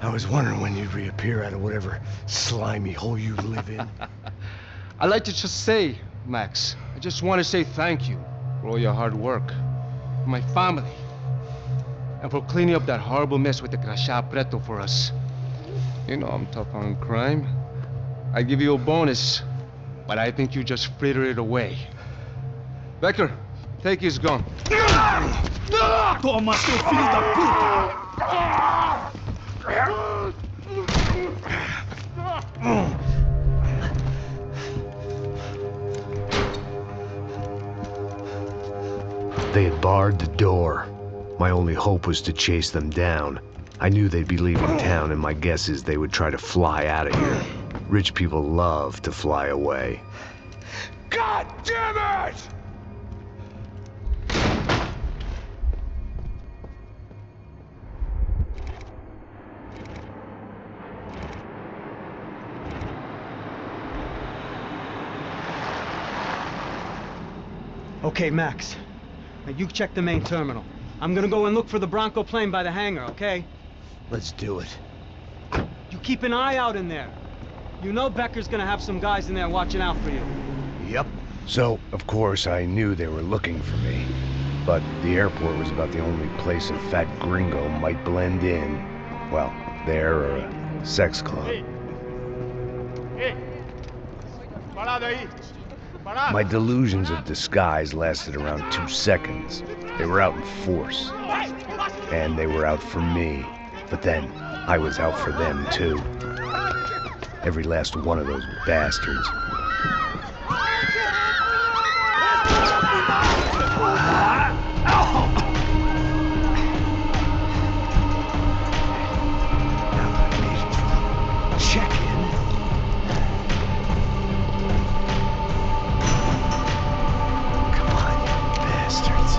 I was wondering when you'd reappear out of whatever slimy hole you live in. I'd like to just say, Max, I just want to say thank you for all your hard work, for my family, and for cleaning up that horrible mess with the Crachá Preto for us. You know I'm tough on crime. I give you a bonus, but I think you just frittered it away. Becker, take his gun. Toma, seu filho da puta! They had barred the door. My only hope was to chase them down. I knew they'd be leaving town, and my guess is they would try to fly out of here. Rich people love to fly away. God damn it! Okay, Max. Now you check the main terminal. I'm gonna go and look for the Bronco plane by the hangar, okay? Let's do it. You keep an eye out in there. You know Becker's gonna have some guys in there watching out for you. Yep. So, of course, I knew they were looking for me. But the airport was about the only place a fat gringo might blend in. Well, there or a sex club. My delusions of disguise lasted around 2 seconds. They were out in force. And they were out for me. But then, I was out for them too. Every last one of those bastards. Check in. Come on, you bastards.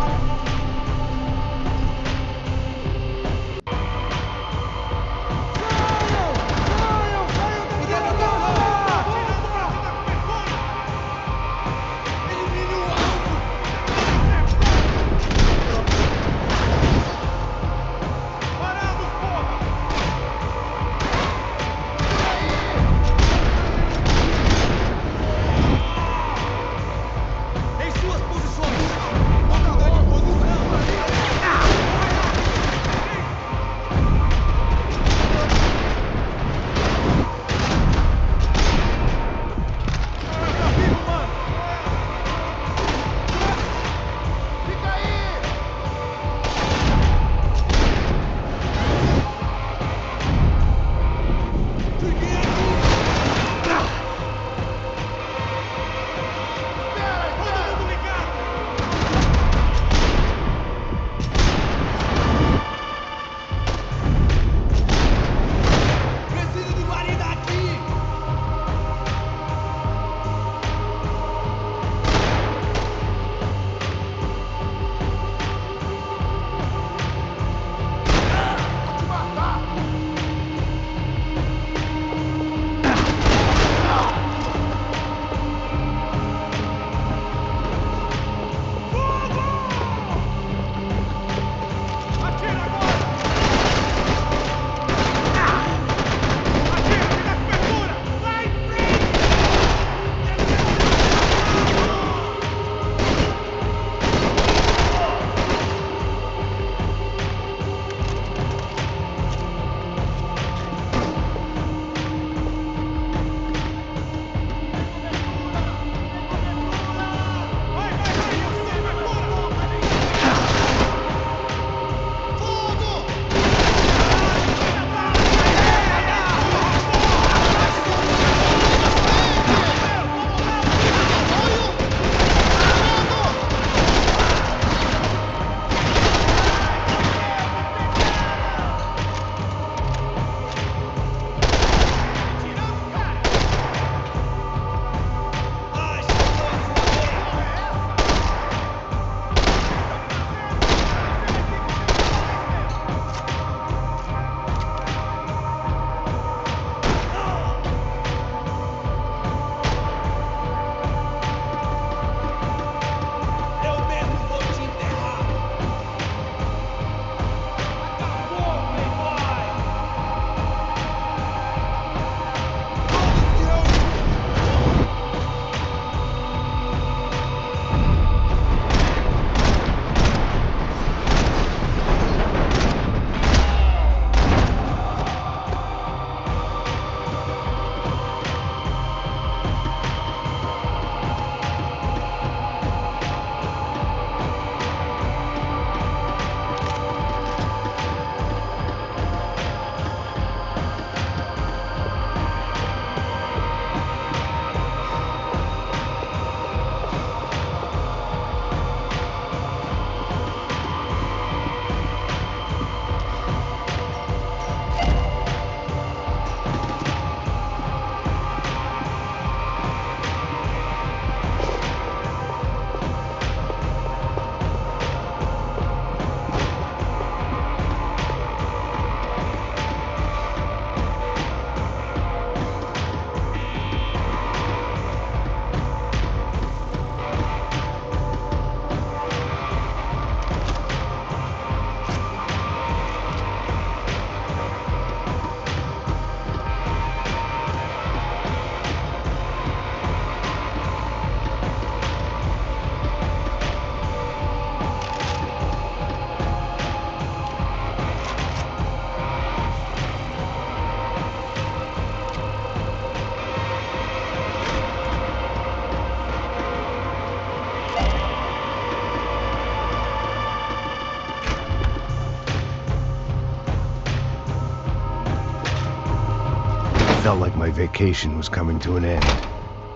Felt like my vacation was coming to an end.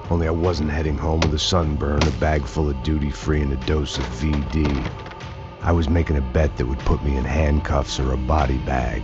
Only I wasn't heading home with a sunburn, a bag full of duty-free, and a dose of VD. I was making a bet that would put me in handcuffs or a body bag.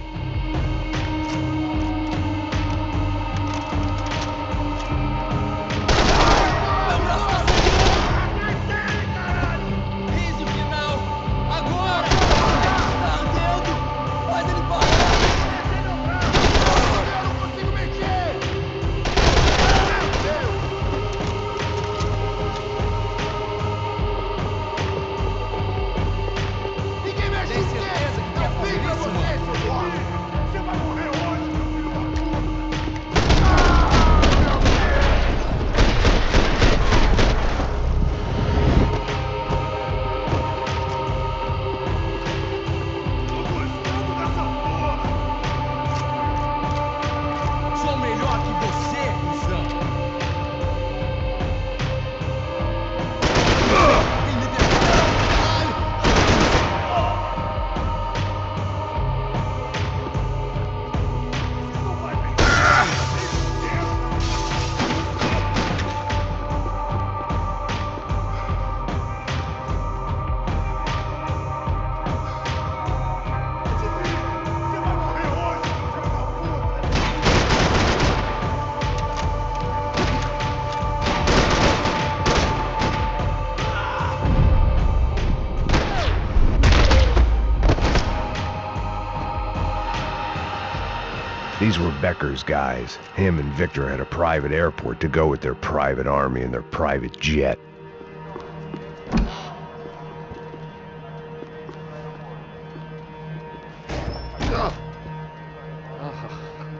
These were Becker's guys. Him and Victor had a private airport to go with their private army and their private jet.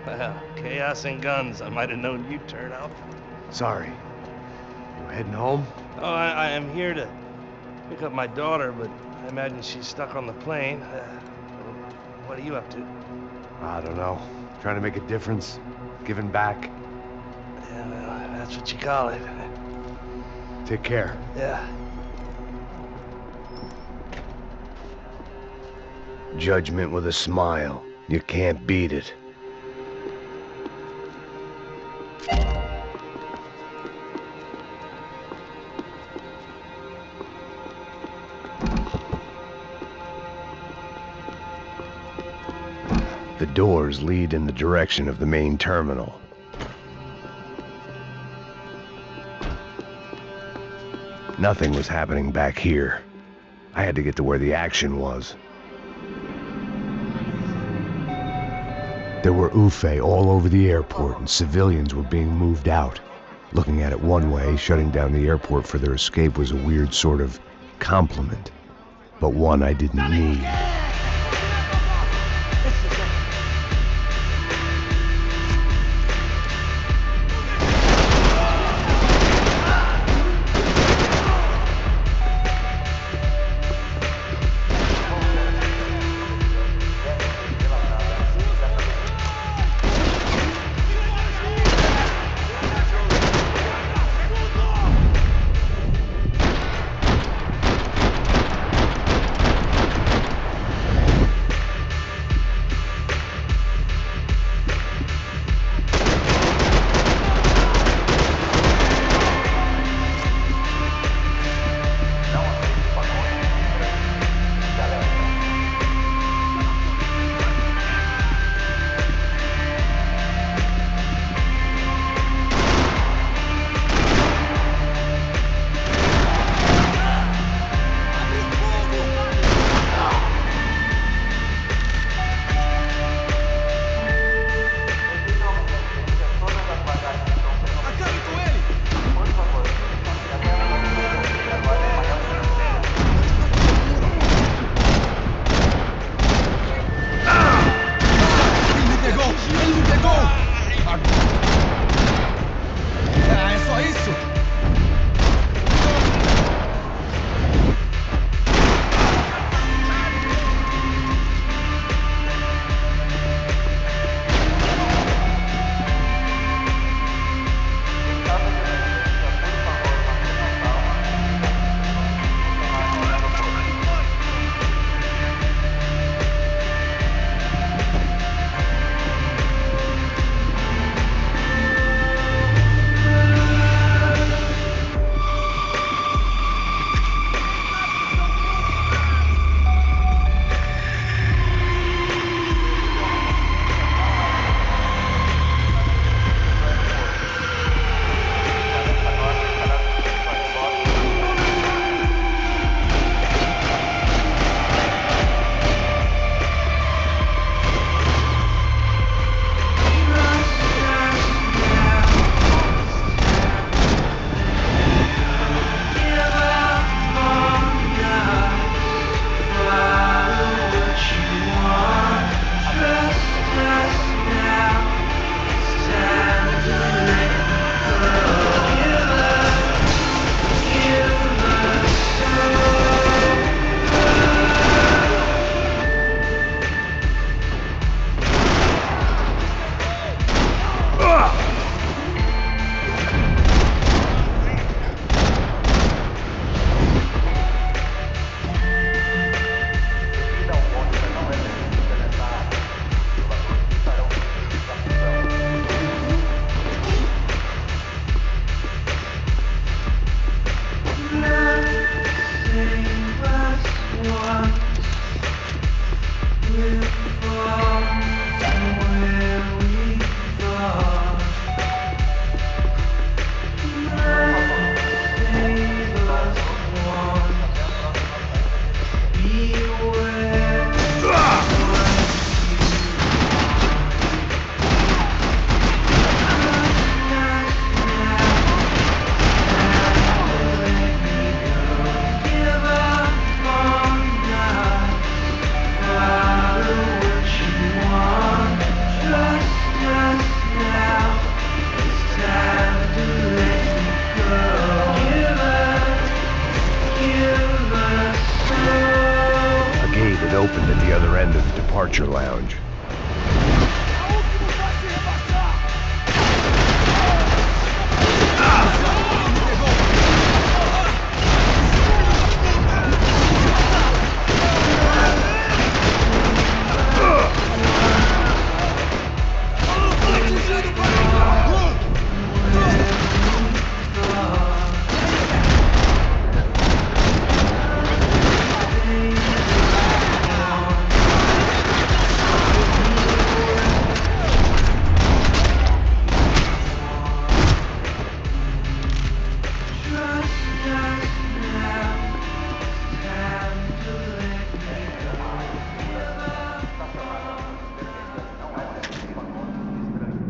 Well, chaos and guns. I might have known you'd turn up. Sorry. You heading home? Oh, I am here to pick up my daughter, but I imagine she's stuck on the plane. What are you up to? I don't know. Trying to make a difference. Giving back. Yeah, well, that's what you call it. Take care. Yeah. Judgment with a smile. You can't beat it. The doors lead in the direction of the main terminal. Nothing was happening back here. I had to get to where the action was. There were UFE all over the airport, and civilians were being moved out. Looking at it one way, shutting down the airport for their escape was a weird sort of compliment, but one I didn't need. departure lounge.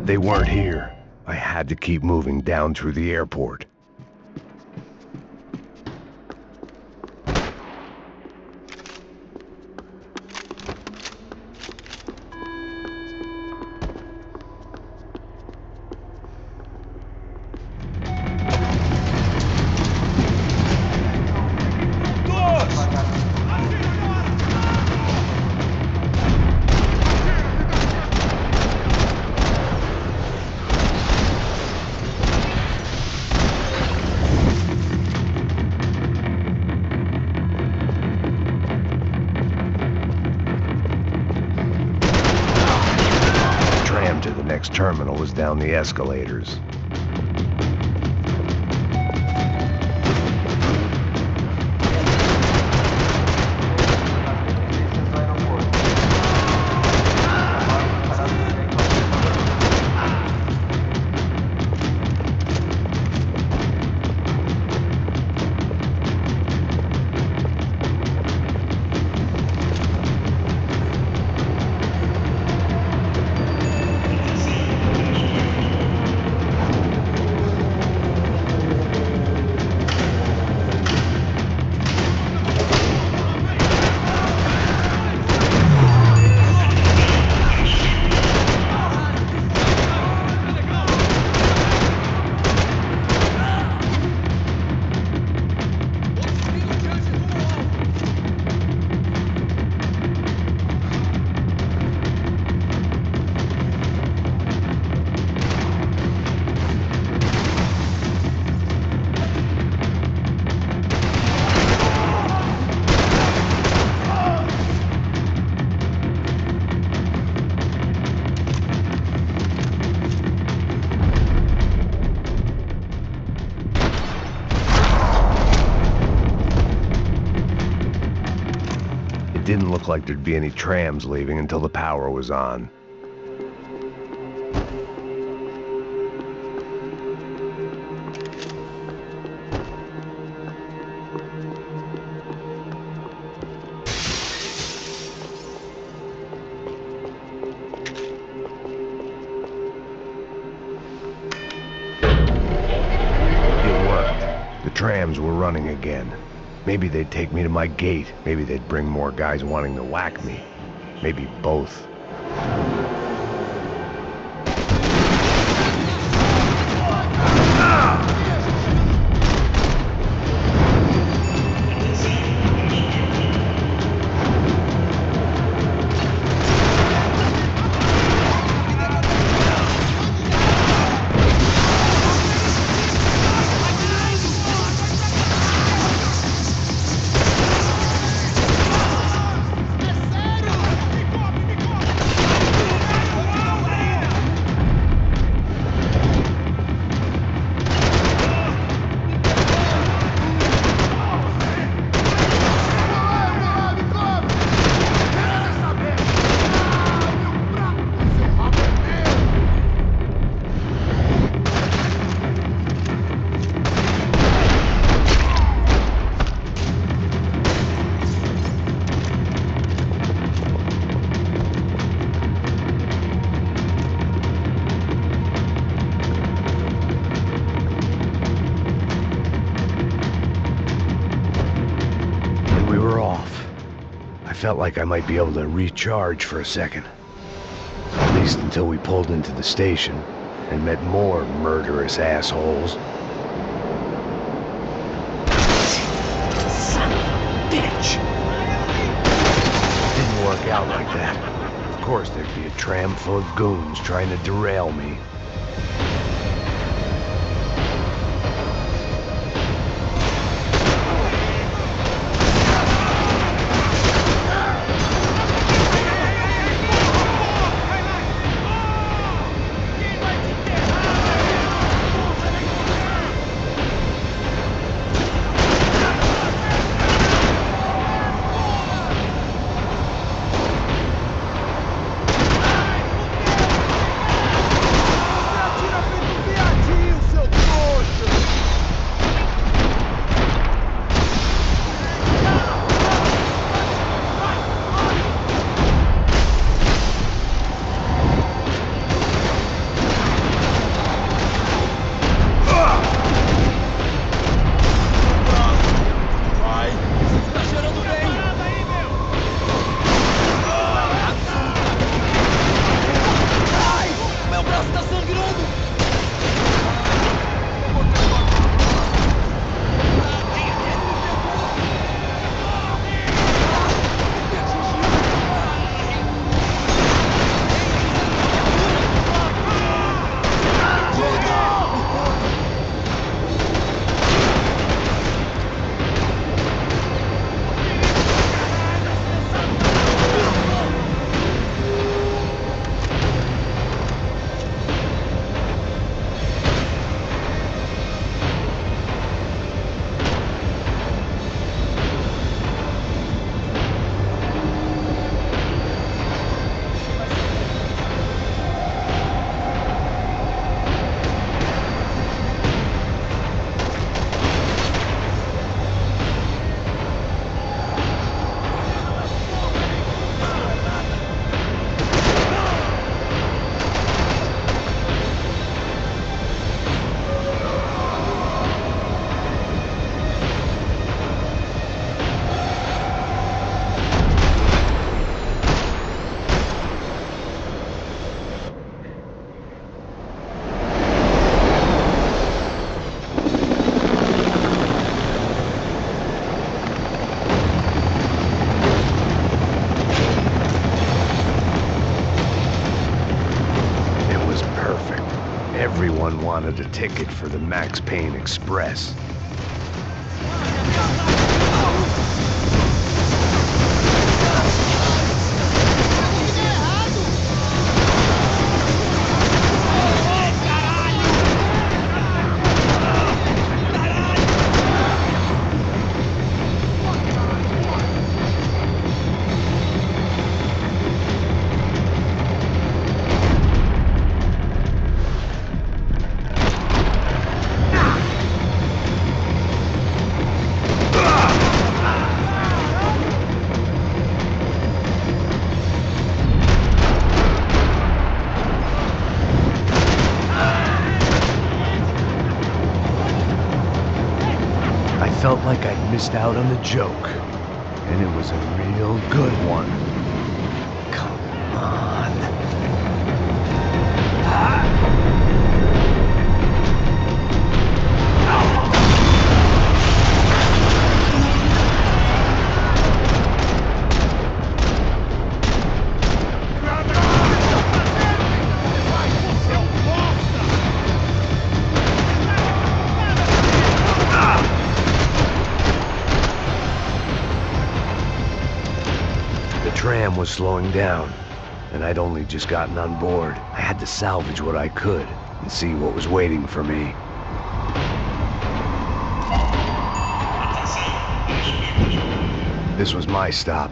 They weren't here. I had to keep moving down through the airport. Next terminal was down the escalators. Didn't look like there'd be any trams leaving until the power was on. It worked. The trams were running again. Maybe they'd take me to my gate. Maybe they'd bring more guys wanting to whack me. Maybe both. Felt like I might be able to recharge for a second. At least until we pulled into the station and met more murderous assholes. Son of a bitch! Didn't work out like that. course there'd be a tram full of goons trying to derail me. Everyone wanted a ticket for the Max Payne Express. I felt like I'd missed out on the joke, and it was a real good one. Come on. The tram was slowing down, and I'd only just gotten on board. I had to salvage what I could and see what was waiting for me. This was my stop.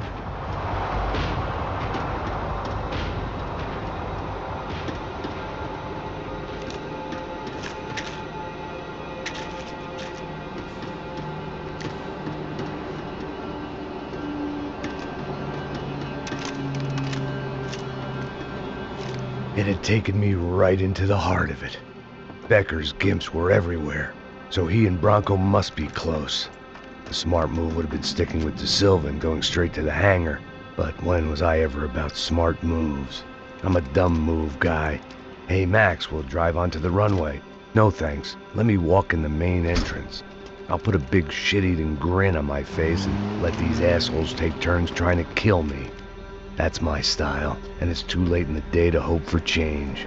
It had taken me right into the heart of it. Becker's gimps were everywhere, so he and Bronco must be close. The smart move would have been sticking with De Silva and going straight to the hangar, but when was I ever about smart moves? I'm a dumb move guy. Hey Max, we'll drive onto the runway. No thanks, let me walk in the main entrance. I'll put a big shit-eating grin on my face and let these assholes take turns trying to kill me. That's my style, and it's too late in the day to hope for change.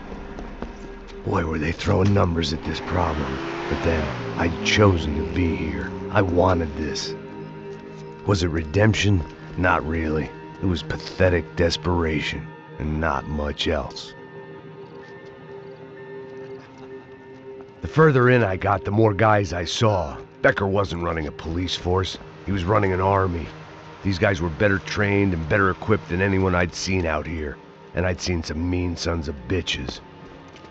Boy, were they throwing numbers at this problem. But then, I'd chosen to be here. I wanted this. Was it redemption? Not really. It was pathetic desperation, and not much else. The further in I got, the more guys I saw. Becker wasn't running a police force. He was running an army. These guys were better trained and better equipped than anyone I'd seen out here. And I'd seen some mean sons of bitches.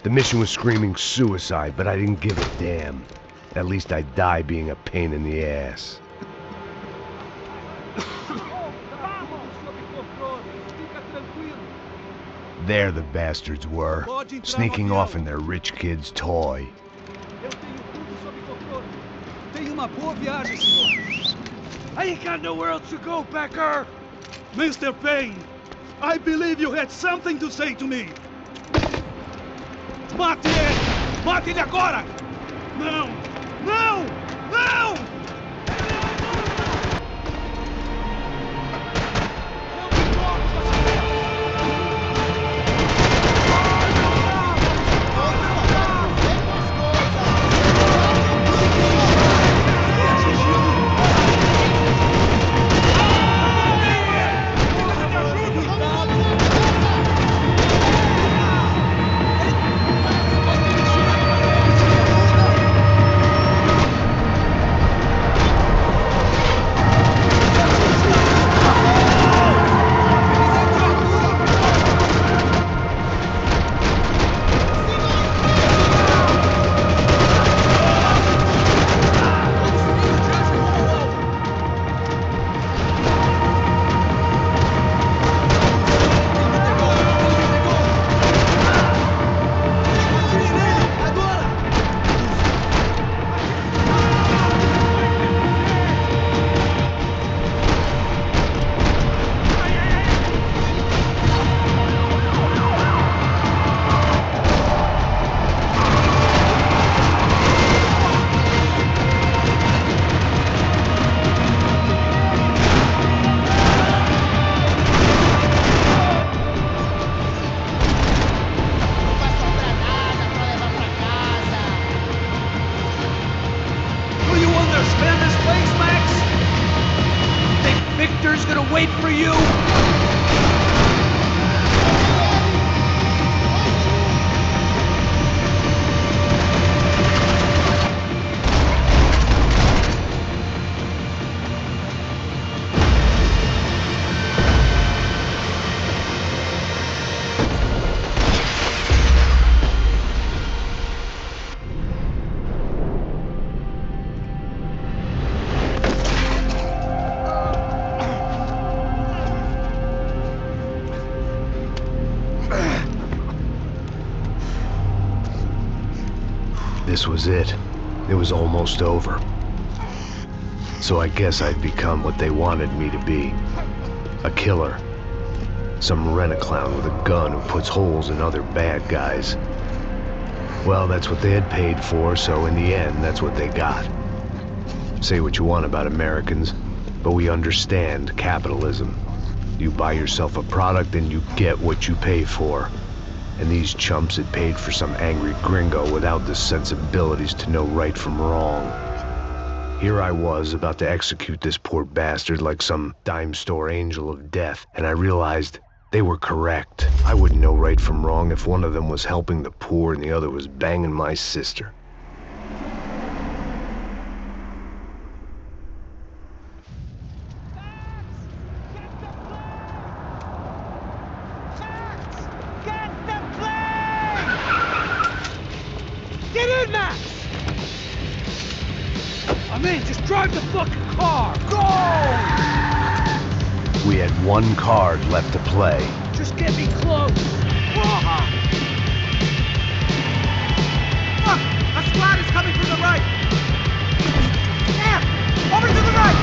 The mission was screaming suicide, but I didn't give a damn. At least I'd die being a pain in the ass. There the bastards were, sneaking off in their rich kid's toy. Tenha uma boa viagem, senhor. I ain't got nowhere else to go, Becker. Mr. Payne, I believe you had something to say to me. Mate ele! Mate ele agora! Não! Não! Não! Victor's gonna wait for you! This was it. It was almost over. So I guess I'd become what they wanted me to be. A killer. Some rent-a-clown with a gun who puts holes in other bad guys. Well, that's what they had paid for, so in the end, that's what they got. Say what you want about Americans, but we understand capitalism. You buy yourself a product and you get what you pay for. And these chumps had paid for some angry gringo without the sensibilities to know right from wrong. Here I was, about to execute this poor bastard like some dime store angel of death, and I realized they were correct. I wouldn't know right from wrong if one of them was helping the poor and the other was banging my sister. Get in, Max! I'm in, just drive the fucking car! Go! We had one card left to play. Just get me close! Look! A squad is coming from the right! Damn! Over to the right!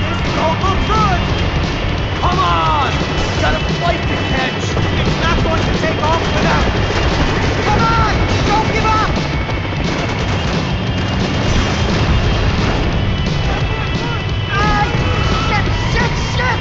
This don't look good! Come on! Got a flight to catch! It's not going to take off without... Come on! Don't give up! Ah! Shit! Shit! Shit!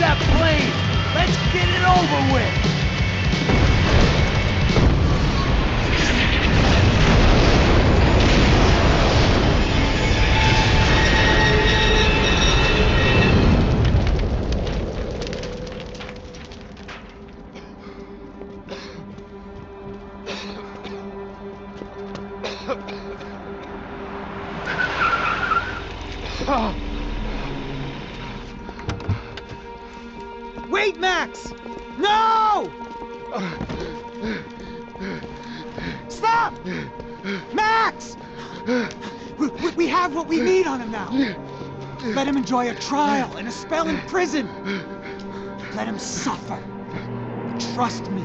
that plane! Let's get it over with! Wait, Max! No! Stop! Max! We have what we need on him now. Let him enjoy a trial and a spell in prison. Let him suffer. Trust me.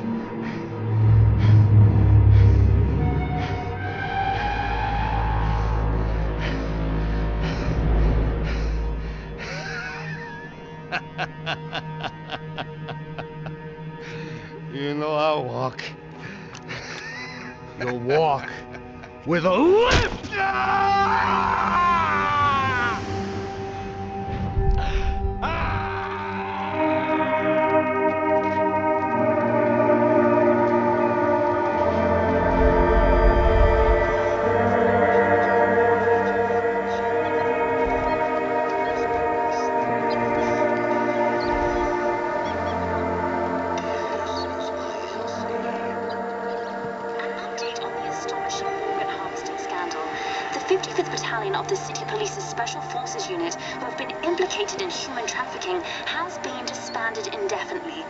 You know I'll walk. You'll walk with a lift! The 55th Battalion of the City Police's Special Forces Unit, who have been implicated in human trafficking, has been disbanded indefinitely.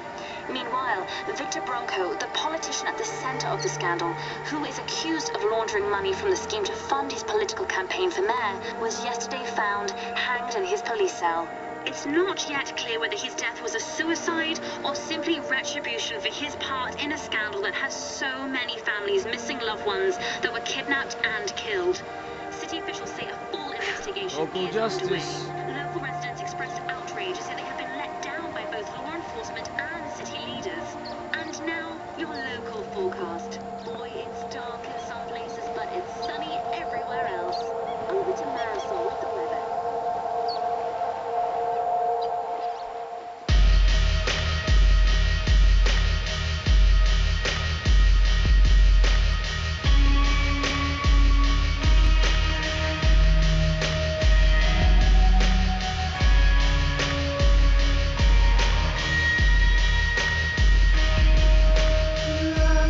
Meanwhile, Victor Bronco, the politician at the center of the scandal, who is accused of laundering money from the scheme to fund his political campaign for mayor, was yesterday found hanged in his police cell. It's not yet clear whether his death was a suicide or simply retribution for his part in a scandal that has so many families missing loved ones that were kidnapped and killed. City officials say a full investigation Local is justice. underway.